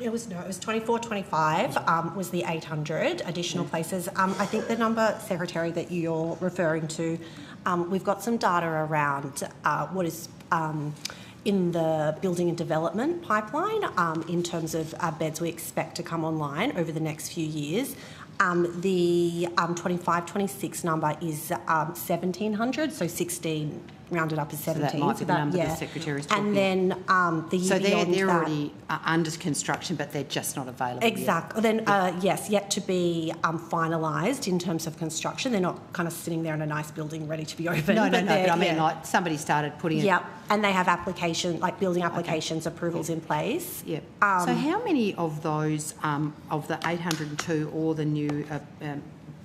It was 24-25 was the 800 additional places. I think the number, Secretary, that you're referring to, we've got some data around what is in the building and development pipeline in terms of beds we expect to come online over the next few years. The 25-26 number is 1,700, so 16 rounded up as 17. So that might be the number the Secretary is talking. And then the year so beyond they're that, already under construction, but they're just not available exactly. yet. Then yes, yet to be finalised in terms of construction. They're not kind of sitting there in a nice building ready to be opened. No, but I mean, like somebody started putting it. Yep, and they have building applications, approvals in place. Yep. So how many of those, of the 802 or the new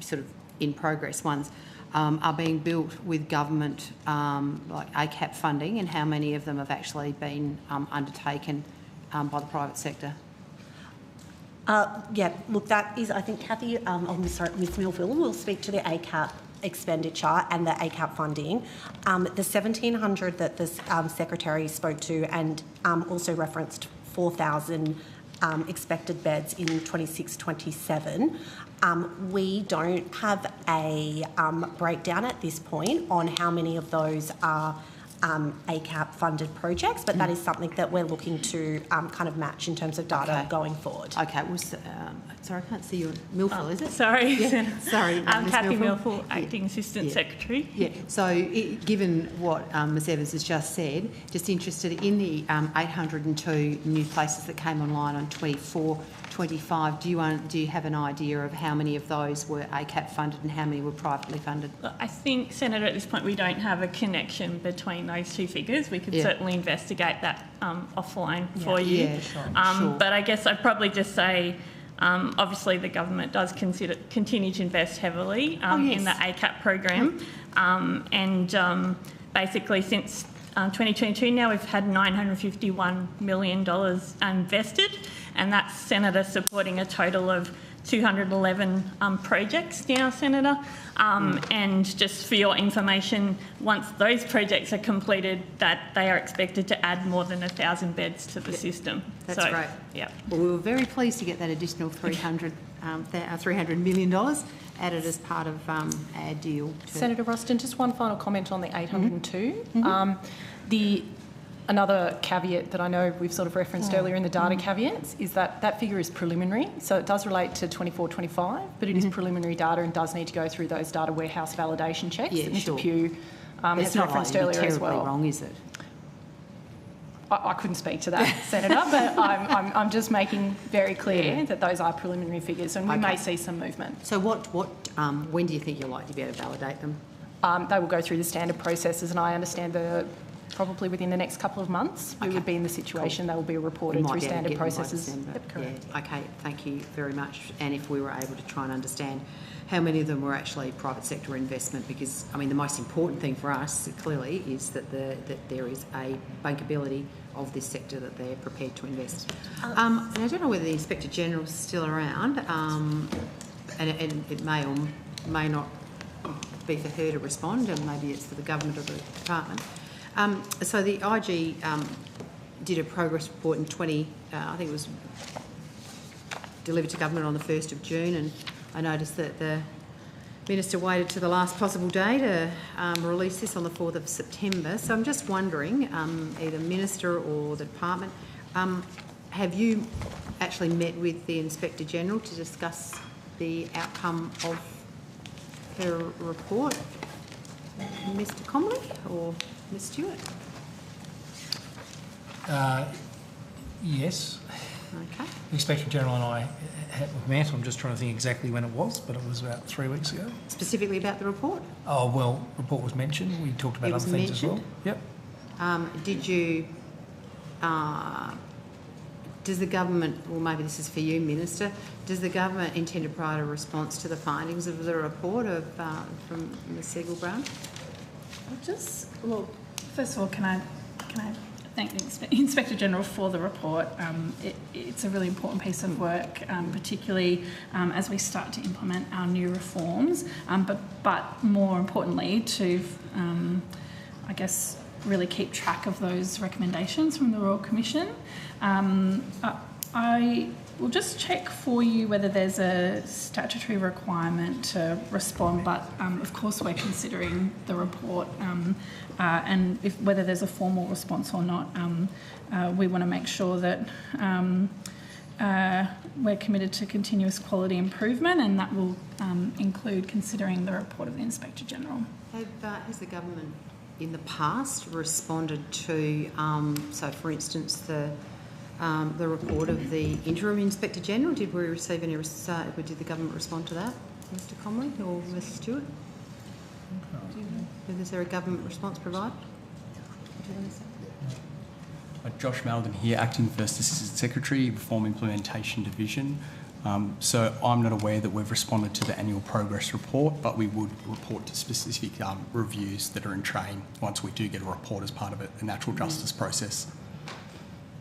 sort of in progress ones, are being built with government like ACAP funding, and how many of them have actually been undertaken by the private sector? Look, that is, I think Kathy, Ms Millville will speak to the ACAP expenditure and the ACAP funding. The 1,700 that the Secretary spoke to and also referenced 4,000 expected beds in 26-27. We don't have a breakdown at this point on how many of those are ACAP funded projects, but that is something that we're looking to kind of match in terms of data going forward. Okay, sorry, I can't see your Millville, is it? Sorry. Yeah. Sorry, I'm Kathy Millville, Acting Assistant Secretary. Yeah, so given what Ms Evans has just said, just interested in the 802 new places that came online on 24-25, do you have an idea of how many of those were ACAP funded and how many were privately funded? I think, Senator, at this point we don't have a connection between those two figures. We could certainly investigate that offline for you. Yeah, sure. But I guess I'd probably just say, obviously the government does continue to invest heavily in the ACAP program, and basically since 2022 now we've had $951 million invested, and that's, Senator, supporting a total of 211 projects now, Senator. And just for your information, once those projects are completed, that they are expected to add more than 1,000 beds to the system. That's great. Yeah. Well, we were very pleased to get that additional $300 million added as part of our deal. Senator Ruston, just one final comment on the 802. Another caveat that I know we've sort of referenced earlier in the data caveats is that that figure is preliminary. So it does relate to 24-25, but it is preliminary data and does need to go through those data warehouse validation checks that Mr Pugh has referenced earlier as well. Wrong, is it? I couldn't speak to that, Senator, but I'm just making very clear that those are preliminary figures, and we may see some movement. So when do you think you're likely to be able to validate them? They will go through the standard processes, and I understand probably within the next couple of months we would be in the situation they will be reported through standard processes. Yep, correct. Yeah. Okay, thank you very much. And if we were able to try and understand how many of them were actually private sector investment, because I mean the most important thing for us clearly is that there is a bankability of this sector that they're prepared to invest. And I don't know whether the Inspector General is still around, and it may or may not be for her to respond, and maybe it's for the government or the department. So the IG did a progress report in I think it was delivered to government on the 1st of June, and I noticed that the Minister waited to the last possible day to release this on the 4th of September. So I'm just wondering, either Minister or the department, have you actually met with the Inspector General to discuss the outcome of her report? Mr. Comley or Ms. Stewart? Yes. Okay. The Inspector General and I have met. I'm just trying to think exactly when it was, but it was about 3 weeks ago. Specifically about the report? Oh, well, report was mentioned. We talked about other things as well. Yep. Did you... does the government, well maybe this is for you, Minister, does the government intend to provide a response to the findings of the report from Ms Segal-Brown? Well, first of all, can I thank the Inspector General for the report. It's a really important piece of work, particularly as we start to implement our new reforms, but more importantly to, I guess, really keep track of those recommendations from the Royal Commission. I will just check for you whether there's a statutory requirement to respond, but of course we're considering the report and whether there's a formal response or not. We want to make sure that we're committed to continuous quality improvement, and that will include considering the report of the Inspector General. Has the government in the past responded to, so for instance, the report of the interim Inspector General? Did we receive any? Did the government respond to that, Mr. Conway or Ms. Stewart? Is there a government response provided? Josh Malden here, Acting First Assistant Secretary, Reform Implementation Division. So I'm not aware that we've responded to the annual progress report, but we would report to specific reviews that are in train once we do get a report as part of a natural justice process.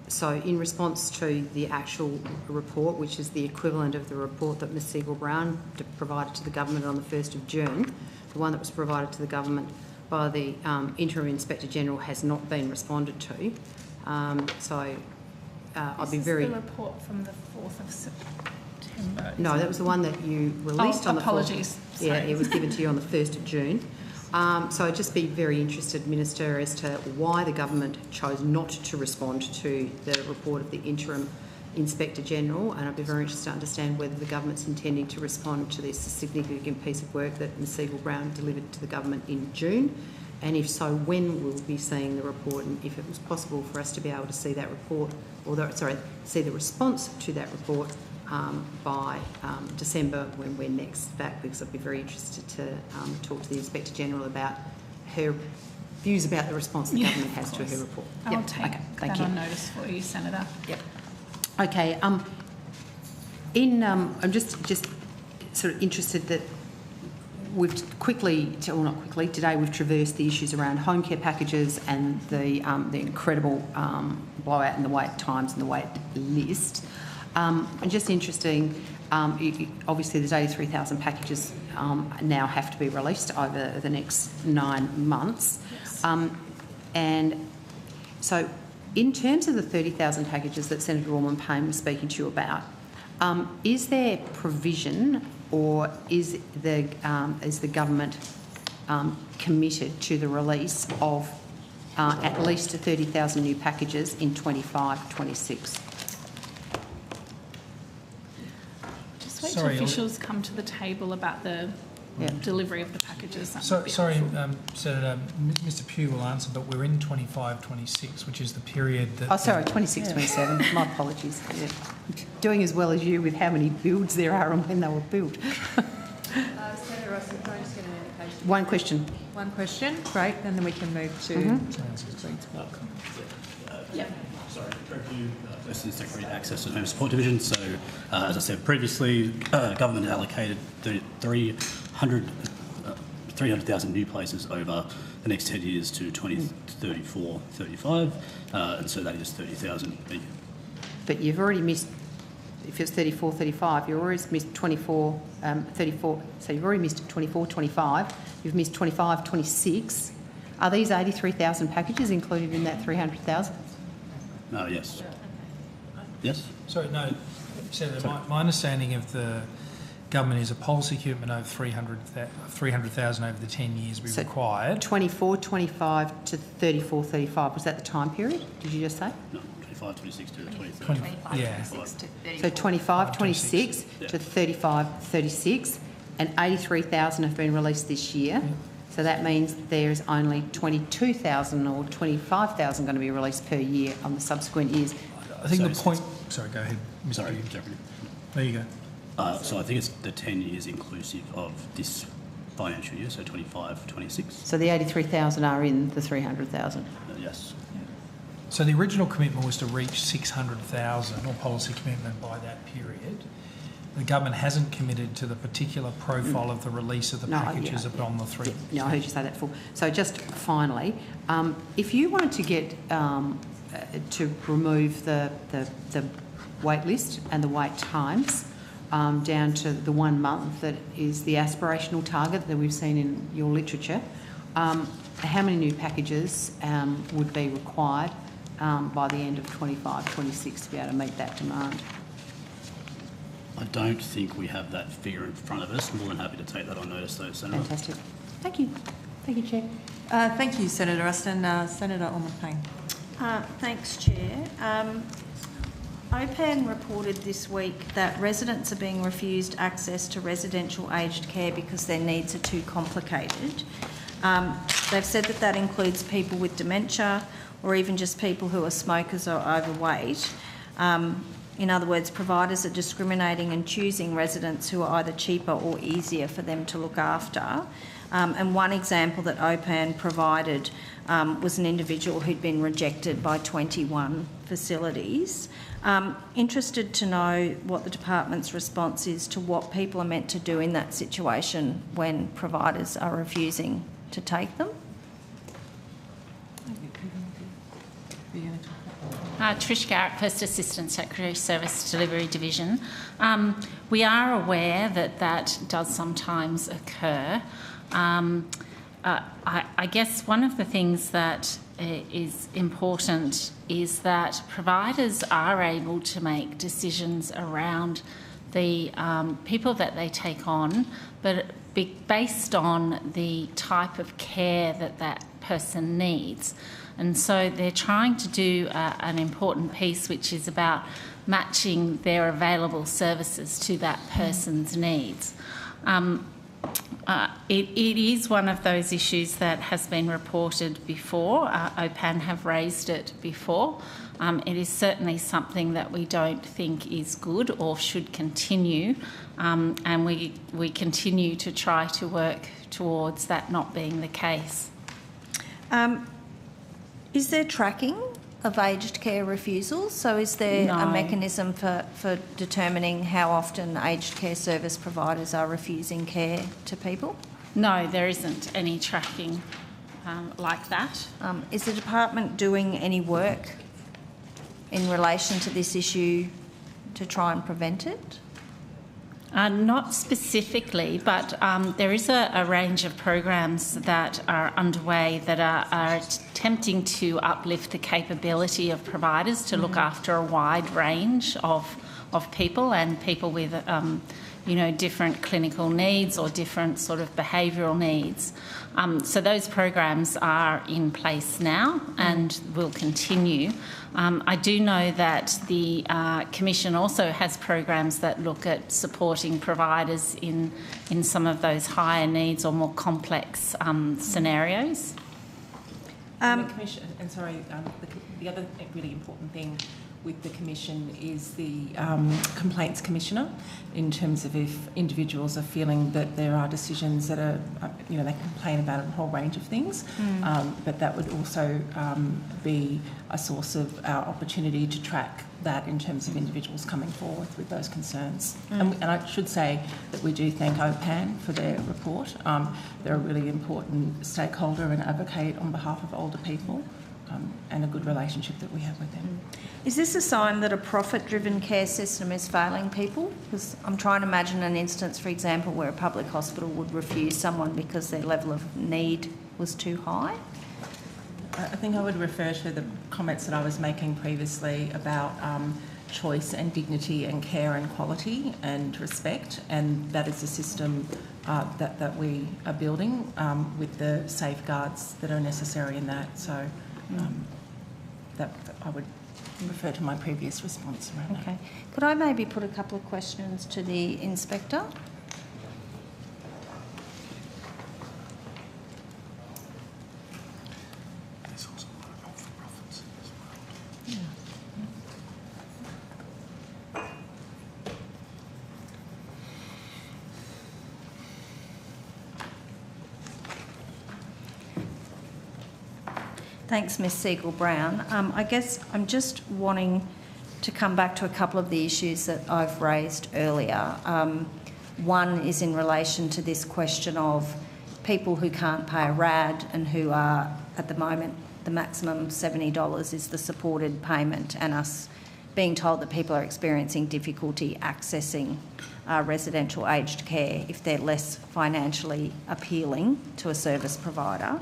So in response to the actual report, which is the equivalent of the report that Ms Segal-Brown provided to the government on the 1st of June, the one that was provided to the government by the interim Inspector General has not been responded to. I'd be very... This is the report from the 4th of September. No, that was the one that you released on the 4th. Apologies. Yeah, it was given to you on the 1st of June. So I'd just be very interested, Minister, as to why the government chose not to respond to the report of the interim Inspector General, and I'd be very interested to understand whether the government's intending to respond to this significant piece of work that Ms Segal-Brown delivered to the government in June, and if so, when we'll be seeing the report, and if it was possible for us to be able to see that report, or see the response to that report by December when we're next back, because I'd be very interested to talk to the Inspector General about her views about the response the government has to her report. I'll take that on notice for you, Senator. Yep. Okay. I'm just sort of interested that we've today we've traversed the issues around home care packages and the incredible blowout in the wait times and the wait list. And just interesting, obviously there's 83,000 packages now have to be released over the next 9 months. Yes. And so in terms of the 30,000 packages that Senator Orman-Payne was speaking to you about, is there provision, or is the government committed to the release of at least 30,000 new packages in 25-26? Just wait till officials come to the table about the delivery of the packages. packages. Sorry, Senator, Mr Pugh will answer, but we're in 25-26, which is the period that... Oh, sorry, 26-27. My apologies. Yeah. Doing as well as you with how many builds there are and when they were built. Senator Ruston, can I just get an indication? One question. One question, great, and then we can move to... Yeah. Sorry, Assistant Secretary Access and Home Support Division. So, as I said previously, government allocated 300,000 new places over the next 10 years to 2034, 35, and so that is 30,000 a year. But you've already missed, if it's 34, 35, you've already missed 24, 34, so you've already missed 24, 25, you've missed 25, 26. Are these 83,000 packages included in that 300,000? Yes. Yes? Sorry, no, Senator, my understanding of the government is a policy commitment over 300,000 over the 10 years we required. 24, 25 to 34, 35, was that the time period, did you just say? No, 25, 26 to 2030. Yeah. So 25, 26 to 35, 36, and 83,000 have been released this year. So that means there's only 22,000 or 25,000 going to be released per year on the subsequent years. I think the point... Sorry, go ahead. Sorry, there you go. So I think it's the 10 years inclusive of this financial year, so 25, 26. So the 83,000 are in the 300,000? Yes. So the original commitment was to reach 600,000 or policy commitment by that period. The government hasn't committed to the particular profile of the release of the packages upon the three. Yeah, I heard you say that before. So just finally, if you wanted to get to remove the wait list and the wait times down to the 1 month that is the aspirational target that we've seen in your literature, how many new packages would be required by the end of 25-26 to be able to meet that demand? I don't think we have that figure in front of us. I'm more than happy to take that on notice, though, Senator. Fantastic. Thank you. Thank you, Chair. Thank you, Senator Ruston. Senator Orman-Payne. Thanks, Chair. OPAN reported this week that residents are being refused access to residential aged care because their needs are too complicated. They've said that that includes people with dementia or even just people who are smokers or overweight. In other words, providers are discriminating and choosing residents who are either cheaper or easier for them to look after. And one example that OPAN provided was an individual who'd been rejected by 21 facilities. Interested to know what the department's response is to what people are meant to do in that situation when providers are refusing to take them. Trish Garrett, First Assistant Secretary, Service Delivery Division. We are aware that that does sometimes occur. I guess one of the things that is important is that providers are able to make decisions around the people that they take on, but based on the type of care that that person needs. And so they're trying to do an important piece, which is about matching their available services to that person's needs. It is one of those issues that has been reported before. OPAN have raised it before. It is certainly something that we don't think is good or should continue, and we continue to try to work towards that not being the case. Is there tracking of aged care refusals? So is there a mechanism for determining how often aged care service providers are refusing care to people? No, there isn't any tracking like that. Is the department doing any work in relation to this issue to try and prevent it? Not specifically, but there is a range of programs that are underway that are attempting to uplift the capability of providers to look after a wide range of of people and people with, different clinical needs or different sort of behavioural needs. So those programs are in place now and will continue. I do know that the Commission also has programs that look at supporting providers in some of those higher needs or more complex scenarios. The Commission, and sorry, the other really important thing with the Commission is the Complaints Commissioner, in terms of if individuals are feeling that there are decisions that are, they complain about a whole range of things, but that would also be a source of our opportunity to track that in terms of individuals coming forward with those concerns. And I should say that we do thank OPAN for their report. They're a really important stakeholder and advocate on behalf of older people, and a good relationship that we have with them. Is this a sign that a profit-driven care system is failing people? Because I'm trying to imagine an instance, for example, where a public hospital would refuse someone because their level of need was too high. I think I would refer to the comments that I was making previously about choice and dignity and care and quality and respect, and that is a system that we are building with the safeguards that are necessary in that. So that I would refer to my previous response around that. Could I maybe put a couple of questions to the Inspector? Thanks, Ms Siegel-Brown. I guess I'm just wanting to come back to a couple of the issues that I've raised earlier. One is in relation to this question of people who can't pay a RAD and who are, at the moment, the maximum $70 is the supported payment, and us being told that people are experiencing difficulty accessing residential aged care if they're less financially appealing to a service provider.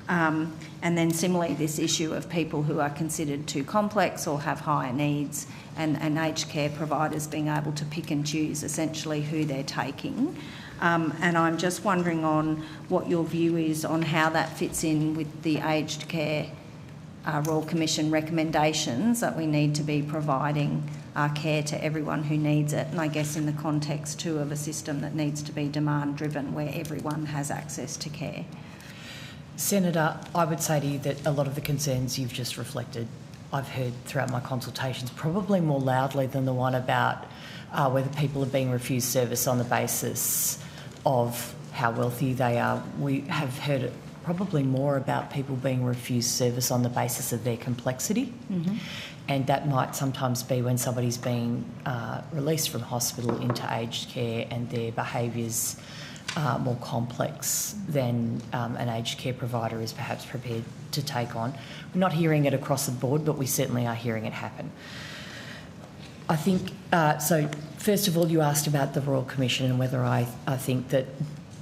And then similarly, this issue of people who are considered too complex or have higher needs, and aged care providers being able to pick and choose essentially who they're taking. And I'm just wondering on what your view is on how that fits in with the Aged Care Royal Commission recommendations that we need to be providing care to everyone who needs it, and I guess in the context too of a system that needs to be demand driven where everyone has access to care. Senator, I would say to you that a lot of the concerns you've just reflected, I've heard throughout my consultations, probably more loudly than the one about whether people are being refused service on the basis of how wealthy they are. We have heard it probably more about people being refused service on the basis of their complexity. And that might sometimes be when somebody's being released from hospital into aged care and their behaviours more complex than an aged care provider is perhaps prepared to take on. We're not hearing it across the board, but we certainly are hearing it happen. I think, so first of all, you asked about the Royal Commission and whether I think that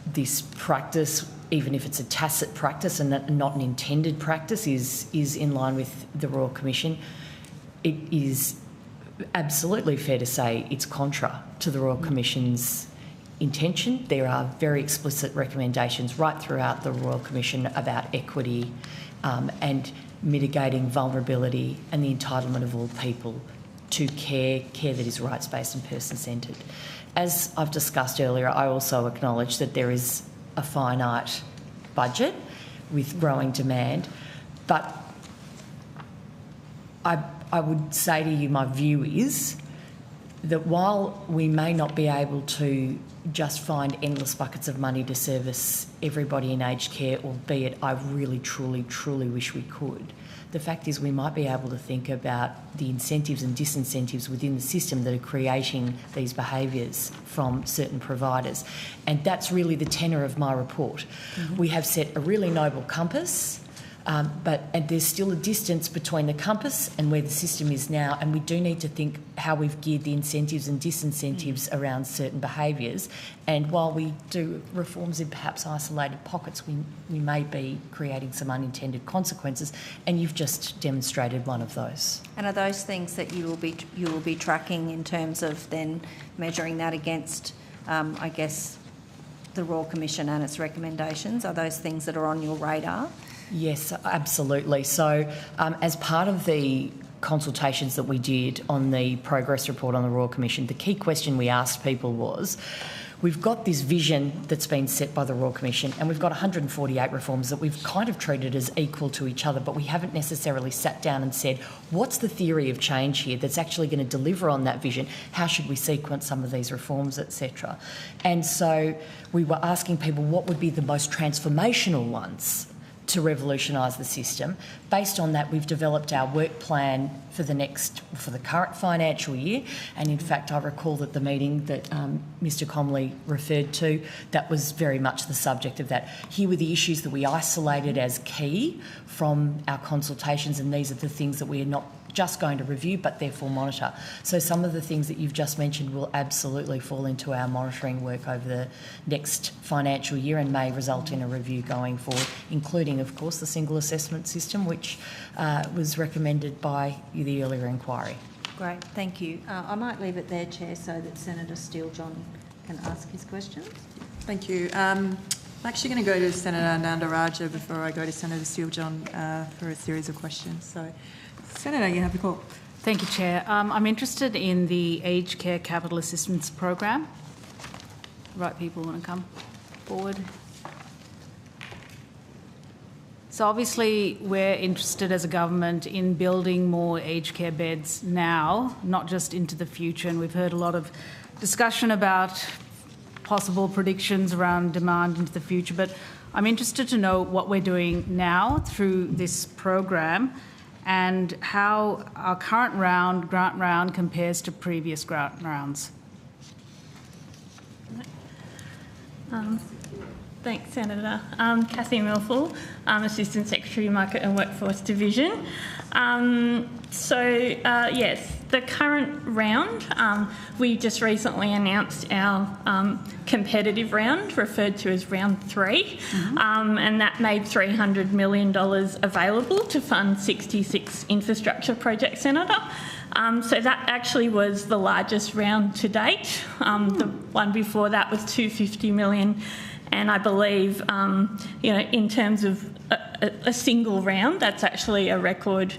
this practice, even if it's a tacit practice and not an intended practice, is in line with the Royal Commission. It is absolutely fair to say it's contra to the Royal Commission's intention. There are very explicit recommendations right throughout the Royal Commission about equity and mitigating vulnerability and the entitlement of all people to care that is rights-based and person-centred. As I've discussed earlier, I also acknowledge that there is a finite budget with growing demand, but I would say to you my view is that while we may not be able to just find endless buckets of money to service everybody in aged care, albeit I really, truly, truly wish we could, the fact is we might be able to think about the incentives and disincentives within the system that are creating these behaviours from certain providers. And that's really the tenor of my report. We have set a really noble compass And there's still a distance between the compass and where the system is now, and we do need to think how we've geared the incentives and disincentives around certain behaviours. And while we do reforms in perhaps isolated pockets, we may be creating some unintended consequences, and you've just demonstrated one of those. And are those things that you will be tracking in terms of then measuring that against, I guess, the Royal Commission and its recommendations? Are those things that are on your radar? Yes, absolutely. So as part of the consultations that we did on the progress report on the Royal Commission, the key question we asked people was, we've got this vision that's been set by the Royal Commission, and we've got 148 reforms that we've kind of treated as equal to each other, but we haven't necessarily sat down and said, what's the theory of change here that's actually going to deliver on that vision? How should we sequence some of these reforms, etc.? And so we were asking people what would be the most transformational ones to revolutionise the system. Based on that, we've developed our work plan for the current financial year, and in fact I recall that the meeting that Mr Comley referred to, that was very much the subject of that. Here were the issues that we isolated as key from our consultations, and these are the things that we are not just going to review but therefore monitor. So some of the things that you've just mentioned will absolutely fall into our monitoring work over the next financial year and may result in a review going forward, including of course the single assessment system, which was recommended by the earlier inquiry. Great, thank you. I might leave it there, Chair, so that Senator Steele-John can ask his questions. Thank you. I'm actually going to go to Senator Nandaraja before I go to Senator Steele-John for a series of questions. So, Senator, you have the call. Thank you, Chair. I'm interested in the Aged Care Capital Assistance Program. Right people want to come forward. So obviously we're interested as a government in building more aged care beds now, not just into the future, and we've heard a lot of discussion about possible predictions around demand into the future, but I'm interested to know what we're doing now through this program and how our current grant round compares to previous grant rounds. Thanks, Senator. Cathy Milful, Assistant Secretary, Market and Workforce Division. Yes, the current round, we just recently announced our competitive round, referred to as round 3, and that made $300 million available to fund 66 infrastructure projects, Senator. So that actually was the largest round to date. The one before that was $250 million. And I believe, in terms of a single round, that's actually a record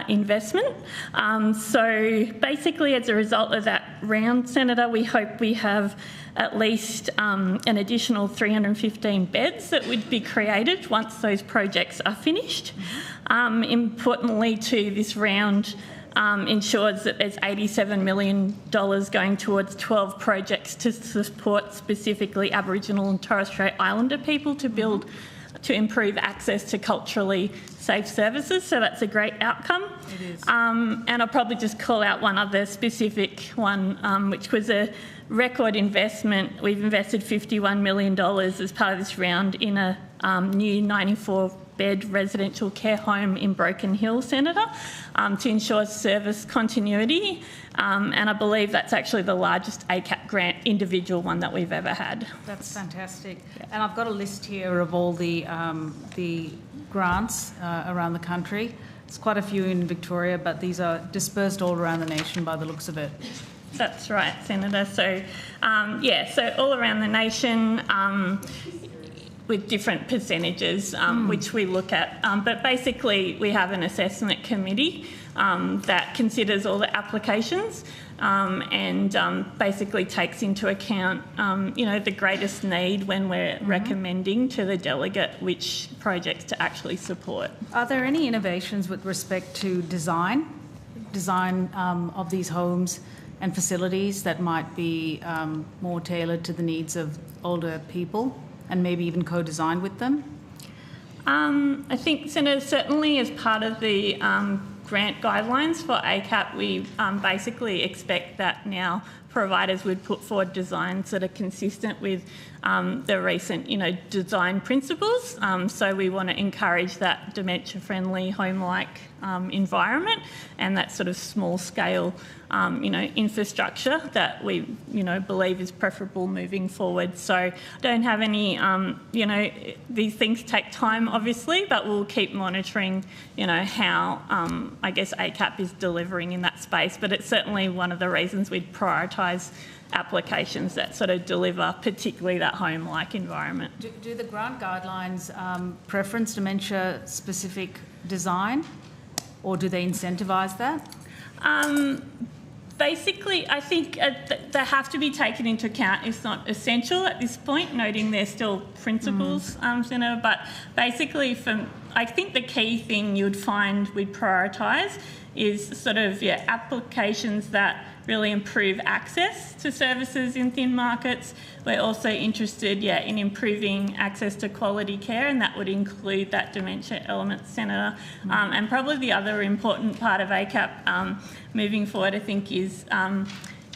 investment. So basically, as a result of that round, Senator, we hope we have at least an additional 315 beds that would be created once those projects are finished. Importantly, too, this round ensures that there's $87 million going towards 12 projects to support specifically Aboriginal and Torres Strait Islander people to improve access to culturally safe services. So that's a great outcome. It is. And I'll probably just call out one other specific one, which was a record investment. We've invested $51 million as part of this round in a new 94-bed residential care home in Broken Hill, Senator, to ensure service continuity. And I believe that's actually the largest ACAP grant individual one that we've ever had. That's fantastic. And I've got a list here of all the grants around the country. There's quite a few in Victoria, but these are dispersed all around the nation by the looks of it. That's right, Senator. So, so all around the nation, with different percentages, which we look at. But basically, we have an assessment committee that considers all the applications and basically takes into account, the greatest need when we're recommending to the delegate which projects to actually support. Are there any innovations with respect to design of these homes and facilities that might be more tailored to the needs of older people and maybe even co-designed with them? I think, Senator, certainly as part of the grant guidelines for ACAP, we basically expect that now providers would put forward designs that are consistent with the recent, design principles. So we want to encourage that dementia-friendly, home-like environment and that sort of small-scale, infrastructure that we, believe is preferable moving forward. So don't have any, these things take time, obviously, but we'll keep monitoring, how, I guess, ACAP is delivering in that space. But it's certainly one of the reasons we'd prioritise applications that sort of deliver particularly that home-like environment. Do the grant guidelines preference dementia-specific design, or do they incentivise that? Basically, I think they have to be taken into account. It's not essential at this point, noting they're still principles, but basically I think the key thing you'd find we'd prioritise is sort of, applications that really improve access to services in thin markets. We're also interested, in improving access to quality care, and that would include that dementia element, Senator. And probably the other important part of ACAP moving forward, I think, is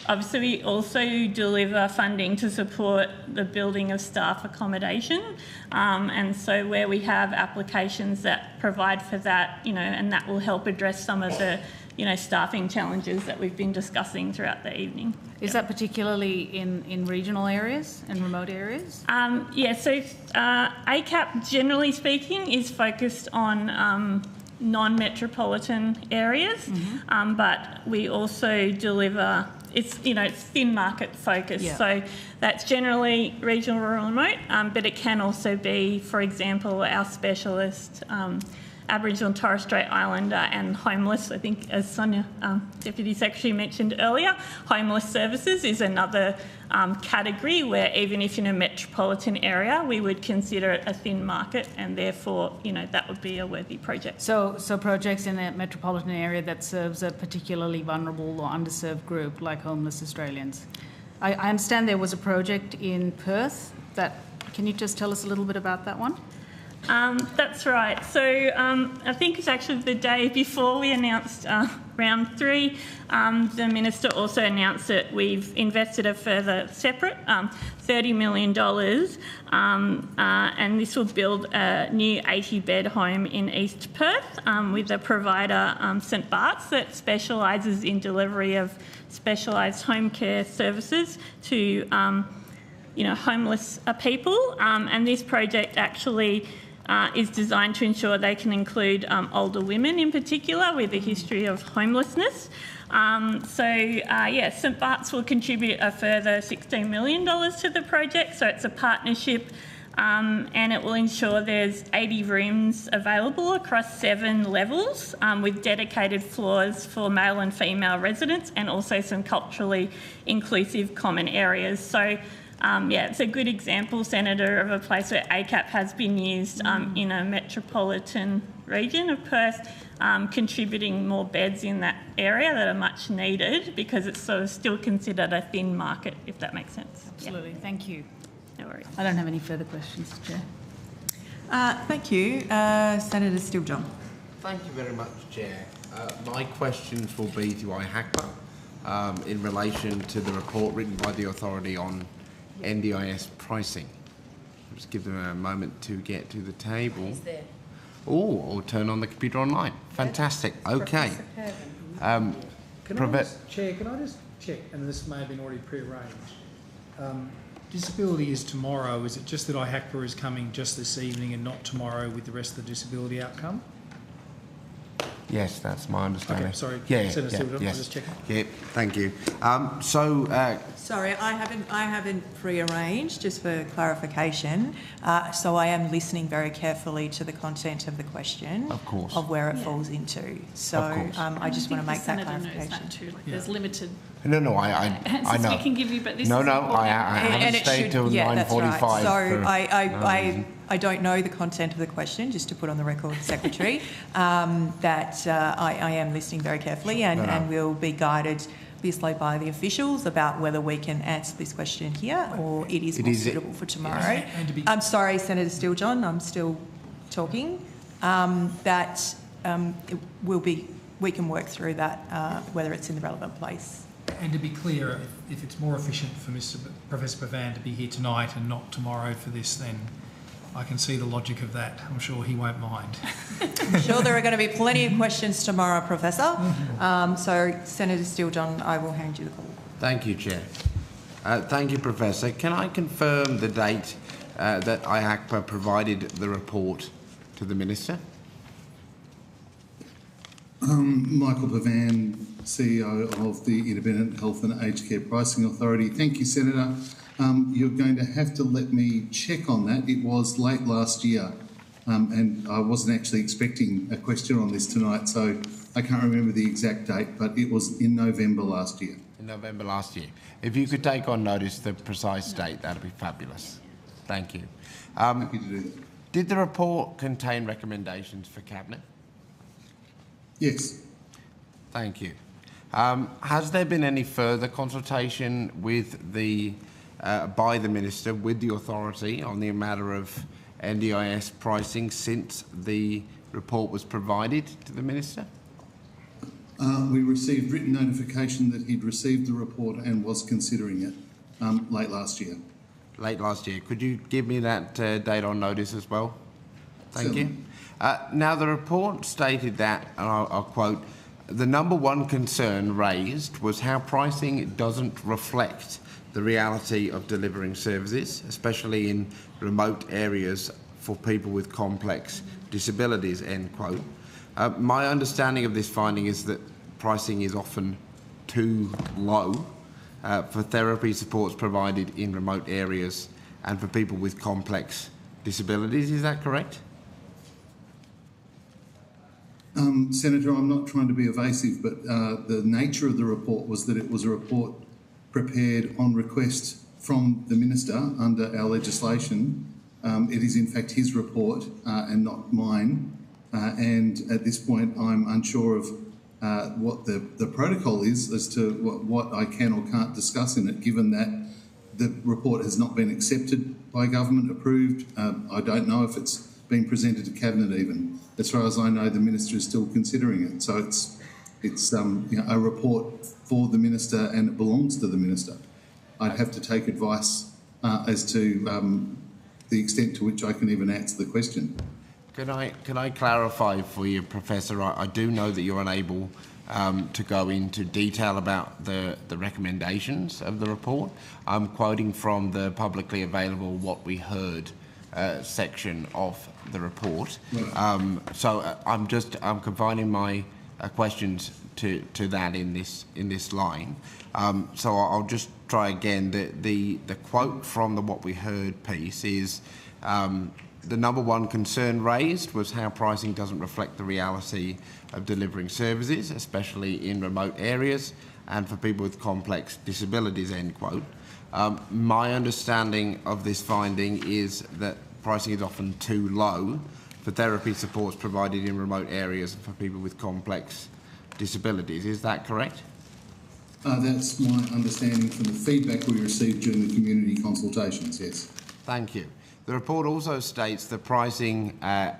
obviously we also deliver funding to support the building of staff accommodation. And so where we have applications that provide for that, and that will help address some of the staffing challenges that we've been discussing throughout the evening. Is that particularly in regional areas and remote areas? So ACAP, generally speaking, is focused on non-metropolitan areas, but we also deliver, it's thin market focused. So that's generally regional, rural and remote, but it can also be, for example, our specialist Aboriginal and Torres Strait Islander and homeless. I think, as Sonia, Deputy Secretary, mentioned earlier, homeless services is another category where even if in a metropolitan area, we would consider it a thin market, and therefore, that would be a worthy project. So projects in a metropolitan area that serves a particularly vulnerable or underserved group, like homeless Australians. I understand there was a project in Perth can you just tell us a little bit about that one? That's right. So I think it's actually the day before we announced round 3, the Minister also announced that we've invested a further separate $30 million, and this will build a new 80-bed home in East Perth with a provider, St Bart's, that specialises in delivery of specialised home care services to homeless people. And this project actually is designed to ensure they can include older women in particular with a history of homelessness. St Bart's will contribute a further $16 million to the project, so it's a partnership, and it will ensure there's 80 rooms available across 7 levels with dedicated floors for male and female residents, and also some culturally inclusive common areas. So it's a good example, Senator, of a place where ACAP has been used in a metropolitan region of Perth, contributing more beds in that area that are much needed, because it's sort of still considered a thin market, if that makes sense. Absolutely. Thank you. No worries. I don't have any further questions, Chair. Thank you. Senator Steele-John. Thank you very much, Chair. My questions will be to IHACPA in relation to the report written by the authority on NDIS pricing. I'll just give them a moment to get to the table. He's there. Oh, I'll turn on the computer online. Fantastic. Okay. Chair, can I just check, and this may have been already pre-arranged, disability is tomorrow. Is it just that IHACPA is coming just this evening and not tomorrow with the rest of the disability outcome? Yes, that's my understanding. Okay, sorry. Yes. Just checking. Yeah, thank you. Sorry, I haven't pre-arranged, just for clarification. So I am listening very carefully to the content of the question, of course, of where it falls into. So I just want to make that clarification. Knows that too. Like, there's limited. No, I answers know. we can give you, but this is I haven't stayed till 9:45. Right. So I don't know the content of the question, just to put on the record, Secretary, that I am listening very carefully, and will be guided obviously by the officials about whether we can answer this question here or it is more suitable for tomorrow. I'm sorry, Senator Steele-John, I'm still talking. We can work through that, whether it's in the relevant place. And to be clear, if it's more efficient for Professor Pavan to be here tonight and not tomorrow for this, then I can see the logic of that. I'm sure he won't mind. I'm sure there are going to be plenty of questions tomorrow, Professor. So, Senator Steele-John, I will hand you the call. Thank you, Chair. Thank you, Professor. Can I confirm the date that IHACPA provided the report to the Minister? Michael Pavan, CEO of the Independent Health and Aged Care Pricing Authority. Thank you, Senator. You're going to have to let me check on that. It was late last year, and I wasn't actually expecting a question on this tonight, so I can't remember the exact date, but it was in November last year. In November last year. If you could take on notice the precise date, that would be fabulous. Thank you. Happy to do that. Did the report contain recommendations for Cabinet? Yes. Thank you. Has there been any further consultation with by the Minister with the authority on the matter of NDIS pricing since the report was provided to the Minister? We received written notification that he'd received the report and was considering it late last year. Late last year. Could you give me that date on notice as well? Thank you. Now, the report stated that, and I'll quote, the number one concern raised was how pricing doesn't reflect the reality of delivering services, especially in remote areas for people with complex disabilities, end quote. My understanding of this finding is that pricing is often too low for therapy supports provided in remote areas and for people with complex disabilities. Is that correct? Senator, I'm not trying to be evasive, but the nature of the report was that it was a report prepared on request from the Minister under our legislation. It is in fact his report and not mine. And at this point, I'm unsure of what the protocol is as to what I can or can't discuss in it, given that the report has not been accepted by government, approved. I don't know if it's been presented to Cabinet even. As far as I know, the Minister is still considering it. So it's a report for the Minister and it belongs to the Minister. I'd have to take advice as to the extent to which I can even answer the question. Can I clarify for you, Professor? I do know that you're unable to go into detail about the recommendations of the report. I'm quoting from the publicly available "What We Heard" section of the report. So I'm confining my questions to that in this line. So I'll just try again. The quote from the "What We Heard" piece is. The number one concern raised was how pricing doesn't reflect the reality of delivering services, especially in remote areas and for people with complex disabilities, end quote. My understanding of this finding is that pricing is often too low for therapy supports provided in remote areas and for people with complex disabilities. Is that correct? That's my understanding from the feedback we received during the community consultations, yes. Thank you. The report also states that pricing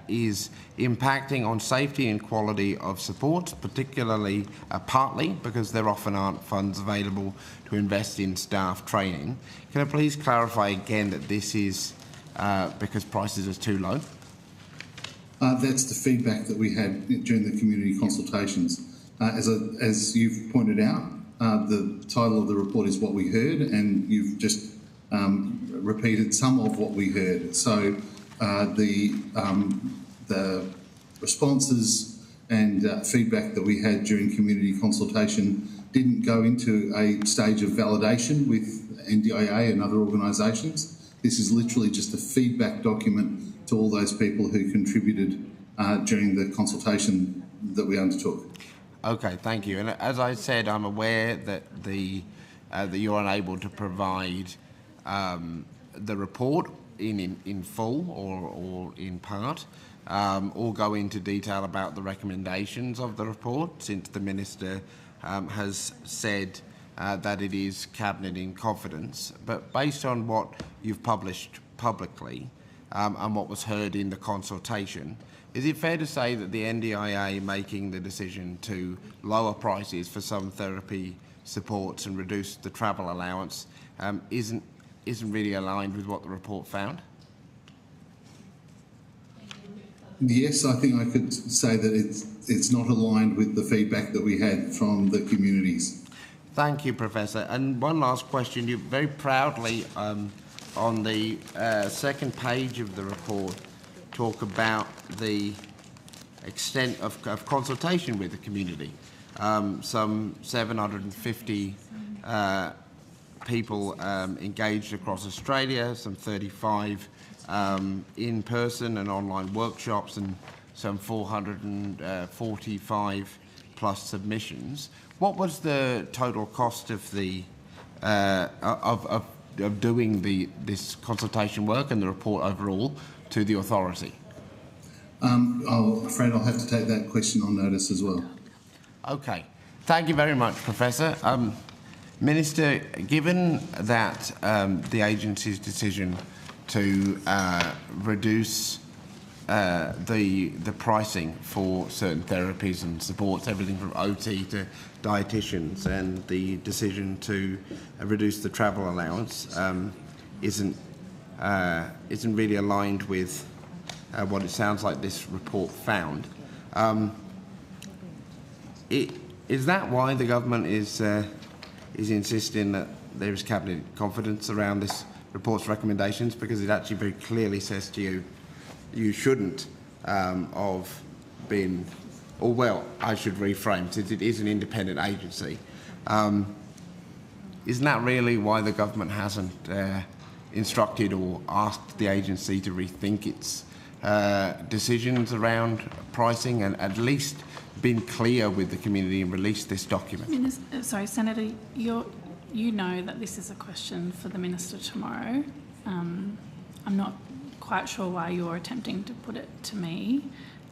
is impacting on safety and quality of supports, particularly partly because there often aren't funds available to invest in staff training. Can I please clarify again that this is because prices are too low? That's the feedback that we had during the community consultations. As you've pointed out, the title of the report is "What We Heard," and you've just repeated some of what we heard. So the responses and feedback that we had during community consultation didn't go into a stage of validation with NDIA and other organisations. This is literally just a feedback document to all those people who contributed during the consultation that we undertook. Okay, thank you. And as I said, I'm aware that that you're unable to provide the report in full or in part, or go into detail about the recommendations of the report, since the Minister has said that it is Cabinet in confidence. But based on what you've published publicly and what was heard in the consultation, is it fair to say that the NDIA making the decision to lower prices for some therapy supports and reduce the travel allowance isn't really aligned with what the report found? Yes, I think I could say that it's not aligned with the feedback that we had from the communities. Thank you, Professor. And one last question. You very proudly, on the second page of the report, talk about the extent of consultation with the community. Some 750 people engaged across Australia, some 35 in-person and online workshops, and some 445 plus submissions. What was the total cost of the of doing this consultation work and the report overall to the authority? I'm afraid I'll have to take that question on notice as well. Okay. Thank you very much, Professor. Minister, given that the agency's decision to reduce the pricing for certain therapies and supports, everything from OT to dietitians, and the decision to reduce the travel allowance isn't really aligned with what it sounds like this report found. Is that why the government is insisting that there is cabinet confidence around this report's recommendations? Because it actually very clearly says to you, you shouldn't have been, or well, I should reframe, since it is an independent agency. Isn't that really why the government hasn't instructed or asked the agency to rethink its decisions around pricing and at least been clear with the community and released this document? Sorry, Senator, you know that this is a question for the Minister tomorrow. I'm not quite sure why you're attempting to put it to me.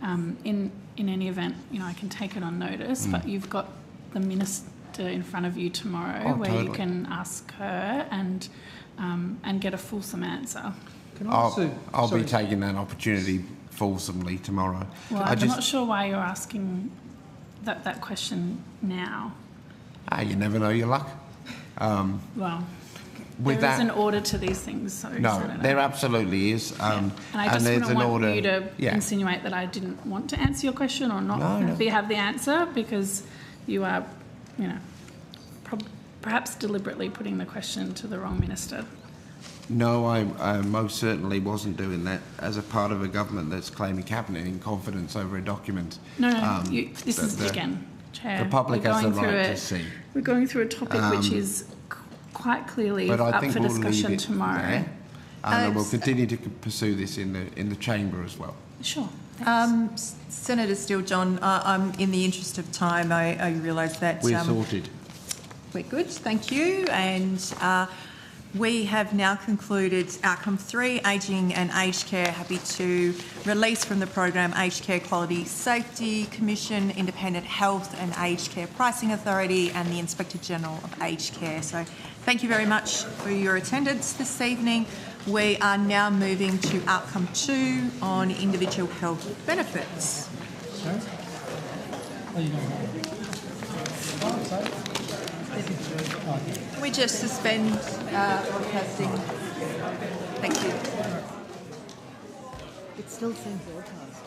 In any event, I can take it on notice, but you've got the Minister in front of you tomorrow where totally. you can ask her and get a fulsome answer. I'll be taking that opportunity fulsomely tomorrow. Well, I'm not sure why you're asking that question now. You never know your luck. Well, with there is an order to these things, so no, Senator. there absolutely is. And I just wouldn't want you to insinuate that I didn't want to answer your question or not have the answer, because you are, perhaps deliberately putting the question to the wrong minister. No, I most certainly wasn't doing that as a part of a government that's claiming cabinet in confidence over a document. No, this is, again, Chair, the public has the right to see. We're going through a topic which is quite clearly up for discussion tomorrow. There, and we'll continue to pursue this in the chamber as well. Sure. Senator Steele, John, I'm in the interest of time. I realise that we're sorted. We're good, thank you. And we have now concluded outcome 3, ageing and aged care. Happy to release from the program Aged Care Quality Safety Commission, Independent Health and Aged Care Pricing Authority, and the Inspector General of Aged Care. So thank you very much for your attendance this evening. We are now moving to outcome 2 on individual health benefits. Can we just suspend broadcasting? Thank you. It still seems broadcast.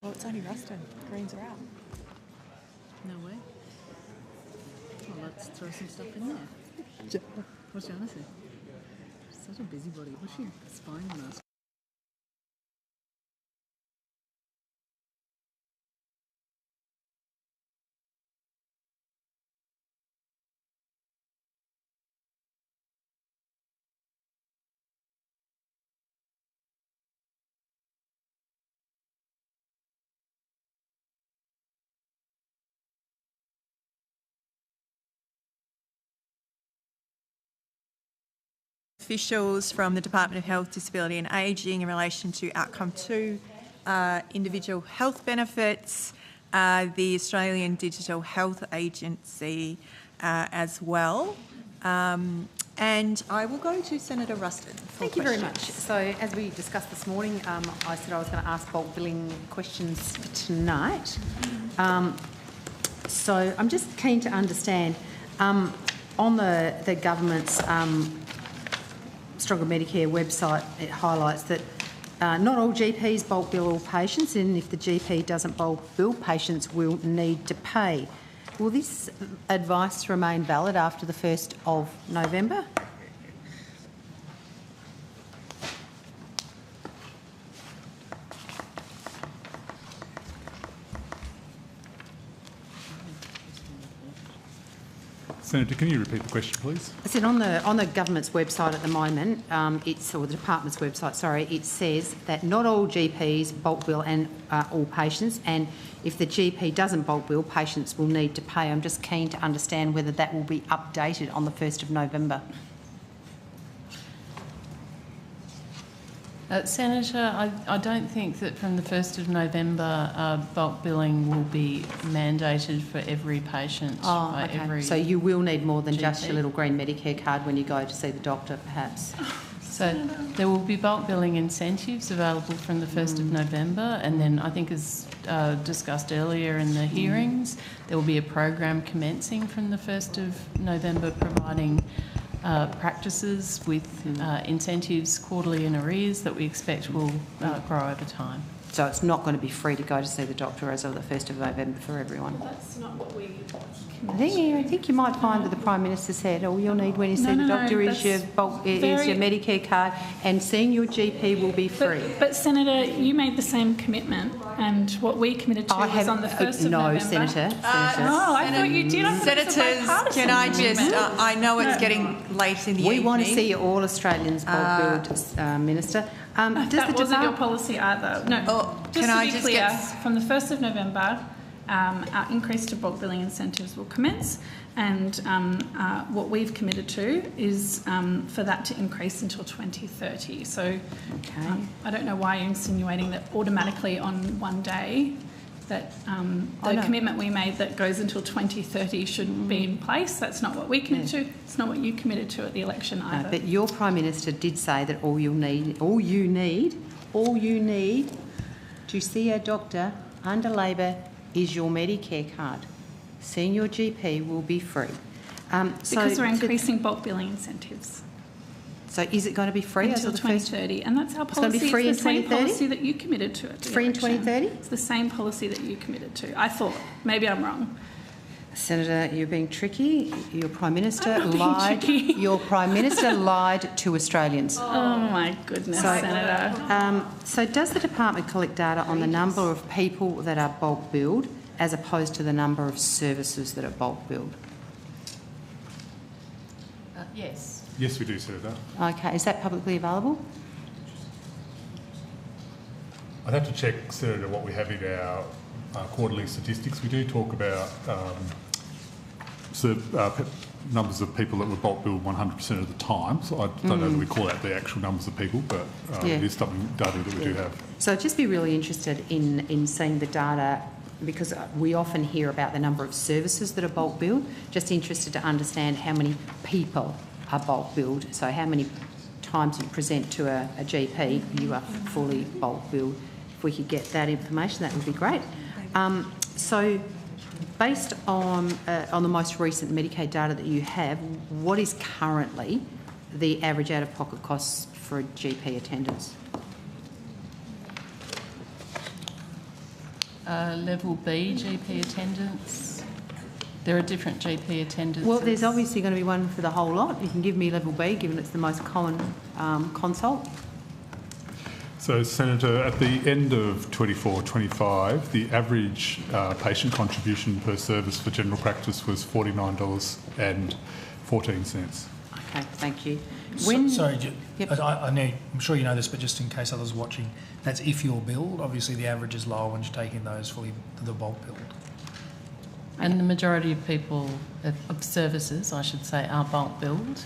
Well, it's only Ruston. Greens are out. No way. Well, let's throw some stuff in there. What's Jana say? She's such a busybody. What's she spying on us? Officials from the Department of Health, Disability and Ageing in relation to outcome 2, individual health benefits, the Australian Digital Health Agency as well. And I will go to Senator Ruston for Thank you very much. So as we discussed this morning, I said I was going to ask bulk billing questions tonight. So I'm just keen to understand, on the government's Stronger Medicare website, it highlights that not all GPs bulk bill all patients, and if the GP doesn't bulk bill, patients will need to pay. Will this advice remain valid after the 1st of November? Senator, can you repeat the question, please? I said on the government's website at the moment, or the department's website, sorry, it says that not all GPs bulk bill and all patients, and if the GP doesn't bulk bill, patients will need to pay. I'm just keen to understand whether that will be updated on the 1st of November. Senator, I don't think that from the 1st of November bulk billing will be mandated for every patient. Oh, okay. So you will need more than GP. just your little green Medicare card when you go to see the doctor, perhaps? So there will be bulk billing incentives available from the 1st of November, and then I think as discussed earlier in the hearings, there will be a program commencing from the 1st of November providing practices with incentives quarterly in arrears that we expect will grow over time. So it's not going to be free to go to see the doctor as of the 1st of November for everyone? That's not what we... I think you might find that the Prime Minister said all you'll need when you see the doctor is your Medicare card, and seeing your GP will be free. But Senator, you made the same commitment, and what we committed to was on the 1st of November. No, Senator. Oh, I thought you did. Senators, can I just... I know it's getting late in the evening. We want to see all Australians bulk billed, Minister. That wasn't your policy either. No, just to be clear, from the 1st of November, our increase to bulk billing incentives will commence, and what we've committed to is for that to increase until 2030. So I don't know why you're insinuating that automatically on one day that the commitment we made that goes until 2030 should be in place. That's not what we committed to. It's not what you committed to at the election either. But your Prime Minister did say that all you need to see a doctor under Labor is your Medicare card. Seeing your GP will be free. Because we're increasing bulk billing incentives. So is it going to be free until 2030? And that's our policy. It's going to be free in 2030? It's the same policy that you committed to. It's free in 2030? It's the same policy that you committed to. I thought. Maybe I'm wrong. Senator, you're being tricky. Your Prime Minister lied. Your Prime Minister lied to Australians. Oh my goodness, Senator. So does the department collect data on the number of people that are bulk billed as opposed to the number of services that are bulk billed? Yes. Yes, we do, Senator. Okay, is that publicly available? I'd have to check, Senator, what we have in our quarterly statistics. We do talk about numbers of people that were bulk billed 100% of the time. So I don't know that we call out the actual numbers of people, but it is something data that we do have. So I'd just be really interested in seeing the data, because we often hear about the number of services that are bulk billed. Just interested to understand how many people are bulk billed. So how many times you present to a GP, you are fully bulk billed. If we could get that information, that would be great. So based on the most recent Medicaid data that you have, what is currently the average out-of-pocket costs for a GP attendance? level B GP attendance? There are different GP attendances. Well, there's obviously going to be one for the whole lot. You can give me level B, given it's the most common consult. So, Senator, at the end of 24-25, the average patient contribution per service for general practice was $49.14. Okay, thank you. Sorry, I know, I'm sure you know this, but just in case others are watching, that's if you're billed. Obviously, the average is lower when you're taking those fully the bulk billed. And the majority of people, of services, I should say, are bulk billed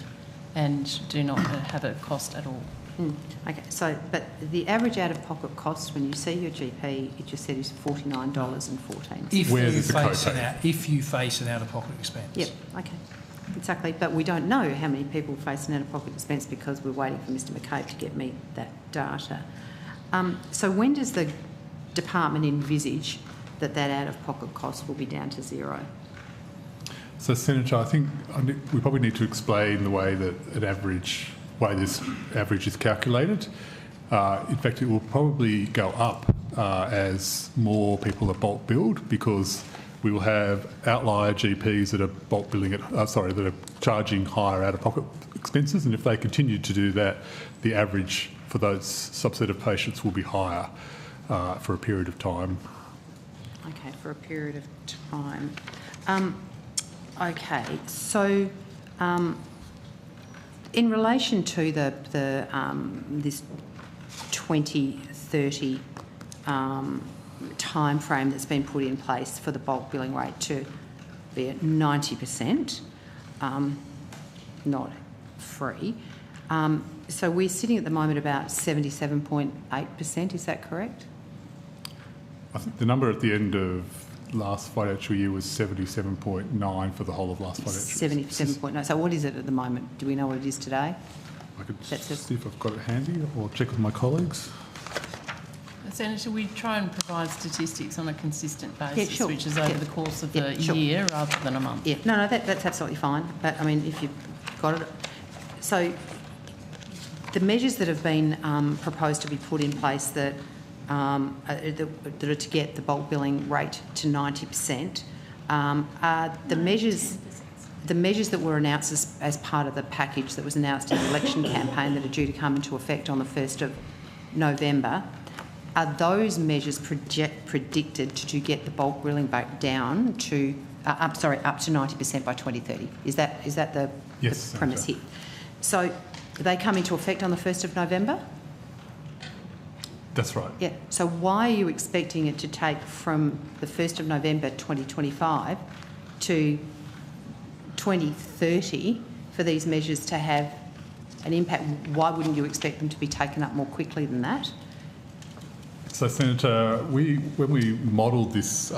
and do not have a cost at all. Okay, so, but the average out-of-pocket cost when you see your GP, it just said is $49.14. If you face an out-of-pocket expense. Yep, okay, exactly. But we don't know how many people face an out-of-pocket expense because we're waiting for Mr McCabe to get me that data. So when does the department envisage that out-of-pocket cost will be down to zero? So, Senator, I think we probably need to explain the way that this average is calculated. In fact, it will probably go up as more people are bulk billed, because we will have outlier GPs that are bulk billing that are charging higher out-of-pocket expenses, and if they continue to do that, the average for those subset of patients will be higher for a period of time. Okay, for a period of time. Okay, so in relation to this 2030 time frame that's been put in place for the bulk billing rate to be at 90%, not free. So we're sitting at the moment about 77.8%, is that correct? I think the number at the end of last financial year was 77.9 for the whole of last financial year. 77.9. So what is it at the moment? Do we know what it is today? I could see if I've got it handy, or check with my colleagues. Senator, we try and provide statistics on a consistent basis, Yeah, sure. which is over the course of the sure. year rather than a month. Yeah, no, that's absolutely fine. But I mean, if you've got it, so the measures that have been proposed to be put in place that are to get the bulk billing rate to 90% are the measures that were announced as part of the package that was announced in the election campaign that are due to come into effect on the 1st of November. Are those measures predicted to get the bulk billing back down to up to 90% by 2030? Is that the premise here? So they come into effect on the 1st of November? That's right. Yeah. So why are you expecting it to take from the 1st of November 2025 to 2030 for these measures to have an impact? Why wouldn't you expect them to be taken up more quickly than that? So, Senator, when we modelled this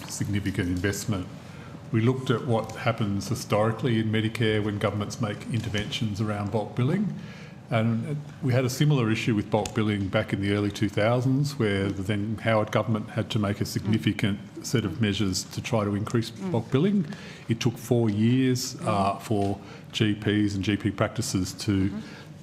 significant investment, we looked at what happens historically in Medicare when governments make interventions around bulk billing. And we had a similar issue with bulk billing back in the early 2000s, where the then Howard government had to make a significant set of measures to try to increase bulk billing. It took 4 years for GPs and GP practices to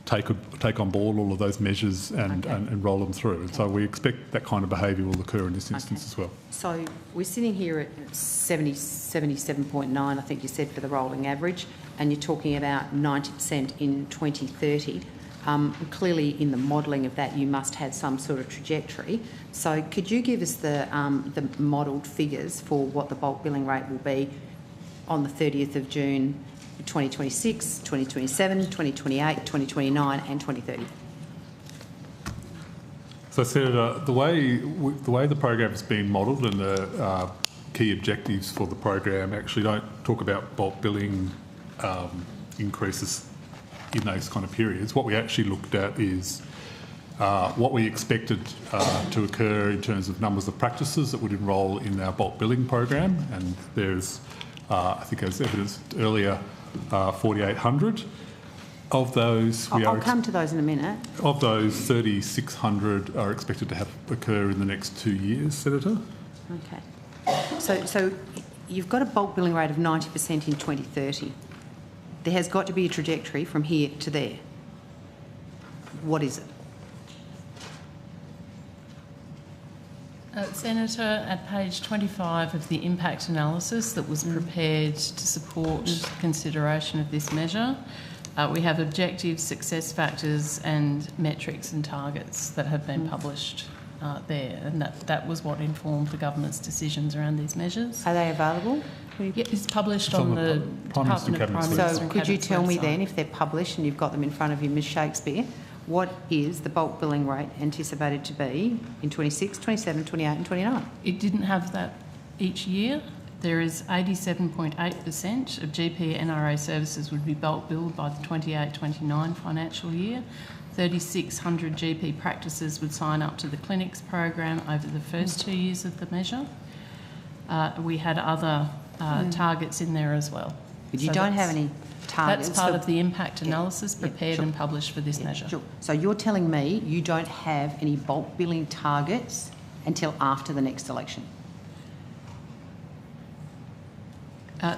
take on board all of those measures and roll them through. And so we expect that kind of behaviour will occur in this instance as well. So we're sitting here at 77.9, I think you said, for the rolling average, and you're talking about 90% in 2030. Clearly, in the modelling of that, you must have some sort of trajectory. So could you give us the modelled figures for what the bulk billing rate will be on the 30th of June 2026, 2027, 2028, 2029 and 2030? So, Senator, the way the program has been modelled and the key objectives for the program actually don't talk about bulk billing increases in those kind of periods. What we actually looked at is what we expected to occur in terms of numbers of practices that would enrol in our bulk billing program, and there's, I think as evidenced earlier, 4,800. Of those, I'll come to those in a minute. Of those, 3,600 are expected to occur in the next 2 years, Senator. Okay. So you've got a bulk billing rate of 90% in 2030. There has got to be a trajectory from here to there. What is it? Senator, at page 25 of the impact analysis that was prepared to support consideration of this measure, we have objectives, success factors and metrics and targets that have been published there, and that was what informed the government's decisions around these measures. Are they available? Yeah, it's published on the Department of Prime Minister. So could you tell me then, if they're published and you've got them in front of you, Ms Shakespeare, what is the bulk billing rate anticipated to be in 26, 27, 28 and 29? It didn't have that each year. There is 87.8% of GP NRA services would be bulk billed by the 28-29 financial year. 3,600 GP practices would sign up to the clinics program over the first 2 years of the measure. We had other targets in there as well. But you don't have any targets? That's part of the impact analysis prepared and published for this measure. Sure. So you're telling me you don't have any bulk billing targets until after the next election?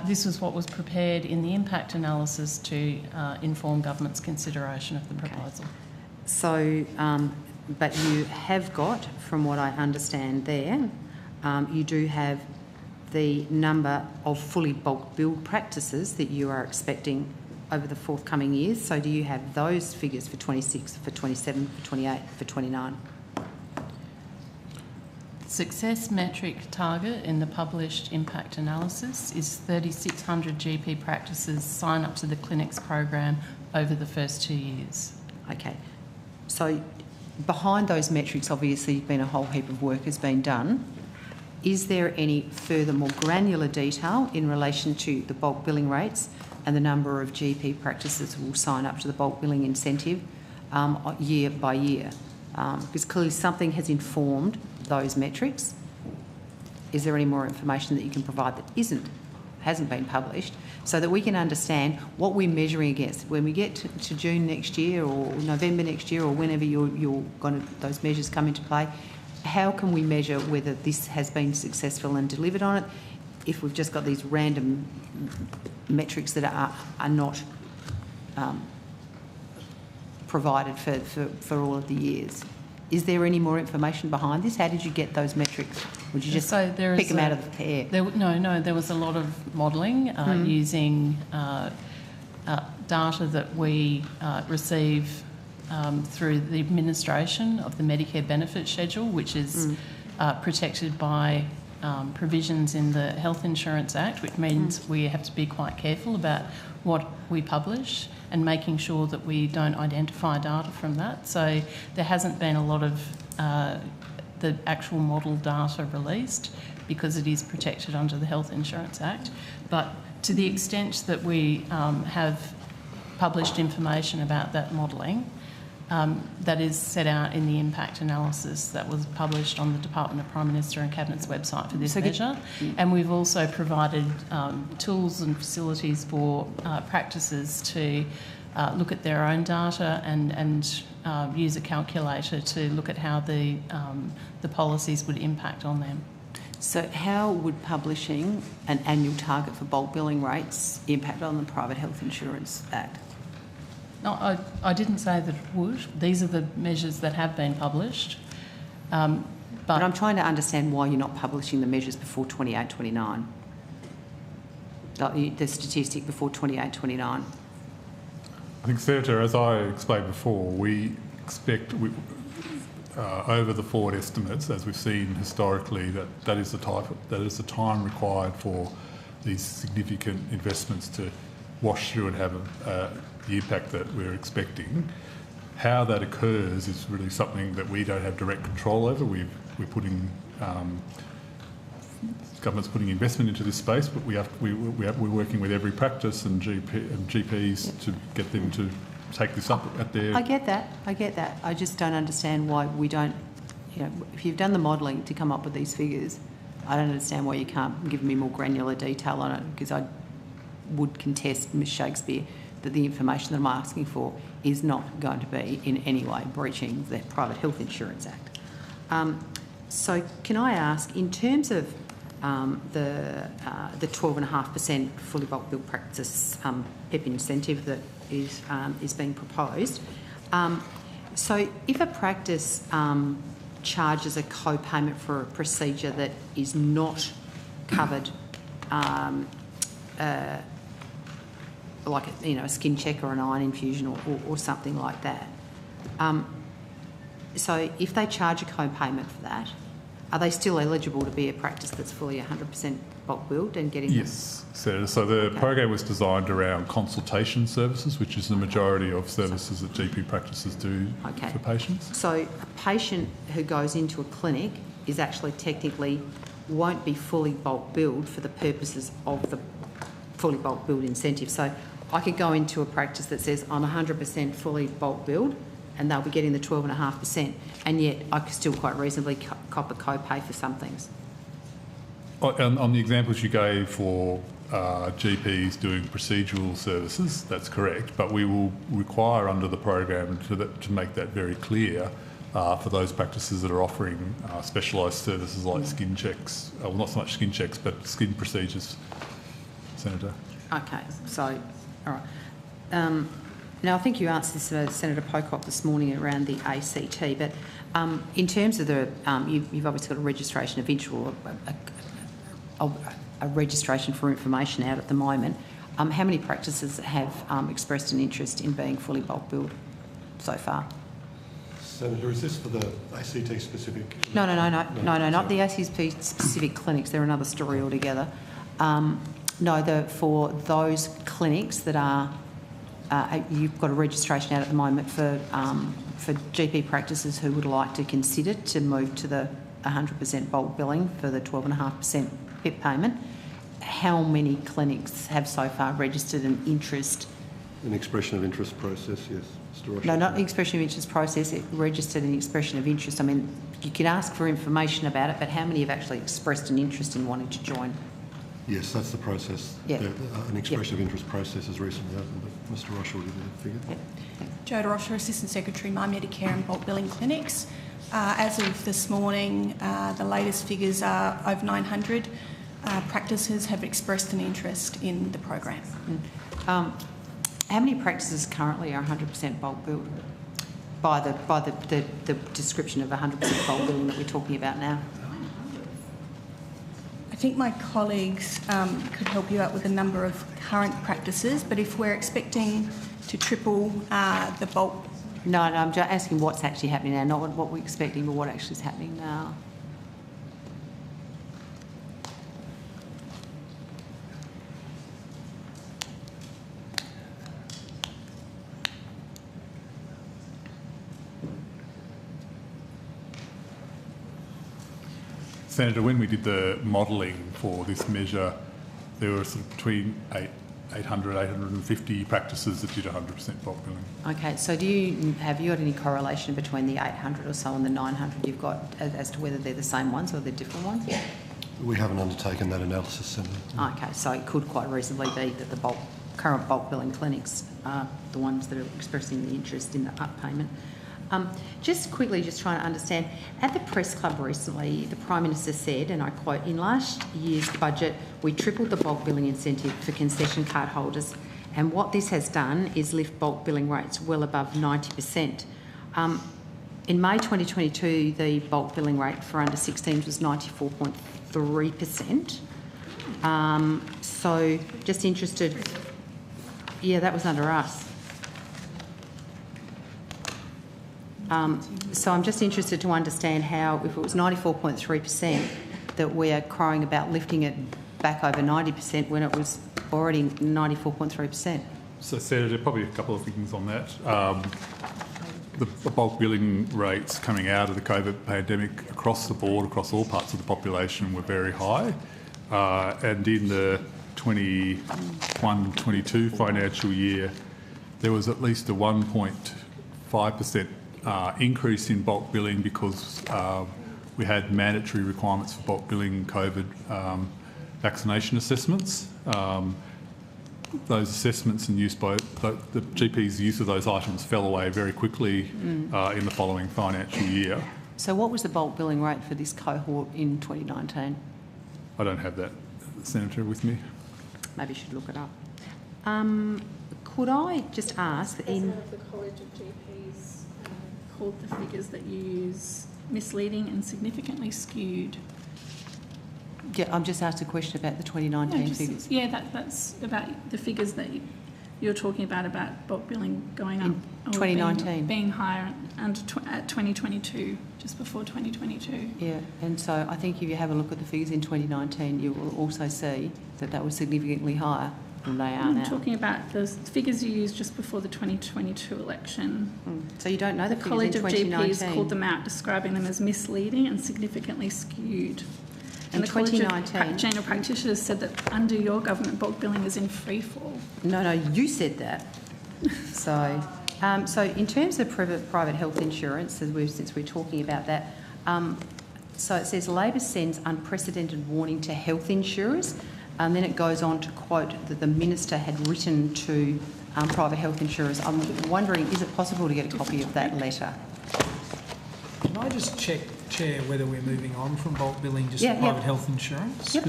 This was what was prepared in the impact analysis to inform government's consideration of the proposal. So, but you have got, from what I understand there, you do have the number of fully bulk billed practices that you are expecting over the forthcoming years. So do you have those figures for 26, for 27, for 28, for 29? Success metric target in the published impact analysis is 3,600 GP practices sign up to the clinics program over the first 2 years. Okay. So behind those metrics, obviously, been a whole heap of work has been done. Is there any further, more granular detail in relation to the bulk billing rates and the number of GP practices who will sign up to the bulk billing incentive year by year? Because clearly something has informed those metrics. Is there any more information that you can provide that hasn't been published, so that we can understand what we're measuring against when we get to June next year or November next year or whenever those measures come into play? How can we measure whether this has been successful and delivered on it if we've just got these random metrics that are not provided for all of the years? Is there any more information behind this? How did you get those metrics? Would you just pick them out of the air? No, there was a lot of modelling using data that we receive through the administration of the Medicare benefit schedule, which is protected by provisions in the Health Insurance Act, which means we have to be quite careful about what we publish and making sure that we don't identify data from that. So there hasn't been a lot of the actual model data released because it is protected under the Health Insurance Act. But to the extent that we have published information about that modelling, that is set out in the impact analysis that was published on the Department of Prime Minister and Cabinet's website for this measure. And we've also provided tools and facilities for practices to look at their own data and use a calculator to look at how the policies would impact on them. So how would publishing an annual target for bulk billing rates impact on the Private Health Insurance Act? No, I didn't say that it would. These are the measures that have been published. But I'm trying to understand why you're not publishing the measures before 28-29, the statistic before 28-29. I think, Senator, as I explained before, we expect over the forward estimates, as we've seen historically, that is the time required for these significant investments to wash through and have the impact that we're expecting. How that occurs is really something that we don't have direct control over. We're putting government's putting investment into this space, but we're working with every practice and GPs to get them to take this up at their... I get that. I just don't understand why we don't, if you've done the modelling to come up with these figures, I don't understand why you can't give me more granular detail on it, because I would contest, Ms Shakespeare, that the information that I'm asking for is not going to be in any way breaching the Private Health Insurance Act. So can I ask, in terms of the 12.5% fully bulk bill practice PEP incentive that is being proposed, so if a practice charges a co-payment for a procedure that is not covered, like a skin check or an iron infusion or something like that. So if they charge a co-payment for that, are they still eligible to be a practice that's fully 100% bulk billed and getting? Yes, Senator. So the program was designed around consultation services, which is the majority of services that GP practices do for patients. So a patient who goes into a clinic is actually technically won't be fully bulk billed for the purposes of the fully bulk billed incentive. So I could go into a practice that says I'm 100% fully bulk billed and they'll be getting the 12.5%, and yet I could still quite reasonably cop a co-pay for some things. On the examples you gave for GPs doing procedural services, that's correct, but we will require under the program to make that very clear for those practices that are offering specialised services like skin checks, well, not so much skin checks, but skin procedures, Senator. Okay, so, all right. Now, I think you answered this to Senator Pocock this morning around the ACT, but in terms of the, you've obviously got a registration of interest or a registration for information out at the moment. How many practices have expressed an interest in being fully bulk billed so far? Senator, is this for the ACT specific? No, not the ACT specific clinics. They're another story altogether. No, for those clinics that are, you've got a registration out at the moment for GP practices who would like to consider to move to the 100% bulk billing for the 12.5% PIP payment. How many clinics have so far registered an interest? An expression of interest process, yes. Mr. Roche. No, not the expression of interest process. It registered an expression of interest. I mean, you could ask for information about it, but how many have actually expressed an interest in wanting to join? Yes, that's the process. Yeah. An expression of interest process has recently opened, but Mr. Roche will give you the figure. Yeah. Jo Rocher, Assistant Secretary, My Medicare and Bulk Billing Clinics. As of this morning, the latest figures are over 900 practices have expressed an interest in the program. How many practices currently are 100% bulk billed by the description of 100% bulk billing that we're talking about now? I think my colleagues could help you out with a number of current practices, but if we're expecting to triple the bulk... No, I'm just asking what's actually happening now, not what we're expecting, but what actually is happening now. Senator, when we did the modelling for this measure, there were sort of between 800, 850 practices that did 100% bulk billing. Okay, so have you got any correlation between the 800 or so and the 900 you've got as to whether they're the same ones or they're different ones? Yeah. We haven't undertaken that analysis, Senator. Okay, so it could quite reasonably be that the current bulk billing clinics are the ones that are expressing the interest in the up payment. Just quickly, just trying to understand, at the Press Club recently, the Prime Minister said, and I quote, "In last year's budget, we tripled the bulk billing incentive for concession card holders, and what this has done is lift bulk billing rates well above 90%. In May 2022, the bulk billing rate for under 16s was 94.3%. So just interested, yeah, that was under us. So I'm just interested to understand how, if it was 94.3%, that we're crowing about lifting it back over 90% when it was already 94.3%. So, Senator, probably a couple of things on that. The bulk billing rates coming out of the COVID pandemic across the board, across all parts of the population, were very high. And in the 21-22 financial year, there was at least a 1.5% increase in bulk billing because we had mandatory requirements for bulk billing COVID vaccination assessments. Those assessments and use by the GP's use of those items fell away very quickly in the following financial year. So what was the bulk billing rate for this cohort in 2019? I don't have that, Senator, with me. Maybe you should look it up. Could I just ask, President of the College of GPs called the figures that you use misleading and significantly skewed. Yeah, I'm just asked a question about the 2019 figures. Yeah, that's about the figures that you're talking about bulk billing going up. In 2019. Being higher at 2022, just before 2022. Yeah, and so I think if you have a look at the figures in 2019, you will also see that that was significantly higher than they are now. I'm talking about the figures you used just before the 2022 election. So you don't know the figures in 2019? College of GPs called them out, describing them as misleading and significantly skewed. And the College of General Practitioners said that under your government, bulk billing is in free fall. No, you said that. So in terms of private health insurance, since we're talking about that, so it says Labor sends unprecedented warning to health insurers, and then it goes on to quote that the minister had written to private health insurers. I'm wondering, is it possible to get a copy of that letter? Can I just check, Chair, whether we're moving on from bulk billing just to private health insurance? Yep.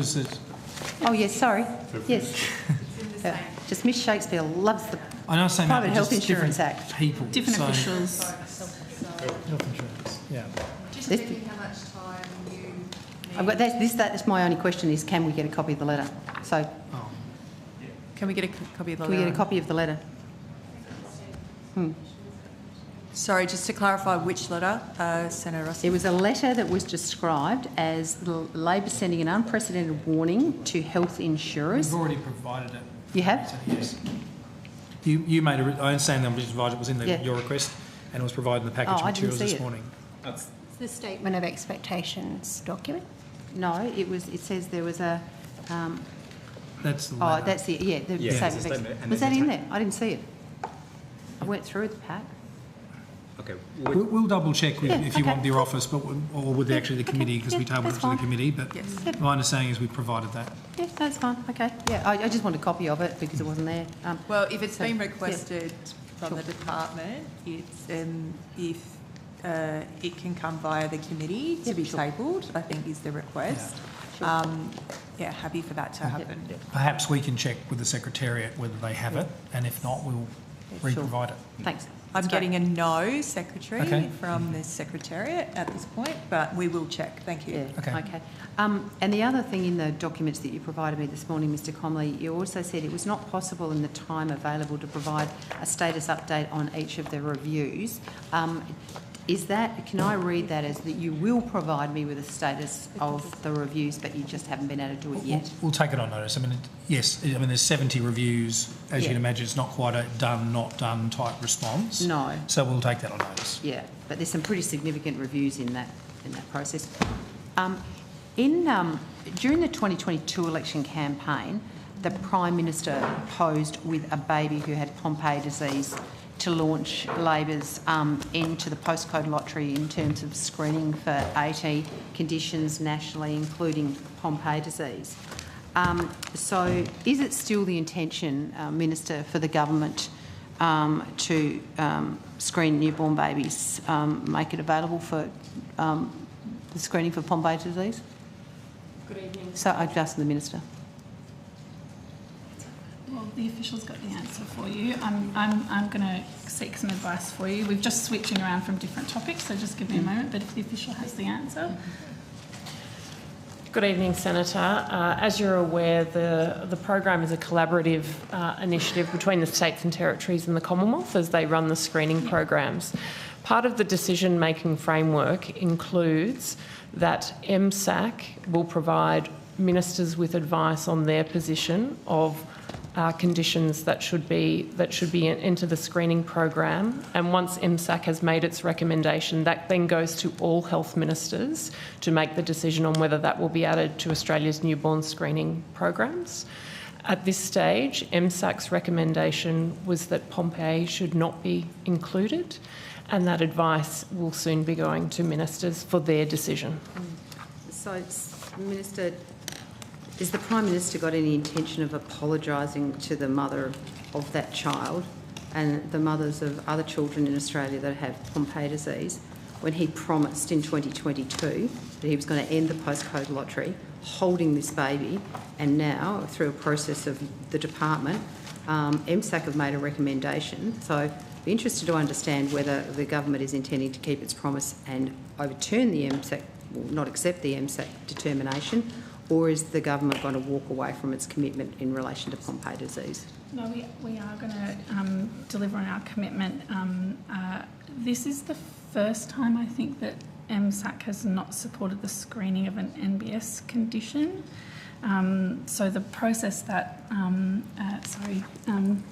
Oh, yes, sorry. Yes. Just Miss Shakespeare loves the Private Health Insurance Act. People. Different officials. Health insurance, yeah. Just thinking how much time you... I've got that's my only question is, can we get a copy of the letter? So... Can we get a copy of the letter? Can we get a copy of the letter? Sorry, just to clarify, which letter, Senator Ruston? It was a letter that was described as Labor sending an unprecedented warning to health insurers. We've already provided it. You have? Yes. You made I understand that it was in your request and it was provided in the package materials this morning. It's the Statement of Expectations document? No, it says there was a... that's the letter. Oh, that's the... Yeah, the statement. Was that in there? I didn't see it. I went through the pack. Okay. We'll double check if you want your office, or with the committee, because we tabled it to the committee. But my understanding is we provided that. Yeah, that's fine. Okay. Yeah, I just want a copy of it because it wasn't there. Well, if it's been requested from the department, it's if it can come via the committee to be tabled, I think is the request. Happy for that to happen. Perhaps we can check with the Secretariat whether they have it, and if not, we'll re-provide it. Thanks. I'm getting a no, Secretary, from the Secretariat at this point, but we will check. Thank you. Yeah. Okay. And the other thing in the documents that you provided me this morning, Mr. Comley, you also said it was not possible in the time available to provide a status update on each of the reviews. Can I read that as that you will provide me with a status of the reviews, but you just haven't been able to do it yet? We'll take it on notice. Yes, there's 70 reviews. As you can imagine, it's not quite a done, not done type response. No. So we'll take that on notice. Yeah, but there's some pretty significant reviews in that process. During the 2022 election campaign, the Prime Minister posed with a baby who had Pompe disease to launch Labor's end to the postcode lottery in terms of screening for 80 conditions nationally, including Pompe disease. So is it still the intention, Minister, for the government to screen newborn babies, make it available for the screening for Pompe disease? Good evening. So I've asked the Minister. Well, the official's got the answer for you. I'm going to seek some advice for you. We're just switching around from different topics, so just give me a moment, but if the official has the answer. Good evening, Senator. As you're aware, the program is a collaborative initiative between the states and territories and the Commonwealth as they run the screening programs. Part of the decision-making framework includes that MSAC will provide ministers with advice on their position of conditions that should be into the screening program, and once MSAC has made its recommendation, that then goes to all health ministers to make the decision on whether that will be added to Australia's newborn screening programs. At this stage, MSAC's recommendation was that Pompe should not be included, and that advice will soon be going to ministers for their decision. So, Minister, has the Prime Minister got any intention of apologising to the mother of that child and the mothers of other children in Australia that have Pompe disease when he promised in 2022 that he was going to end the postcode lottery, holding this baby, and now, through a process of the department, MSAC have made a recommendation. So be interested to understand whether the government is intending to keep its promise and overturn the MSAC, or not accept the MSAC determination, or is the government going to walk away from its commitment in relation to Pompe disease? No, we are going to deliver on our commitment. This is the first time, I think, that MSAC has not supported the screening of an NBS condition. So the process that,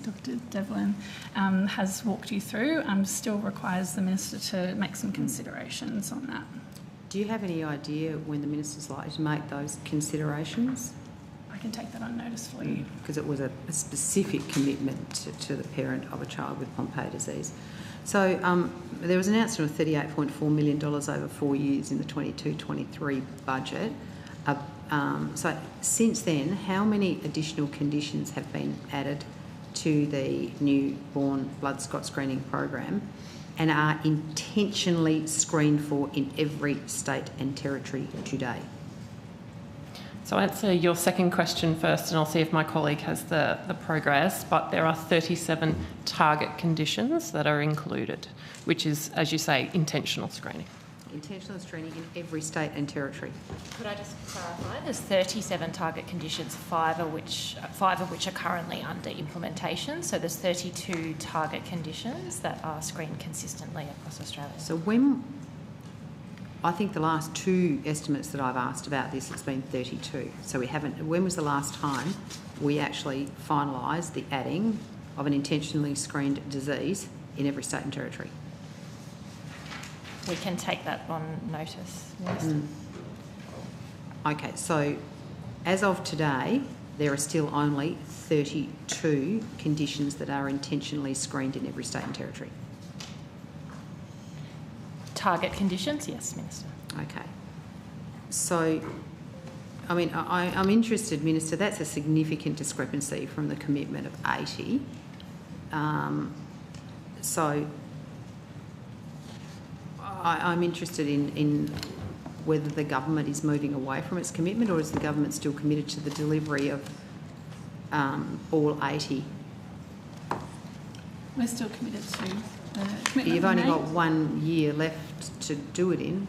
Dr. Devlin has walked you through still requires the Minister to make some considerations on that. Do you have any idea when the Minister's likely to make those considerations? I can take that on notice for you. Because it was a specific commitment to the parent of a child with Pompe disease. So there was an announcement of $38.4 million over 4 years in the 22-23 budget. So since then, how many additional conditions have been added to the newborn blood spot screening program and are intentionally screened for in every state and territory today? So I'll answer your second question first, and I'll see if my colleague has the progress. But there are 37 target conditions that are included, which is, as you say, intentional screening. Intentional screening in every state and territory. Could I just clarify? There's 37 target conditions, five of which are currently under implementation. So there's 32 target conditions that are screened consistently across Australia. So I think the last two estimates that I've asked about this, it's been 32. So we haven't. When was the last time we actually finalised the adding of an intentionally screened disease in every state and territory? We can take that on notice. Yes. Okay, so as of today, there are still only 32 conditions that are intentionally screened in every state and territory. Target conditions, yes, Minister. Okay. So, I mean, I'm interested, Minister, that's a significant discrepancy from the commitment of 80. So I'm interested in whether the government is moving away from its commitment, or is the government still committed to the delivery of all 80? We're still committed to the commitment. You've only got 1 year left to do it in.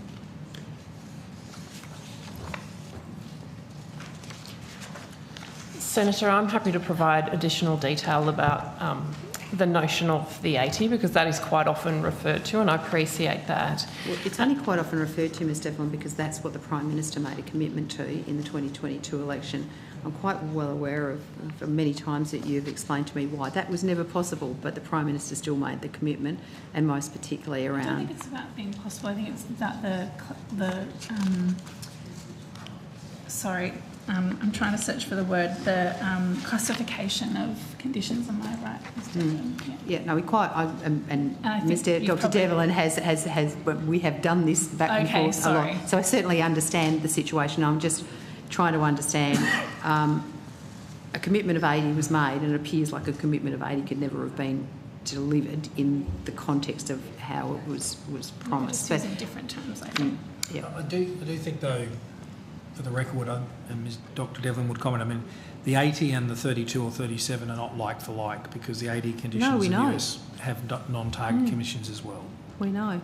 Senator, I'm happy to provide additional detail about the notion of the 80, because that is quite often referred to, and I appreciate that. Well, it's only quite often referred to, Ms Devlin, because that's what the Prime Minister made a commitment to in the 2022 election. I'm quite well aware of many times that you've explained to me why that was never possible, but the Prime Minister still made the commitment, and most particularly around... I don't think it's about being possible. I think it's that I'm trying to search for the word, the classification of conditions, am I right, Mr. Yeah, no, we quite, and Mr. Dr. Devlin has, we have done this back and forth a lot. So I certainly understand the situation. I'm just trying to understand, a commitment of 80 was made, and it appears like a commitment of 80 could never have been delivered in the context of how it was promised. Just using different terms, I think. Yeah. I do think, though, for the record, and Ms. Dr. Devlin would comment, I mean, the 80 and the 32 or 37 are not like for like, because the 80 conditions in the US have non-target commissions as well. We know.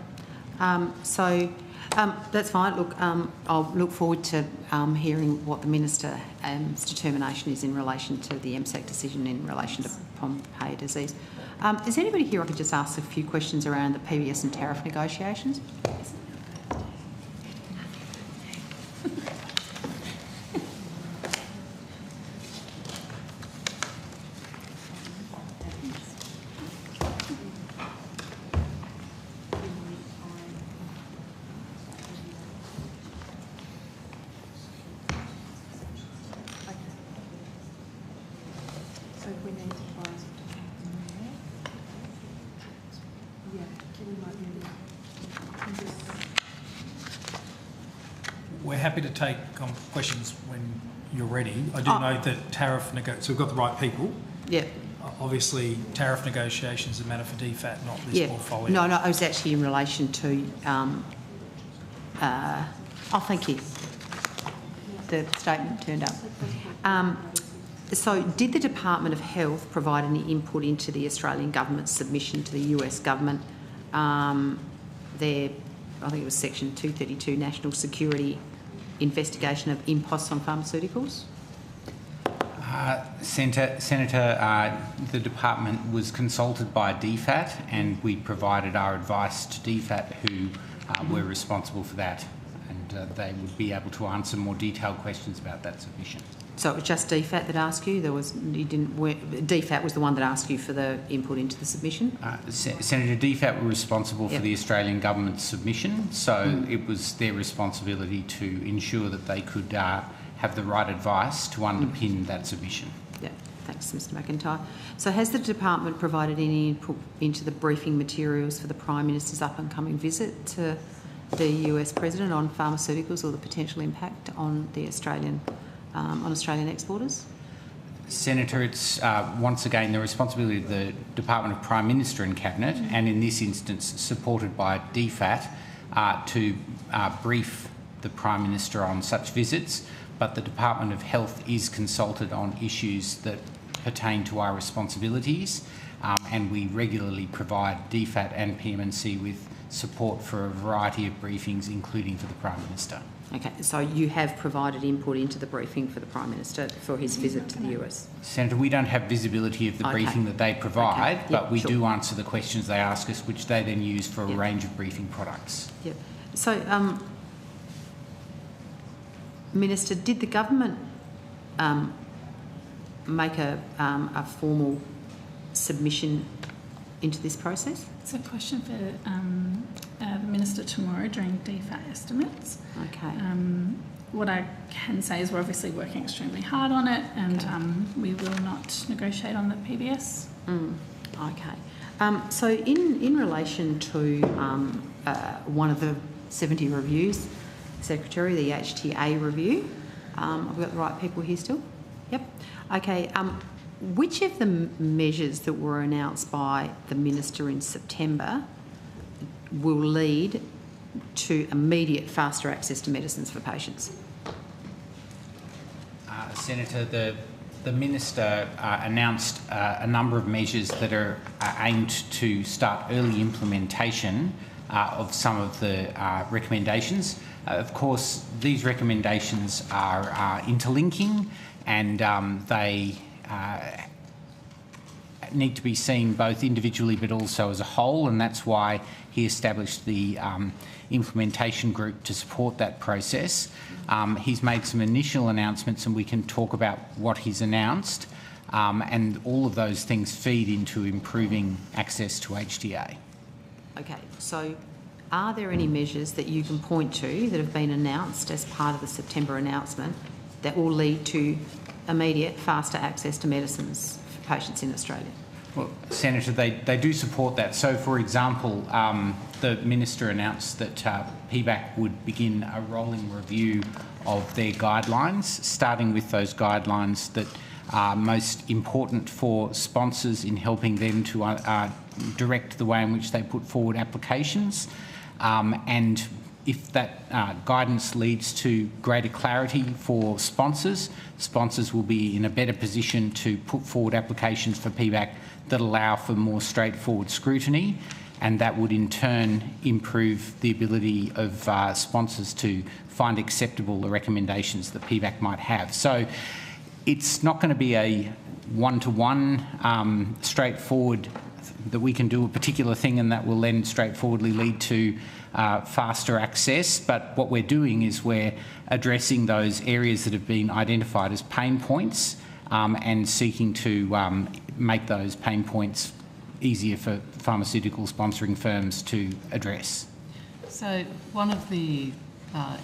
That's fine. Look, I'll look forward to hearing what the Minister's determination is in relation to the MSAC decision in relation to Pompe disease. Is anybody here I could just ask a few questions around the PBS and tariff negotiations? We're happy to take questions when you're ready. I do note that so we've got the right people. Yeah. Obviously, tariff negotiations are a matter for DFAT, not this portfolio. No, I was actually in relation to... thank you. The statement turned up. So did the Department of Health provide any input into the Australian government's submission to the US government? Their, I think it was Section 232, National Security Investigation of Imposts on Pharmaceuticals? Senator, the department was consulted by DFAT and we provided our advice to DFAT, who were responsible for that, and they would be able to answer more detailed questions about that submission. So it was just DFAT that asked you? DFAT was the one that asked you for the input into the submission? Senator, DFAT were responsible for the Australian government's submission, so it was their responsibility to ensure that they could have the right advice to underpin that submission. Yeah, thanks, Mr McIntyre. So has the department provided any input into the briefing materials for the Prime Minister's up-and-coming visit to the US President on pharmaceuticals or the potential impact on the Australian exporters? Senator, it's once again the responsibility of the Department of Prime Minister and Cabinet, and in this instance supported by DFAT, to brief the Prime Minister on such visits, but the Department of Health is consulted on issues that pertain to our responsibilities, and we regularly provide DFAT and PMNC with support for a variety of briefings, including for the Prime Minister. Okay, so you have provided input into the briefing for the Prime Minister for his visit to the US? Senator, we don't have visibility of the briefing that they provide, but we do answer the questions they ask us, which they then use for a range of briefing products. Yep. So, Minister, did the government make a formal submission into this process? It's a question for the Minister tomorrow during DFAT estimates. Okay. What I can say is we're obviously working extremely hard on it, and we will not negotiate on the PBS. Okay. So in relation to one of the 70 reviews, Secretary, the HTA review, I've got the right people here still? Yep. Okay. Which of the measures that were announced by the Minister in September will lead to immediate faster access to medicines for patients? Senator, the Minister announced a number of measures that are aimed to start early implementation of some of the recommendations. Of course, these recommendations are interlinking, and they need to be seen both individually but also as a whole, and that's why he established the implementation group to support that process. He's made some initial announcements, and we can talk about what he's announced, and all of those things feed into improving access to HTA. Okay, so are there any measures that you can point to that have been announced as part of the September announcement that will lead to immediate, faster access to medicines for patients in Australia? Well, Senator, they do support that. So, for example, the Minister announced that PBAC would begin a rolling review of their guidelines, starting with those guidelines that are most important for sponsors in helping them to direct the way in which they put forward applications. And if that guidance leads to greater clarity for sponsors, sponsors will be in a better position to put forward applications for PBAC that allow for more straightforward scrutiny, and that would in turn improve the ability of sponsors to find acceptable the recommendations that PBAC might have. So it's not going to be a one-to-one straightforward that we can do a particular thing and that will then straightforwardly lead to faster access, but what we're doing is we're addressing those areas that have been identified as pain points and seeking to make those pain points easier for pharmaceutical sponsoring firms to address. So one of the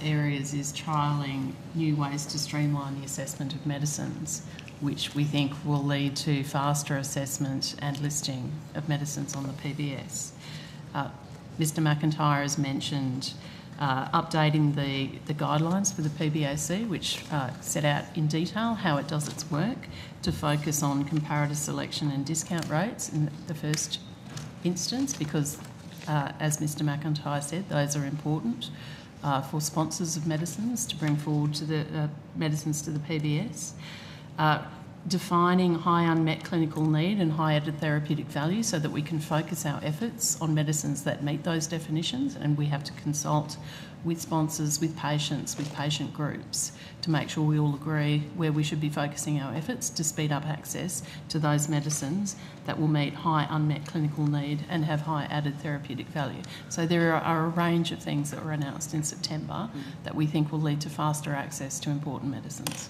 areas is trialling new ways to streamline the assessment of medicines, which we think will lead to faster assessment and listing of medicines on the PBS. Mr McIntyre has mentioned updating the guidelines for the PBAC, which set out in detail how it does its work to focus on comparator selection and discount rates in the first instance, because as Mr McIntyre said, those are important for sponsors of medicines to bring forward to the medicines to the PBS. defining high unmet clinical need and high added therapeutic value so that we can focus our efforts on medicines that meet those definitions, and we have to consult with sponsors, with patients, with patient groups to make sure we all agree where we should be focusing our efforts to speed up access to those medicines that will meet high unmet clinical need and have high added therapeutic value. So there are a range of things that were announced in September that we think will lead to faster access to important medicines.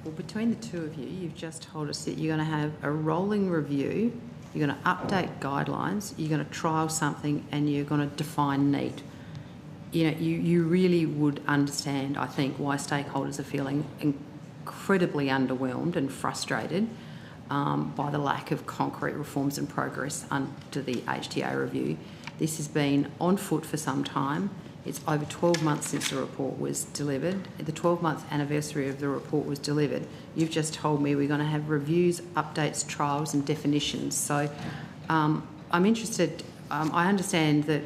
Well, between the two of you, you've just told us that you're going to have a rolling review, you're going to update guidelines, you're going to trial something, and you're going to define need. You know, you really would understand, I think, why stakeholders are feeling incredibly underwhelmed and frustrated by the lack of concrete reforms and progress under the HTA review. This has been on foot for some time. It's over 12 months since the report was delivered. The 12-month anniversary of the report was delivered. You've just told me we're going to have reviews, updates, trials and definitions. So I'm interested, I understand that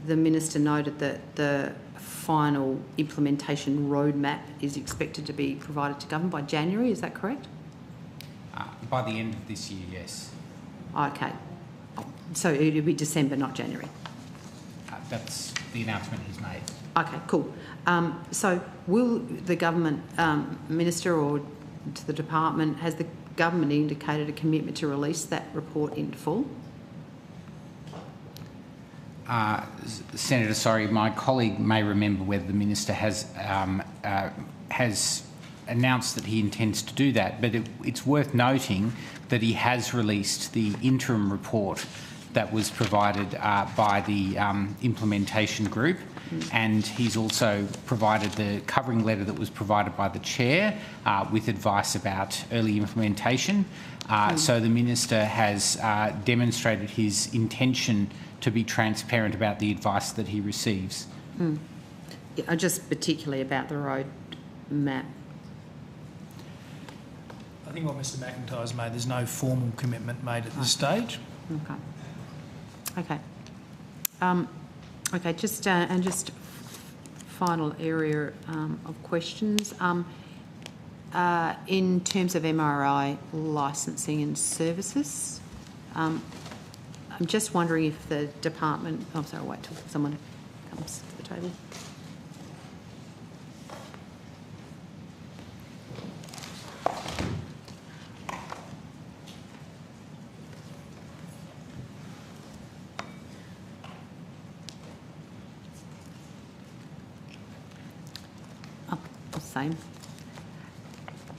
the Minister noted that the final implementation roadmap is expected to be provided to government by January, is that correct? By the end of this year, yes. Okay. So it'll be December, not January? That's the announcement he's made. Okay, cool. So will the government minister or to the department, has the government indicated a commitment to release that report in full? Senator, sorry, my colleague may remember whether the minister has announced that he intends to do that, but it's worth noting that he has released the interim report that was provided by the implementation group, and he's also provided the covering letter that was provided by the chair with advice about early implementation. So the minister has demonstrated his intention to be transparent about the advice that he receives. Yeah, just particularly about the road map. I think what Mr McIntyre's made, there's no formal commitment made at this stage. Okay. Okay, just and just final area of questions. In terms of MRI licensing and services, I'm just wondering if the department... Oh, sorry, I'll wait till someone comes to the table. Same.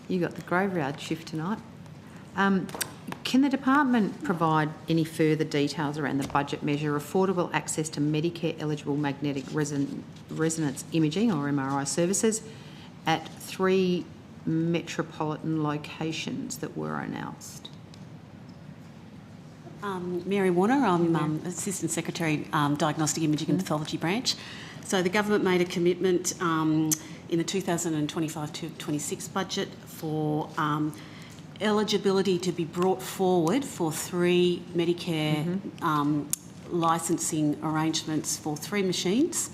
You got the graveyard shift tonight. Can the department provide any further details around the budget measure affordable access to Medicare-eligible magnetic resonance imaging or MRI services at 3 metropolitan locations that were announced? Mary Warner, I'm Assistant Secretary, Diagnostic Imaging and Pathology Branch. So the government made a commitment in the 2025-26 budget for eligibility to be brought forward for 3 Medicare licensing arrangements for 3 machines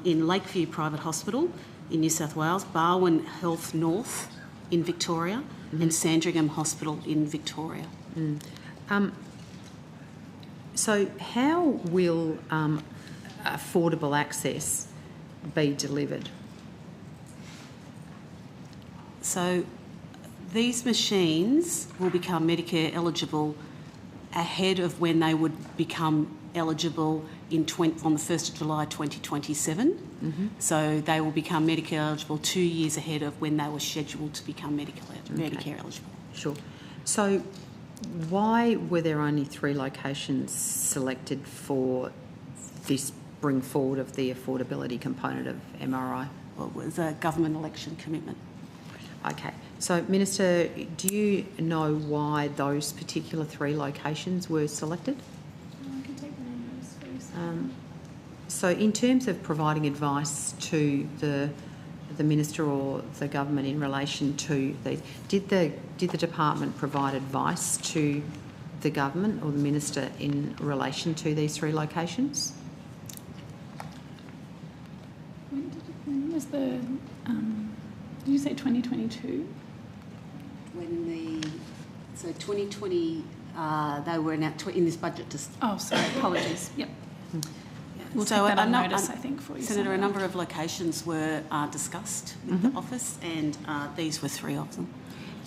in Lakeview Private Hospital in New South Wales, Barwon Health North in Victoria and Sandringham Hospital in Victoria. So how will affordable access be delivered? So these machines will become Medicare eligible ahead of when they would become eligible on the 1st of July 2027. So they will become Medicare eligible 2 years ahead of when they were scheduled to become Medicare eligible. Sure. So why were there only 3 locations selected for this bring forward of the affordability component of MRI? Well, it was a government election commitment. Okay. So, Minister, do you know why those particular 3 locations were selected? I can take the numbers first. So, in terms of providing advice to the Minister or the government in relation to these, did the department provide advice to the government or the Minister in relation to these 3 locations? When was the... did you say 2022? when so 2020, they were announced in this budget. Oh, sorry, apologies. Yep. We'll So take that on notice, I think, for you, Senator. A number of locations were discussed with the office, and these were 3 of them.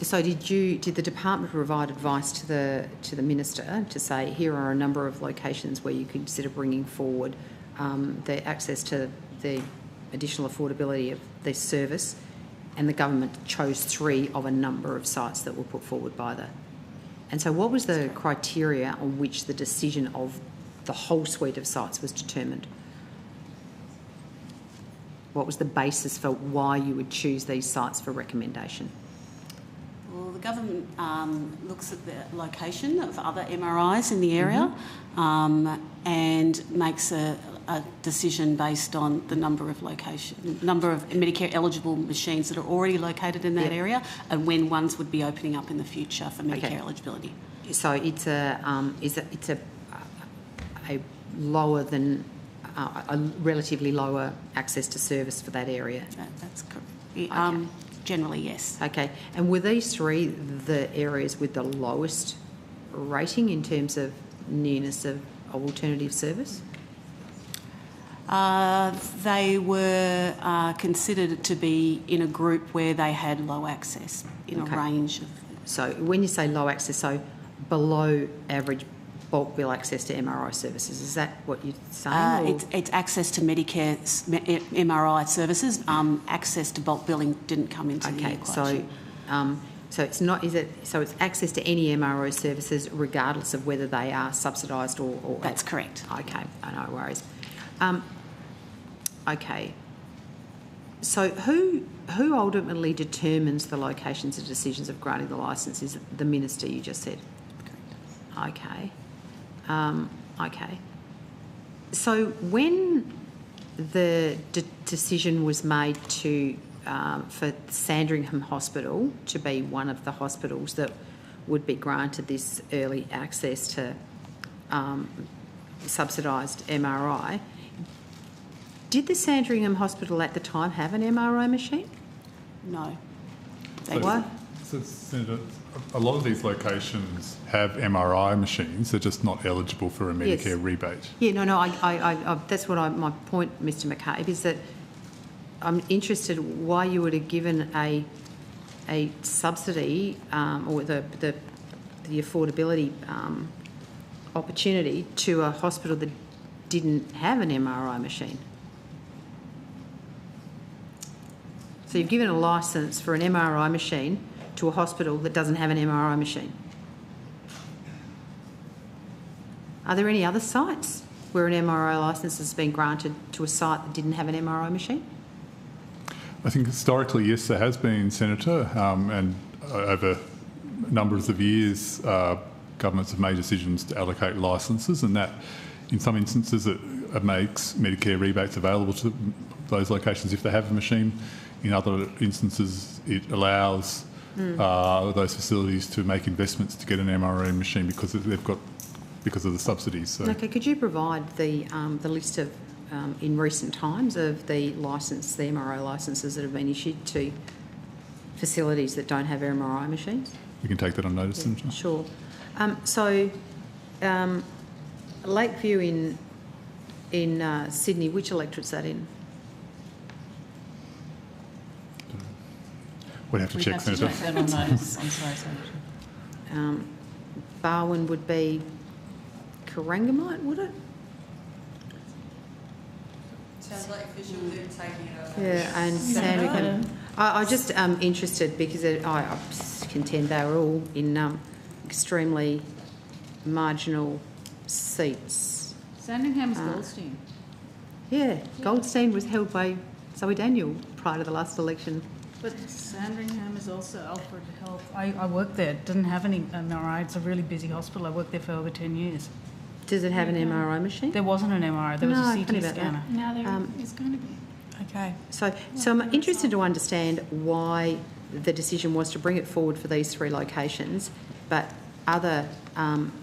So did the department provide advice to the minister to say here are a number of locations where you consider bringing forward the access to the additional affordability of this service, and the government chose 3 of a number of sites that were put forward by the... And so what was the criteria on which the decision of the whole suite of sites was determined? What was the basis for why you would choose these sites for recommendation? Well, the government looks at the location of other MRIs in the area and makes a decision based on the number of Medicare eligible machines that are already located in that area, and when ones would be opening up in the future for Medicare eligibility. So it's a lower than a relatively lower access to service for that area. That's correct. Generally, yes. Okay. And were these 3 the areas with the lowest rating in terms of nearness of alternative service? They were considered to be in a group where they had low access in a range of... So when you say low access, so below average bulk bill access to MRI services, is that what you're saying? It's access to Medicare MRI services. Access to bulk billing didn't come into the equation. So it's not, is it? So it's access to any MRO services, regardless of whether they are subsidised or. That's correct. Okay, no worries. Okay. So who ultimately determines the locations and decisions of granting the licence? Is it the minister? You just said. Correct. Okay. Okay. So when the decision was made to for Sandringham Hospital to be one of the hospitals that would be granted this early access to subsidised MRI, did the Sandringham Hospital at the time have an MRI machine? No. Why? So, Senator, a lot of these locations have MRI machines. They're just not eligible for a Medicare rebate. Yeah, no. I that's what my point, Mr. McCabe, is that I'm interested why you would have given a subsidy or the affordability opportunity to a hospital that didn't have an MRI machine. So you've given a licence for an MRI machine to a hospital that doesn't have an MRI machine. Are there any other sites where an MRI licence has been granted to a site that didn't have an MRI machine? I think historically, yes, there has been, Senator, and over numbers of years, governments have made decisions to allocate licences, and that, in some instances, it makes Medicare rebates available to those locations if they have a machine. In other instances, it allows those facilities to make investments to get an MRI machine because of the subsidies. So. Okay, could you provide the list of in recent times of the MRI licences that have been issued to facilities that don't have MRI machines? We can take that on notice. Yeah, sure. Lakeview in Sydney, which electorate's that in? We'd have to check, Senator. Take that on notice. I'm sorry, Senator. Barwon would be Corangamite, would it? Sounds like official they're taking it over. Yeah, and Sandringham. I'm just interested because I contend they were all in extremely marginal seats. Sandringham's Goldstein. Yeah, Goldstein was held by Zoe Daniel prior to the last election. But Sandringham is also Alfred Health. I worked there. It didn't have any MRI. It's a really busy hospital. I worked there for over 10 years. Does it have an MRI machine? There wasn't an MRI. There was a CT scanner. Now there is going to be. Okay. So I'm interested to understand why the decision was to bring it forward for these 3 locations, but other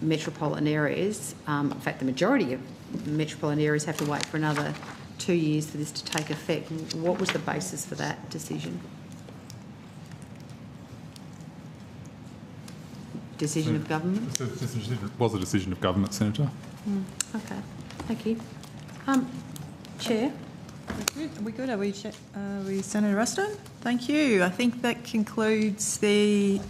metropolitan areas, in fact the majority of metropolitan areas have to wait for another 2 years for this to take effect. What was the basis for that decision? decision of government? It was a decision of government, Senator. Okay, thank you. Chair? Are we good? Are we Senator Ruston? Thank you. I think that concludes the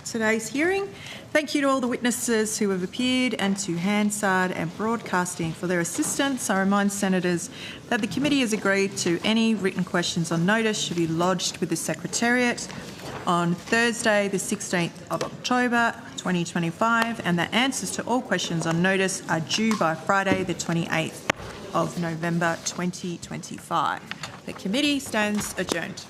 today's hearing. Thank you to all the witnesses who have appeared and to Hansard and Broadcasting for their assistance. I remind senators that the committee has agreed to any written questions on notice should be lodged with the Secretariat on Thursday the 16th of October 2025, and that answers to all questions on notice are due by Friday the 28th of November 2025. The committee stands adjourned.